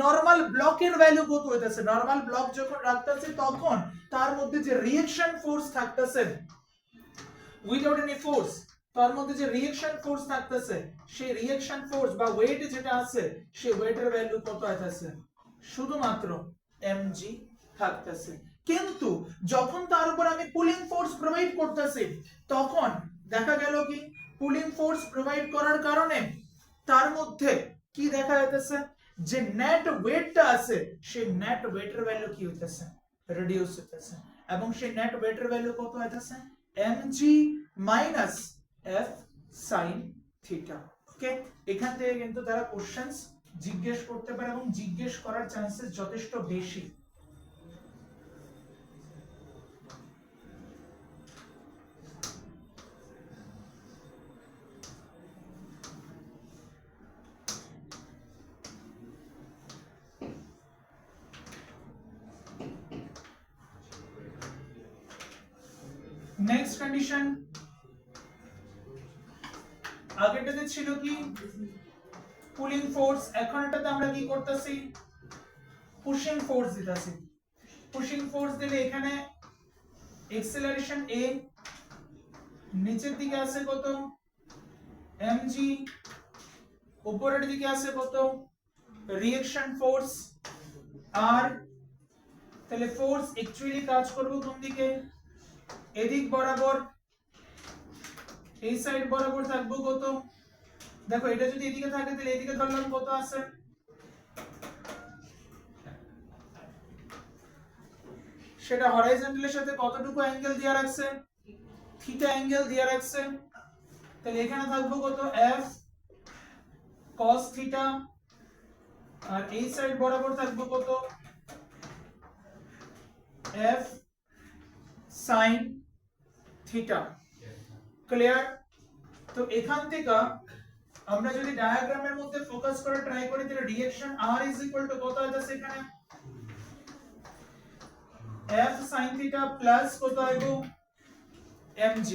নরমাল ব্লকের ভ্যালু কত হইতাছে, নরমাল ব্লক যখন রাখতেছি তখন তার মধ্যে যে রিঅ্যাকশন ফোর্স থাকতেছে উইদাউট এনি ফোর্স, তার মধ্যে যে রিঅ্যাকশন ফোর্স থাকতেছে সেই রিঅ্যাকশন ফোর্স বা ওয়েট যেটা আছে সেই ওয়েটের ভ্যালু কত হইতাছে, শুধুমাত্র mg থাকতেছে। কিন্তু যখন তার উপর আমি পুলিং ফোর্স প্রোভাইড করতেছি তখন দেখা গেল কি পুলিং ফোর্স প্রোভাইড করার কারণে তার মধ্যে কি দেখা যাইতেছে, যে নেট ওয়েটটা আছে সেই নেট ওয়েটের ভ্যালু কি হইতেছে, রিডিউস হইতেছে। এবং সেই নেট ওয়েটের ভ্যালু কত হইতেছে, mg minus f sin theta. Okay, এখান থেকে কিন্তু তারা কোশ্চেনস জিজ্ঞেস করতে পারে এবং জিজ্ঞেস করার চান্সেস যথেষ্ট বেশি। নেক্সট কন্ডিশন, আগেরটাতে ছিল কি পুলিং ফোর্স, এখন এটাতে আমরা কি করতেছি, পুশিং ফোর্স দিতেছি। পুশিং ফোর্স দিলে এখানে এক্সেলারেশন a, নিচের দিকে আছে কত mg, উপরের দিকে আছে কত রিঅ্যাকশন ফোর্স r। তাহলে ফোর্স অ্যাকচুয়ালি কাজ করবে কোন দিকে, এদিক বরাবর, এই সাইড বরাবর থাকবে কত, দেখো এটা যদি এদিকে থাকে তাহলে এদিকে ধরলাম কত আছে, সেটা হরাইজন্টালের সাথে কতটুকু অ্যাঙ্গেল দেয়া রাখছে, থিটা অ্যাঙ্গেল দেয়া রাখছে। তাহলে এখানে থাকবে কত f cos থিটা, আর এই সাইড বরাবর থাকবে কত f sin থিটা। ক্লিয়ার? তো এখান থেকে আমরা যদি ডায়াগ্রামের মধ্যে ফোকাস করে ট্রাই করি তাহলে reaction r is equal to কত আছে এখানে, f sin থিটা প্লাস কত আইবো mg,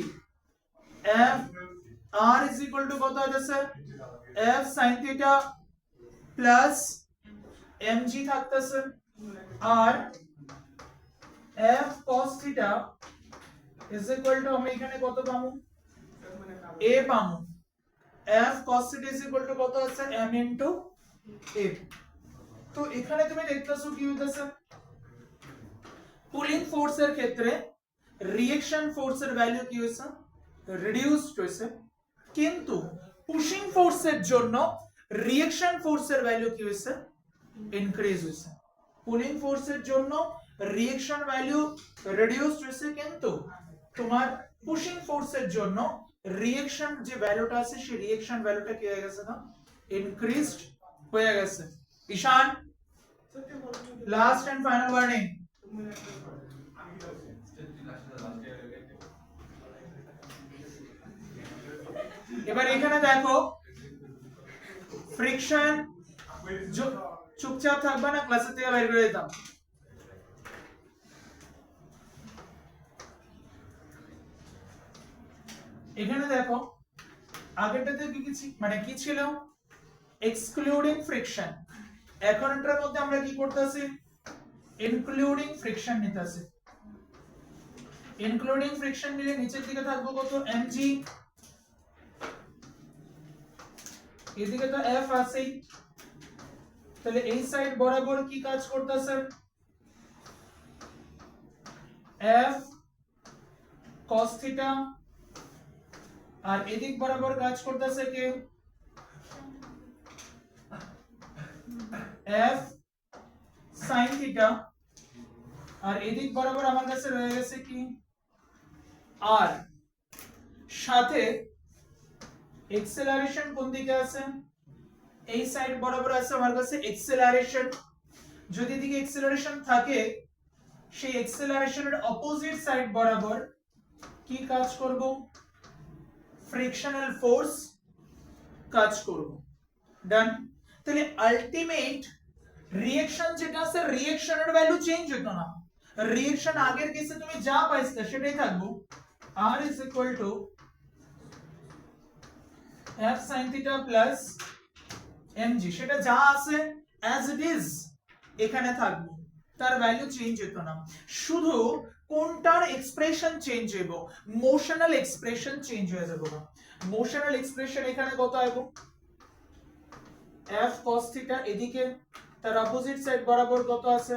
f r is equal to কত আছে f sin theta plus mg থাকতেছে, আর f cos theta is equal two আমি এখানে কত পাবো, a পাবো, f cos theta is equal to কত আছে m ইনটু a। তো এখানে তুমি দেখতেছো কি হইতাছে, পুলিং ফোর্সের ক্ষেত্রে রিঅ্যাকশন ফোর্সের ভ্যালু কি হইছে, রিডিউসড হইছে, কিন্তু পুশিং ফোর্সের জন্য রিঅ্যাকশন ফোর্সের ভ্যালু কি হইছে, ইনক্রিজ হইছে। পুলিং ফোর্সের জন্য রিঅ্যাকশন ভ্যালু রিডিউসড হইছে, কিন্তু তোমার পুশিং ফোর্সের জন্য রিঅ্যাকশন যে ভ্যালুটা আছে সেই রিঅ্যাকশন ভ্যালুটা কি হয়ে গেছে না, ইনক্রিজড হয়ে গেছে। ঈশান, লাস্ট এন্ড ফাইনাল ওয়ার্নিং। এবার এখানে দেখো ফ্রিকশন, চুপচাপ থাকবা না, ক্লাসের থেকে বের করে দিতাম। এখানে দেখো আগেরটাতে কি মানে কি ছিল, এক্সক্লুডিং ফ্রিকশন, এখন এটার মধ্যে আমরা কি করতেছি, ইনক্লুডিং ফ্রিকশন নিতেছি। ইনক্লুডিং ফ্রিকশন নিলে নিচের দিকে থাকবে কত mg, এদিকে তো f আছেই, তাহলে এই সাইড বরাবর কি কাজ করতেছে, f cos থিটা, আর এদিক বরাবর কাজ করতেছে কি f sin থিটা, আর এদিক বরাবর আমার কাছে রয়ে গেছে কি r, সাথে এক্সেলারেশন কোন দিকে আছে, এই সাইড বরাবর আছে আমার কাছে এক্সেলারেশন। যদি এদিকে এক্সেলারেশন থাকে, সেই এক্সেলারেশনের অপোজিট সাইড বরাবর কি কাজ করব, ফ্রিকশনাল ফোর্স কাজ করব। ডান। তাহলে আলটিমেট রিঅ্যাকশন যেটা আছে, রিঅ্যাকশনের ভ্যালু চেঞ্জ হতো না, রিঅ্যাকশন আগের কেসে তুমি যা পাইছিলে সেটাই থাকবো। R is equal to F sin theta plus mg, সেটা যা আছে as it is এখানে থাকবো, তার ভ্যালু চেঞ্জ হতো না। শুধু কোনটার এক্সপ্রেশন চেঞ্জ হইব, মোশনাল এক্সপ্রেশন চেঞ্জ হয়ে যাবে। মোশনাল এক্সপ্রেশন এখানে কত আইব, F cos theta, এদিকে তার অপোজিট সাইড বরাবর কত আছে,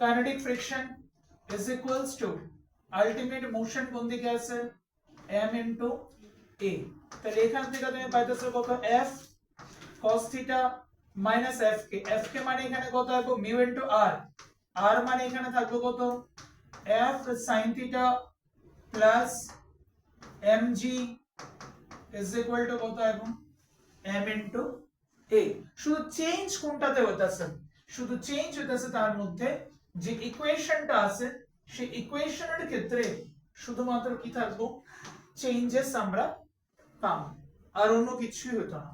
kinetic friction is equals to ultimate motion কোন দিকে আছে, m into a। তাহলে এখান থেকে তুমি পাইতেছো কত, F cos theta minus Fk, Fk মানে এখানে কত হবে, mu into r, r মানে এখানে থাকবে কত, F sin theta plus mg is equal to কত হবে, m into a। শুধু চেঞ্জ কোনটাতে হইতাছে, শুধু চেঞ্জ হইতাছে তার মধ্যে যে ইকুয়েশনটা আছে, সেই ইকুয়েশনের ক্ষেত্রে শুধুমাত্র কি থাকবো, চেঞ্জেস আমরা পাবো, আর অন্য কিছুই হতো না।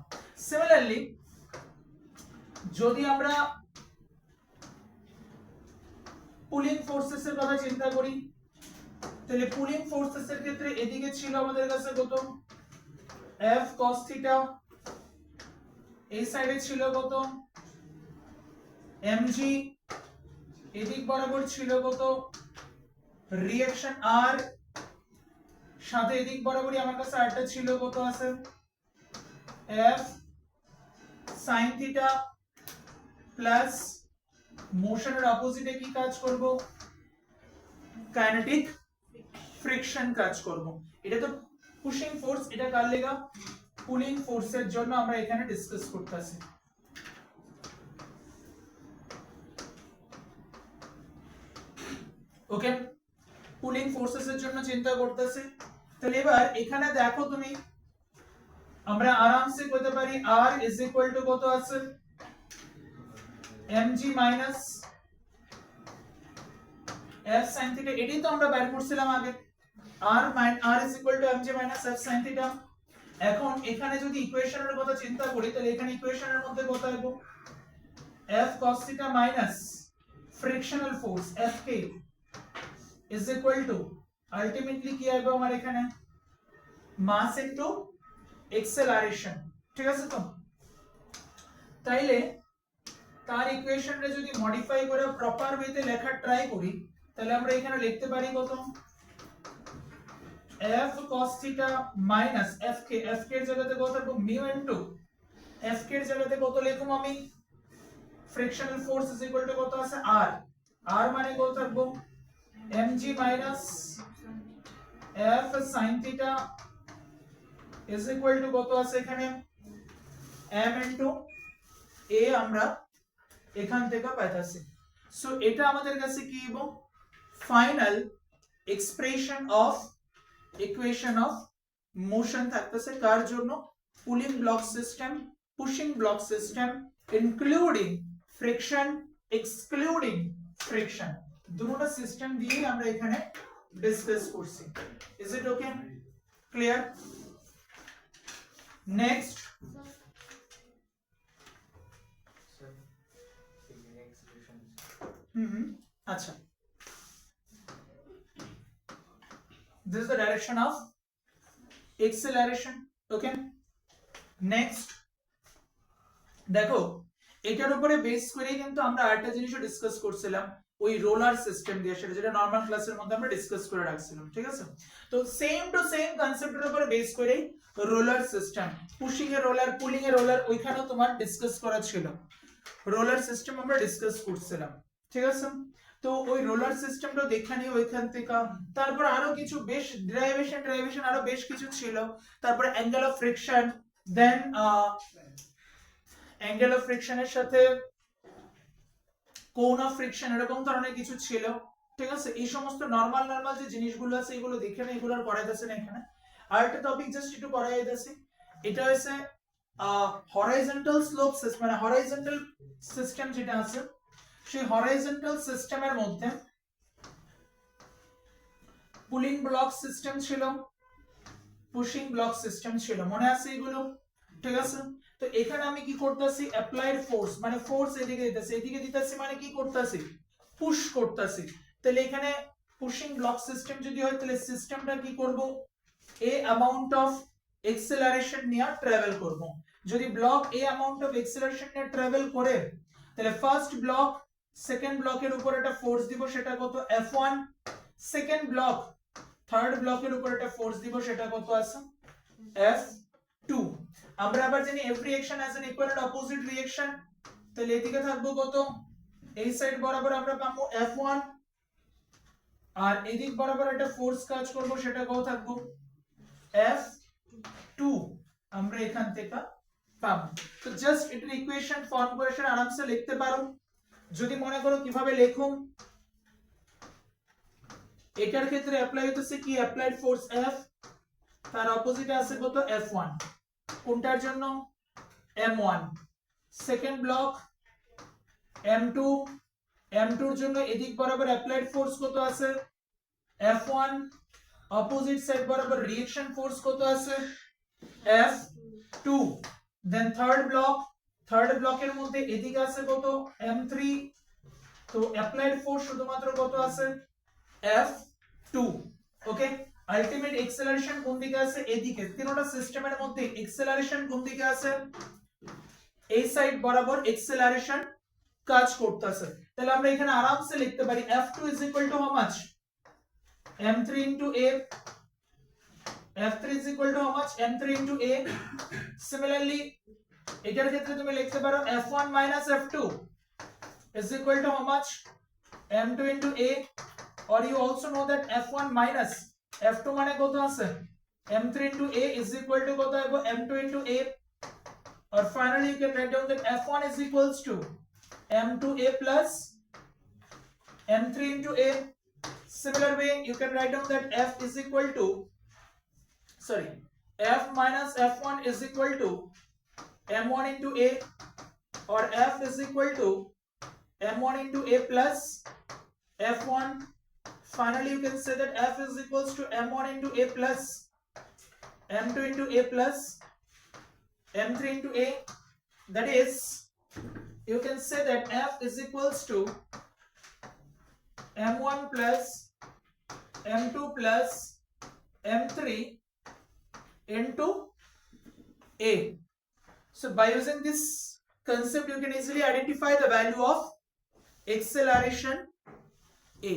সিমিলারলি যদি আমরা পুলিং ফোর্সেস এর কথা চিন্তা করি, তাহলে পুলিং ফোর্সেস এর ক্ষেত্রে এদিকে ছিল আমাদের কাছে কত, F cos theta, এই সাইডে ছিল কত, mg, এদিক বরাবর ছিল কত, রিঅ্যাকশন r, সাথে এদিক বরাবরই আমার কাছে আরেকটা ছিল কত আছে, F sin theta প্লাস মোশনের অপোজিটে কি কাজ করব, কাইনেটিক ফ্রিকশন কাজ করব। এটা তো পুশিং ফোর্স, এটা কার লেগা, পুলিং ফোর্সের জন্য আমরা এখানে ডিসকাস করতেছি। ওকে, পুলিং ফোর্সেস এর জন্য চিন্তা করতেছি। তাহলে এবার এখানে দেখো তুমি, আমরা আরামসে করতে পারি R is equal to কত আছে, mg minus f sin theta, এটাই তো আমরা বের করছিলাম আগে, R is equal to mg minus f sin theta। এখন এখানে যদি ইকুয়েশনের কথা চিন্তা করি, তাহলে এখানে ইকুয়েশনের মধ্যে কত আইব, f cos theta minus frictional force Fk is equal to ultimately কি আইব আমার এখানে, মাস ইনটু এক্সেলারেশন। ঠিক আছে তো, তাইলে তার ইকুয়েশনটা যদি মডিফাই করে প্রপার ওয়েতে লেখার ট্রাই করি, তাহলে আমরা এখানে লিখতে পারি কত, F cos theta minus Fk, Fk এর জায়গাতে কত থাকবে, mu into Fk এর জায়গাতে কত লিখব আমি, frictional force is equal to কত আছে, R, R মানে কত থাকবে, mg minus F sin theta is equal to কত আছে এখানে, m into a আমরা এখান থেকে পাইতাছি। সো এটা আমাদের কাছে কি হবে, final expression of equation of motion থাকতেছে, কার জন্য, pulling block system, pushing block system, including friction, excluding friction, দুটোটা সিস্টেম দিয়ে আমরা এখানে ডিসকাস করছি। Is it okay, clear? Next আচ্ছা, this is the direction of acceleration. Okay, next দেখো এটার উপরে বেস করে কিন্তু আমরা আরেকটা জিনিসও ডিসকাস করছিলাম, ওই রোলার সিস্টেম দিয়ে, সেটা যেটা নরমাল ক্লাসের মধ্যে আমরা ডিসকাস করে রাখছিলাম। ঠিক আছে, তো সেম টু সেম কনসেপ্টের উপরে বেস করে রোলার সিস্টেম, পুশিং এর রোলার, পুলিং এর রোলার, ওইখানেও তোমার ডিসকাস করা ছিল, রোলার সিস্টেম আমরা ডিসকাস করছিলাম। ঠিক আছে, তো ওই রোলার সিস্টেমটা দেখে নিও ওইখান থেকে। তারপর আরো কিছু বেশ ডেরিভেশন আরো বেশ কিছু ছিল, তারপরে angle of friction, then angle of ফ্রিকশনের সাথে কোন অফ ফ্রিকশন, এরকম ধরনের কিছু ছিল। ঠিক আছে, এই সমস্ত নরমাল যে জিনিসগুলো আছে এগুলো দেখে না, এগুলো আর করাইতেছে না এখানে। আরেকটা টপিক জাস্ট একটু করা যাইতেছে, এটা হচ্ছে হরাইজন্টাল স্লোপ সিস্টেম, মানে হরাইজন্টাল সিস্টেম যেটা আছে সেই হরাইজন্টাল সিস্টেমের মধ্যে পুলিং ব্লক সিস্টেম ছিল, পুশিং ব্লক সিস্টেম ছিল, মনে আছে এগুলো? ঠিক আছে, তো এখানে আমি কি করতেছি, অ্যাপ্লাইড ফোর্স, মানে ফোর্স এদিকে দিতেছি, এদিকে দিতেছি, মানে কি করতেছি, পুশ করতেছি। তাহলে এখানে পুশিং ব্লক সিস্টেম যদি হয় তাহলে সিস্টেমটা কি করব, এ অ্যামাউন্ট অফ এক্সেলারেশন নিয়ে ট্রাভেল করব। যদি block A amount of acceleration নিয়ে ট্রাভেল করে তাহলে ফার্স্ট ব্লক সেকেন্ড ব্লকের উপর একটা ফোর্স দিব, সেটা কত, F1, সেকেন্ড ব্লক থার্ড ব্লকের উপর একটা ফোর্স দিব, সেটা কত আছে, F2। আমরা আবার জানি every action has an equal and opposite reaction, তাহলে এদিকে থাকবো কত, এই সাইড বরাবর আমরা পাবো F1, আর এদিক বরাবর একটা ফোর্স কাজ করব, সেটা কত থাকবো, F2 আমরা এখান থেকে পাবো। তো জাস্ট এটার ইকুয়েশন ফর্ম করে সেটা আরামসে লিখতে পারো। যদি মনে করো কিভাবে লেখো, এটার ক্ষেত্রে অ্যাপ্লাই হতেছে কি, অ্যাপ্লাইড ফোর্স F, তার অপোজিটে আছে কত, F1, কোনটার জন্য, M1, second block M2, M2 এর জন্য এদিক বরাবর অ্যাপ্লাইড ফোর্স কত আছে, F1, অপোজিট সাইড বরাবর রিঅ্যাকশন ফোর্স কত আছে, F2। দেন থার্ড ব্লকের মধ্যে এদিকে আছে কত, M3, তো অ্যাপ্লাইড ফোর্স শুধুমাত্র কত আছে, F2। ওকে, আলটিমেট এক্সেলারেশন কোন দিকে আছে, এদিকে। তিনটা সিস্টেমের মধ্যে এক্সেলারেশন কোন দিকে আছে, এই সাইড বরাবর এক্সেলারেশন কাজ করতেছে। তাহলে আমরা এখানে আরামসে লিখতে পারি F2 is equal to how much, M3 into A, F3 is equal to how much, M3 into A। Similarly এটার ক্ষেত্রে তুমি লিখতে পারো F1 minus F2 is equal to how much, M2 into A, or you also know that F1 minus F2 মানে কত আছে, M3 into A is equal to কত হবে, M2 into A, or finally you can write down that F1 is equals to M2A plus M3 into A. Similar way you can write down that F is equal to, sorry, F minus F1 is equal to M1 into A, or F is equal to M1 into A plus F1. Finally you can say that F is equals to M1 into A plus M2 into A plus M3 into A. That is, you can say that F is equals to M1 plus M2 plus M3 into A. So by using this concept you can easily identify the value of acceleration A.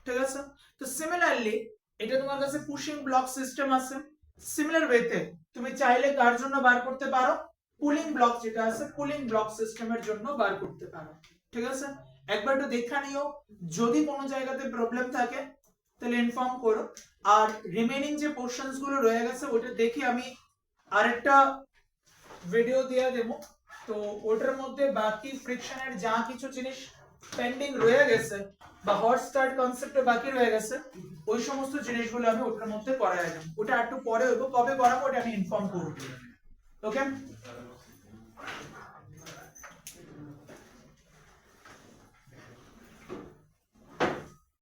ঠিক আছে, তো similarly এটা তোমার কাছে pushing block system আছে, similar ওয়েতে তুমি চাইলে কার জন্য বার করতে পারো, পুলিং ব্লক যেটা আছে পুলিং ব্লক সিস্টেমের জন্য বার করতে পারো। ঠিক আছে, একবার একটু দেখা নিও, যদি কোনো জায়গাতে প্রবলেম থাকে তাহলে ইনফর্ম করো। আর রিমেইনিং যে পোরশনস গুলো রয়ে গেছে ওটা দেখি আমি আরেকটা ভিডিও দিয়ে দেব, তো ওটার মধ্যে বাকি ফ্রিকশনের যা কিছু জিনিস পেন্ডিং রয়ে গেছে বা হট স্টার্ট কনসেপ্টে বাকি রয়ে গেছে ওই সমস্ত জিনিসগুলো আমি ওটার মধ্যে করাই দেব। ওটা একটু পরে হইব, কবে করাবো ওটা আমি ইনফর্ম করব। ওকে।